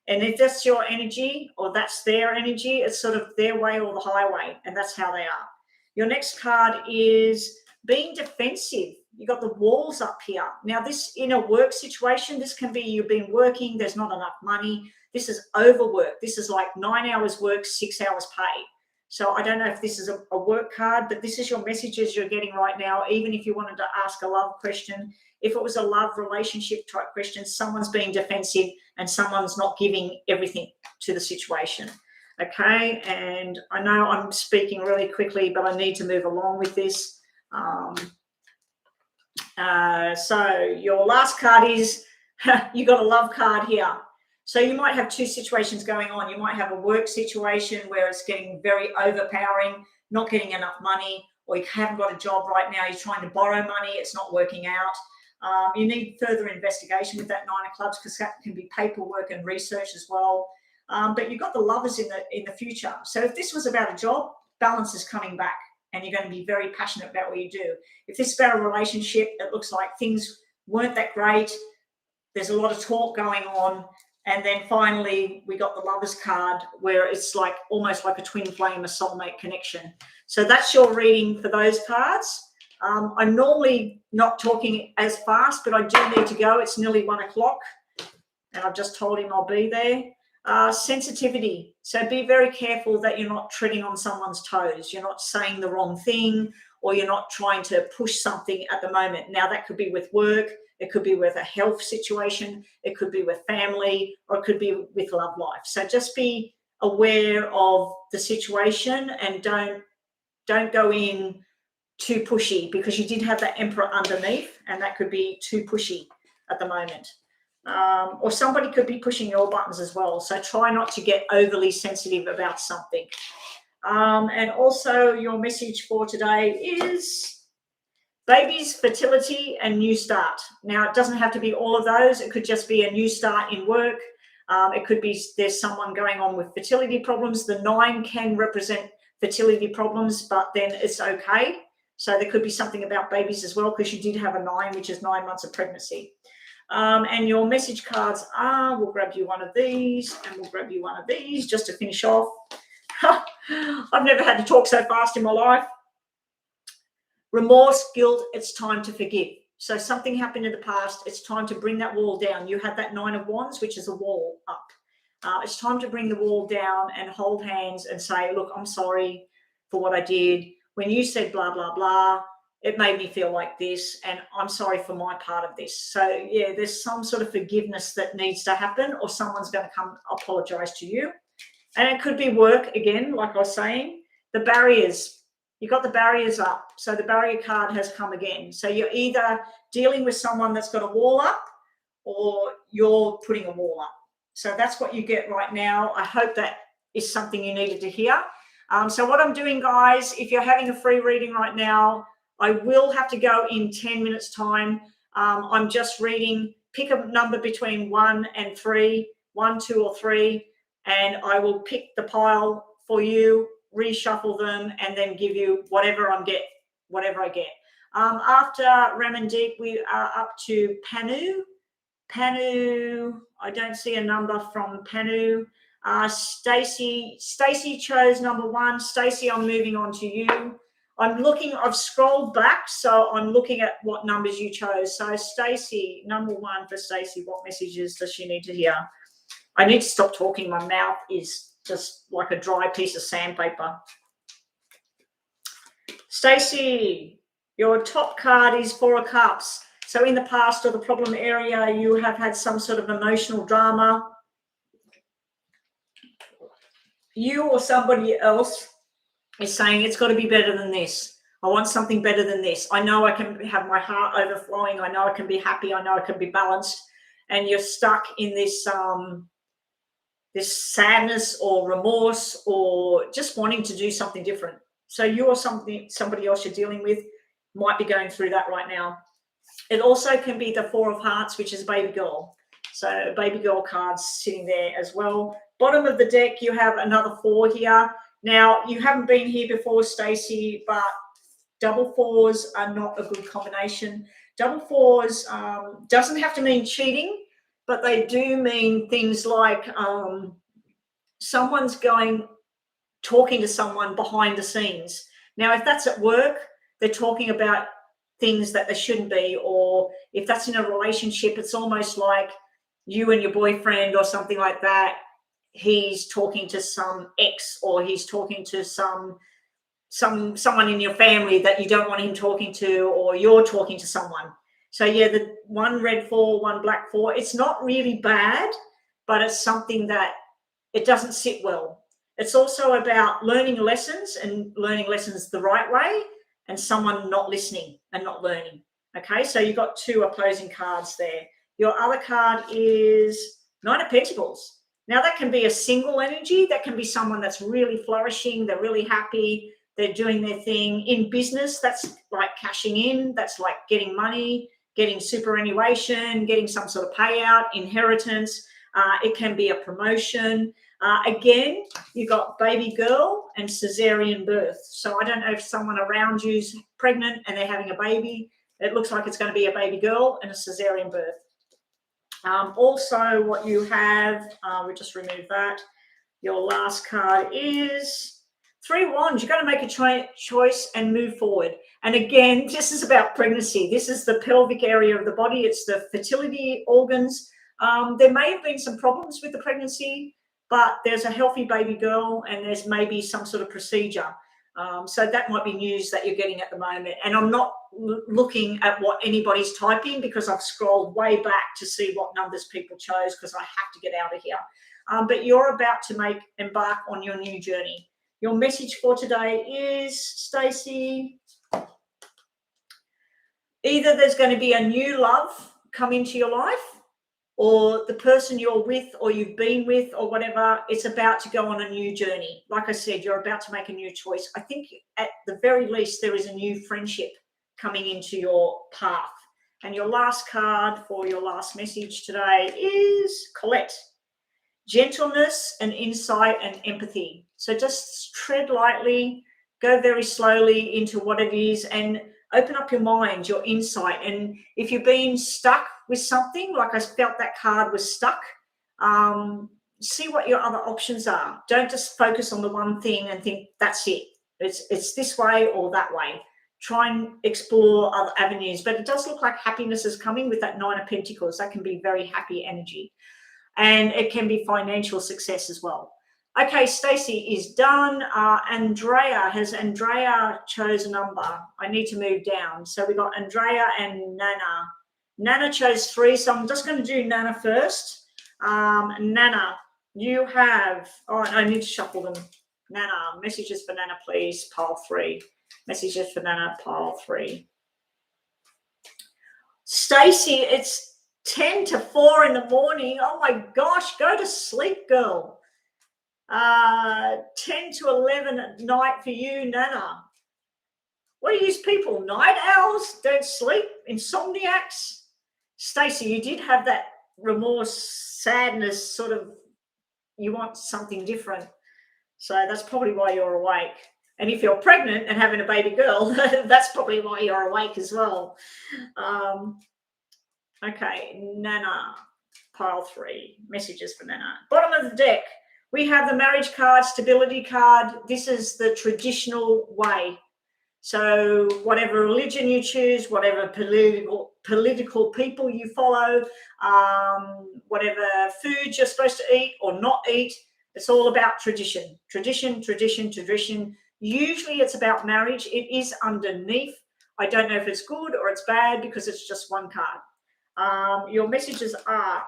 And if that's your energy or that's their energy, it's sort of their way or the highway, and that's how they are. Your next card is being defensive. You got the walls up here. Now, this in a work situation, this can be you've been working, there's not enough money. This is overwork. This is like 9 hours work, 6 hours pay. So I don't know if this is a work card, but this is your messages you're getting right now. Even if you wanted to ask a love question, if it was a love relationship type question, someone's being defensive and someone's not giving everything to the situation. Okay, and I know I'm speaking really quickly, but I need to move along with this. So your last card is, you got a love card here. So you might have two situations going on. You might have a work situation where it's getting very overpowering, not getting enough money, or you haven't got a job right now, you're trying to borrow money, it's not working out. You need further investigation with that 9 of clubs, because that can be paperwork and research as well. But you've got the lovers in the future. So if this was about a job, balance is coming back and you're going to be very passionate about what you do. If this is about a relationship, it looks like things weren't that great. There's a lot of talk going on. And then finally, we got the lovers card where it's like almost like a twin flame, a soulmate connection. So that's your reading for those cards. I'm normally not talking as fast, but I do need to go. It's nearly 1 o'clock and I've just told him I'll be there. Sensitivity. So be very careful that you're not treading on someone's toes. You're not saying the wrong thing, or you're not trying to push something at the moment. Now, that could be with work. It could be with a health situation. It could be with family, or it could be with love life. So just be aware of the situation and don't go in too pushy, because you did have that Emperor underneath and that could be too pushy at the moment. Or somebody could be pushing your buttons as well. So try not to get overly sensitive about something. And also your message for today is babies, fertility, and new start. Now, it doesn't have to be all of those. It could just be a new start in work. It could be there's someone going on with fertility problems. The 9 can represent fertility problems, but then it's okay. So there could be something about babies as well, because you did have a 9, which is 9 months of pregnancy. And your message cards are, we'll grab you one of these and we'll grab you one of these just to finish off. I've never had to talk so fast in my life. Remorse, guilt, it's time to forgive. So something happened in the past. It's time to bring that wall down. You had that 9 of Wands, which is a wall up. It's time to bring the wall down and hold hands and say, look, I'm sorry for what I did. When you said blah, blah, blah, it made me feel like this, and I'm sorry for my part of this. So, yeah, there's some sort of forgiveness that needs to happen, or someone's going to come apologize to you. And it could be work, again, like I was saying. The barriers, you got the barriers up. So the barrier card has come again. So you're either dealing with someone that's got a wall up, or you're putting a wall up. So that's what you get right now. I hope that is something you needed to hear. So what I'm doing, guys, if you're having a free reading right now, I will have to go in 10 minutes time. I'm just reading, pick a number between 1 and 3, 1, 2, or 3, and I will pick the pile for you, reshuffle them, and then give you whatever I get. After Remandeep, we are up to Panu. Panu, I don't see a number from Panu. Stacey chose number 1. Stacey, I'm moving on to you. I've scrolled back, so I'm looking at what numbers you chose. So Stacey, number 1 for Stacey, what messages does she need to hear? I need to stop talking. My mouth is just like a dry piece of sandpaper. Stacey, your top card is 4 of Cups. So in the past or the problem area, you have had some sort of emotional drama. You or somebody else is saying it's got to be better than this. I want something better than this. I know I can have my heart overflowing. I know I can be happy. I know I can be balanced. And you're stuck in this this sadness or remorse, or just wanting to do something different. So you or somebody else you're dealing with might be going through that right now. It also can be the Four of Hearts, which is baby girl. So baby girl cards sitting there as well. Bottom of the deck, you have another 4 here. Now, you haven't been here before, Stacey, but double 4s are not a good combination. Double 4s doesn't have to mean cheating, but they do mean things like someone's talking to someone behind the scenes. Now, if that's at work, they're talking about things that they shouldn't be, or if that's in a relationship, it's almost like you and your boyfriend or something like that. He's talking to some ex, or he's talking to someone in your family that you don't want him talking to, or you're talking to someone. So yeah, the 1 red 4, 1 black 4, it's not really bad, but it's something that it doesn't sit well. It's also about learning lessons, and learning lessons the right way, and someone not listening and not learning. Okay, so you've got 2 opposing cards there. Your other card is 9 of Pentacles. Now, that can be a single energy. That can be someone that's really flourishing. They're really happy. They're doing their thing. In business, that's like cashing in. That's like getting money, getting superannuation, getting some sort of payout, inheritance. It can be a promotion. Again, you've got baby girl and cesarean birth. So I don't know if someone around you's pregnant and they're having a baby. It looks like it's going to be a baby girl and a cesarean birth. Also, what you have, we just removed that. Your last card is 3 wands. You've got to make a choice and move forward. And again, this is about pregnancy. This is the pelvic area of the body. It's the fertility organs. There may have been some problems with the pregnancy, but there's a healthy baby girl and there's maybe some sort of procedure. So that might be news that you're getting at the moment. And I'm not looking at what anybody's typing, because I've scrolled way back to see what numbers people chose, because I have to get out of here. But you're about to embark on your new journey. Your message for today is, Stacey, either there's going to be a new love come into your life, or the person you're with or you've been with or whatever, it's about to go on a new journey. Like I said, you're about to make a new choice. I think at the very least there is a new friendship coming into your path. And your last card for your last message today is Colette. Gentleness and insight and empathy. So just tread lightly, go very slowly into what it is, and open up your mind, your insight. And if you've been stuck with something, like I felt that card was stuck, see what your other options are. Don't just focus on the one thing and think that's it. It's this way or that way. Try and explore other avenues. But it does look like happiness is coming with that 9 of Pentacles. That can be very happy energy. And it can be financial success as well. Okay, Stacey is done. Has Andrea chose a number? I need to move down. So we got Andrea and Nana. Nana chose 3, so I'm just going to do Nana first. Nana, you have, I need to shuffle them. Nana, messages for Nana, please, pile 3. Messages for Nana, pile 3. Stacey, it's 10 to 4 in the morning. Oh my gosh, go to sleep, girl. 10 to 11 at night for you, Nana. What are you people? Night owls? Don't sleep? Insomniacs? Stacey, you did have that remorse, sadness, sort of, you want something different. So that's probably why you're awake. And if you're pregnant and having a baby girl, that's probably why you're awake as well. Okay, Nana, pile 3. Messages for Nana. Bottom of the deck, we have the marriage card, stability card. This is the traditional way. So whatever religion you choose, whatever political people you follow, whatever food you're supposed to eat or not eat, it's all about tradition. Tradition, tradition, tradition. Usually it's about marriage. It is underneath. I don't know if it's good or it's bad because it's just one card. Your messages are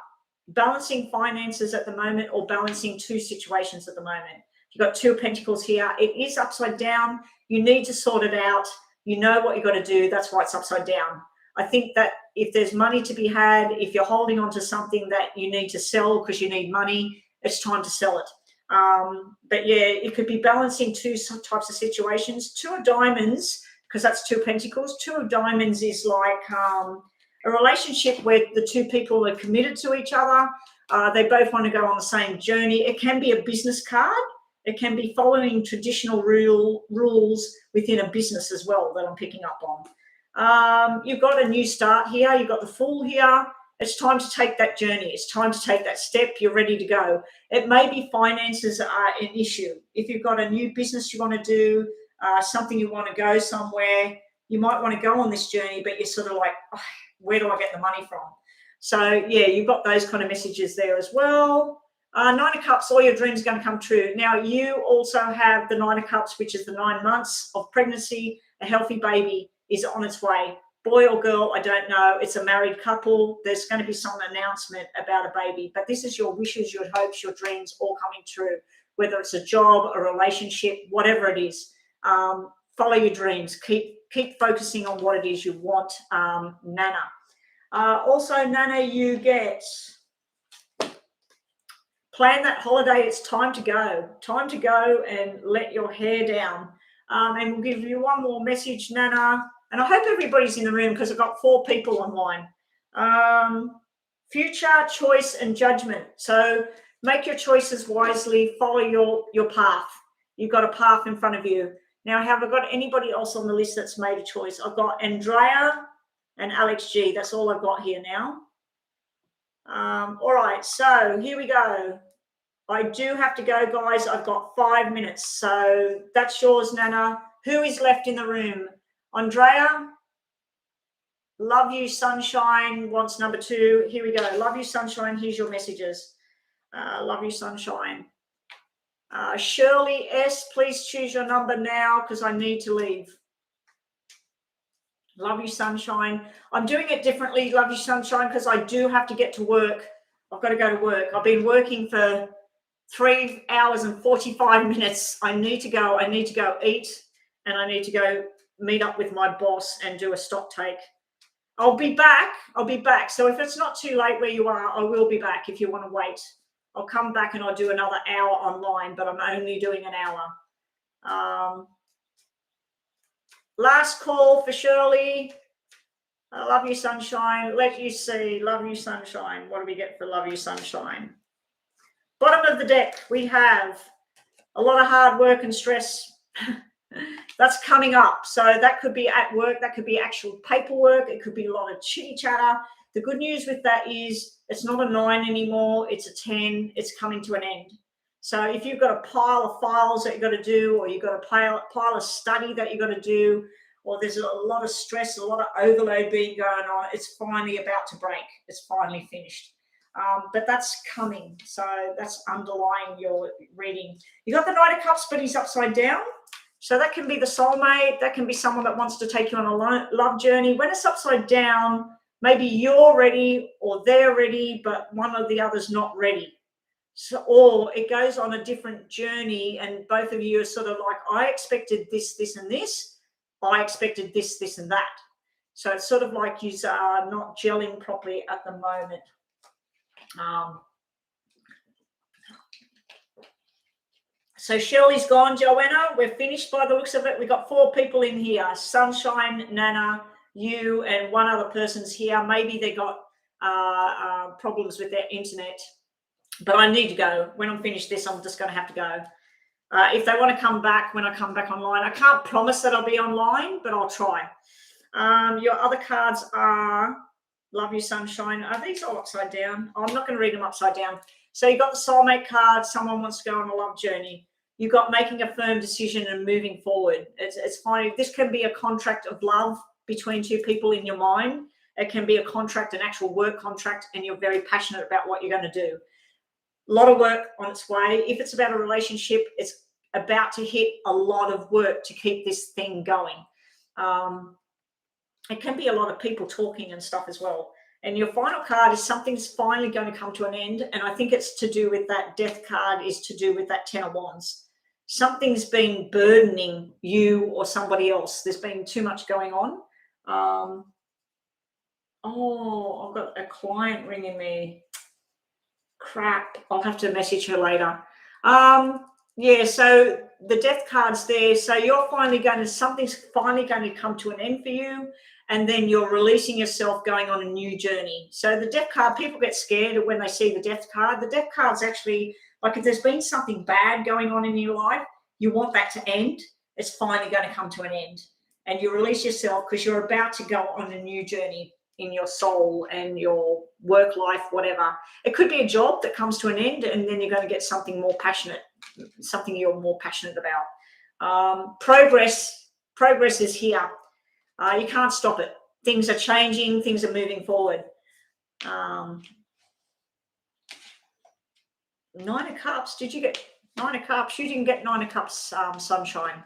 balancing finances at the moment, or balancing 2 situations at the moment. You've got 2 of Pentacles here. It is upside down. You need to sort it out. You know what you've got to do. That's why it's upside down. I think that if there's money to be had, if you're holding on to something that you need to sell because you need money, it's time to sell it. But yeah, it could be balancing 2 types of situations. 2 of Diamonds, because that's 2 of Pentacles. 2 of Diamonds is like A relationship where the two people are committed to each other. They both want to go on the same journey. It can be a business card. It can be following traditional rules within a business as well that I'm picking up on. You've got a new start here. You've got the Fool here. It's time to take that journey. It's time to take that step. You're ready to go. It may be finances are an issue. If you've got a new business you want to do, something you want to go somewhere, you might want to go on this journey, but you're sort of like, oh, where do I get the money from? So, yeah, you've got those kind of messages there as well. Nine of Cups, all your dreams are going to come true. Now, you also have the Nine of Cups, which is the 9 months of pregnancy. A healthy baby is on its way. Boy or girl, I don't know. It's a married couple. There's going to be some announcement about a baby. But this is your wishes, your hopes, your dreams all coming true, whether it's a job, a relationship, whatever it is. Follow your dreams. Keep focusing on what it is you want, Nana. Also, Nana, you get plan that holiday. It's time to go. Time to go and let your hair down. And we'll give you one more message, Nana. And I hope everybody's in the room because I've got 4 people online. Future, choice, and judgment. So make your choices wisely. Follow your path. You've got a path in front of you. Now, have I got anybody else on the list that's made a choice? I've got Andrea and Alex G. That's all I've got here now. All right, so here we go. I do have to go, guys. I've got 5 minutes. So that's yours, Nana. Who is left in the room? Andrea, love you, sunshine, wants number 2. Here we go. Love you, sunshine. Here's your messages. Love you, sunshine. Shirley S., please choose your number now because I need to leave. Love you, sunshine. I'm doing it differently, love you, sunshine, because I do have to get to work. I've got to go to work. I've been working for 3 hours and 45 minutes. I need to go. I need to go eat, and I need to go meet up with my boss and do a stock take. I'll be back. So if it's not too late where you are, I will be back if you want to wait. I'll come back and I'll do another hour online, but I'm only doing an hour. Last call for Shirley. I love you, sunshine. Let you see. Love you, sunshine. What do we get for love you, sunshine? Bottom of the deck, we have a lot of hard work and stress. That's coming up. So that could be at work. That could be actual paperwork. It could be a lot of chitty chatter. The good news with that is it's not a 9 anymore. It's a 10. It's coming to an end. So if you've got a pile of files that you've got to do, or you've got a pile of study that you've got to do, or there's a lot of stress, a lot of overload being going on, it's finally about to break. It's finally finished. But that's coming. So that's underlying your reading. You got the Knight of Cups, but he's upside down. So that can be the soulmate. That can be someone that wants to take you on a love journey. When it's upside down, maybe you're ready or they're ready, but one or the other's not ready. So, or it goes on a different journey, and both of you are sort of like, I expected this, this, and this. I expected this, this, and that. So it's sort of like you are not gelling properly at the moment. So Shirley's gone, Joanna. We're finished by the looks of it. We've got 4 people in here. Sunshine, Nana, you, and one other person's here. Maybe they got problems with their internet. But I need to go. When I'm finished this, I'm just going to have to go. If they want to come back when I come back online, I can't promise that I'll be online, but I'll try. Your other cards are Love You, Sunshine. Are these all upside down? I'm not going to read them upside down. So you've got the soulmate card. Someone wants to go on a love journey. You've got making a firm decision and moving forward. It's fine. This can be a contract of love between 2 people in your mind. It can be a contract, an actual work contract, and you're very passionate about what you're going to do. A lot of work on its way. If it's about a relationship, it's about to hit a lot of work to keep this thing going. It can be a lot of people talking and stuff as well. And your final card is something's finally going to come to an end. And I think it's to do with that Death card, is to do with that 10 of Wands. Something's been burdening you or somebody else. There's been too much going on. Oh, I've got a client ringing me. Crap, I'll have to message her later. Yeah, so the Death card's there. So you're finally something's finally going to come to an end for you. and then you're releasing yourself, going on a new journey. So the death card, people get scared when they see the death card. The death card's actually like if there's been something bad going on in your life, you want that to end. It's finally going to come to an end, and you release yourself because you're about to go on a new journey in your soul and your work life, whatever. It could be a job that comes to an end, and then you're going to get something more passionate, something you're more passionate about. Progress is here. You can't stop it. Things are changing. Things are moving forward. Nine of Cups. Did you get Nine of Cups? You didn't get Nine of Cups, sunshine.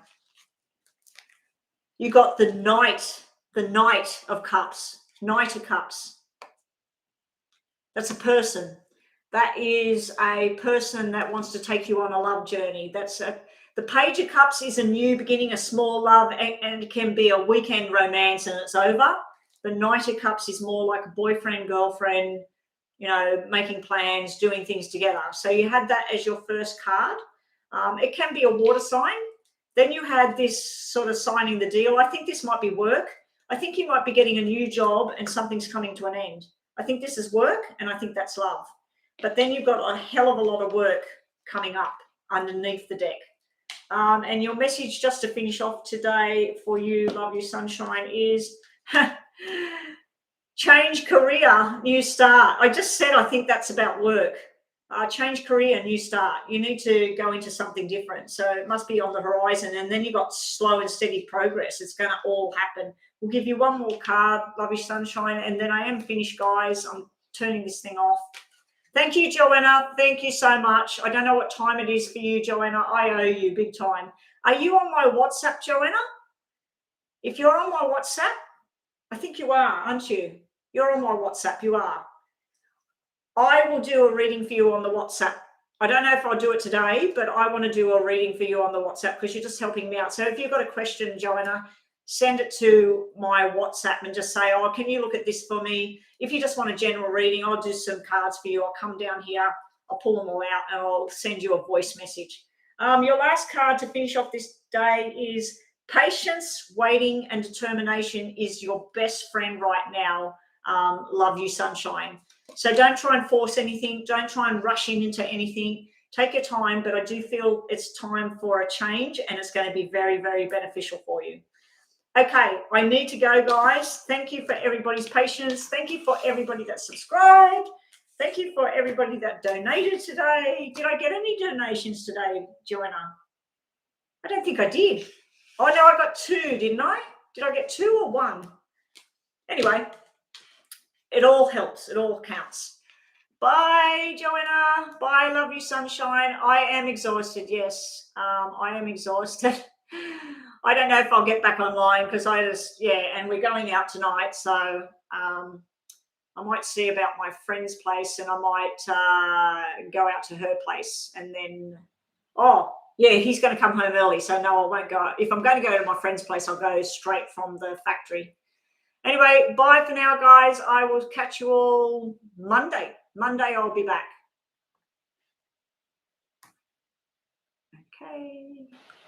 You got the Knight of Cups. Knight of Cups. That's a person. That is a person that wants to take you on a love journey. The Page of Cups is a new beginning, a small love, and it can be a weekend romance and it's over. The Knight of Cups is more like a boyfriend, girlfriend, making plans, doing things together. So you had that as your first card. It can be a water sign. Then you had this sort of signing the deal. I think this might be work. I think you might be getting a new job and something's coming to an end. I think this is work and I think that's love. But then you've got a hell of a lot of work coming up underneath the deck. And your message, just to finish off today for you, Love You Sunshine, is change career, new start. I just said I think that's about work. Change career, new start. You need to go into something different. So it must be on the horizon. And then you've got slow and steady progress. It's going to all happen. We'll give you one more card, Love You Sunshine, and then I am finished, guys. I'm turning this thing off. Thank you, Joanna. Thank you so much. I don't know what time it is for you, Joanna. I owe you big time. Are you on my WhatsApp, Joanna? If you're on my WhatsApp, I think you are, aren't you? You're on my WhatsApp. You are. I will do a reading for you on the WhatsApp. I don't know if I'll do it today, but I want to do a reading for you on the WhatsApp because you're just helping me out. So if you've got a question, Joanna, send it to my WhatsApp and just say, oh, can you look at this for me? If you just want a general reading, I'll do some cards for you. I'll come down here, I'll pull them all out, and I'll send you a voice message. Your last card to finish off this day is patience, waiting, and determination is your best friend right now. Love You Sunshine. So don't try and force anything. Don't try and rush into anything. Take your time, but I do feel it's time for a change, and it's going to be very, very beneficial for you. Okay, I need to go, guys. Thank you for everybody's patience. Thank you for everybody that subscribed. Thank you for everybody that donated today. Did I get any donations today, Joanna? I don't think I did. Oh, no, I got 2, didn't I? Did I get 2 or 1? Anyway, it all helps. It all counts. Bye, Joanna. Bye, Love You Sunshine. I am exhausted, yes. I am exhausted. I don't know if I'll get back online because and we're going out tonight. So I might see about my friend's place and I might go out to her place and then, he's going to come home early. So no, I won't go. If I'm going to go to my friend's place, I'll go straight from the factory. Anyway, bye for now, guys. I will catch you all Monday. Monday, I'll be back. Okay.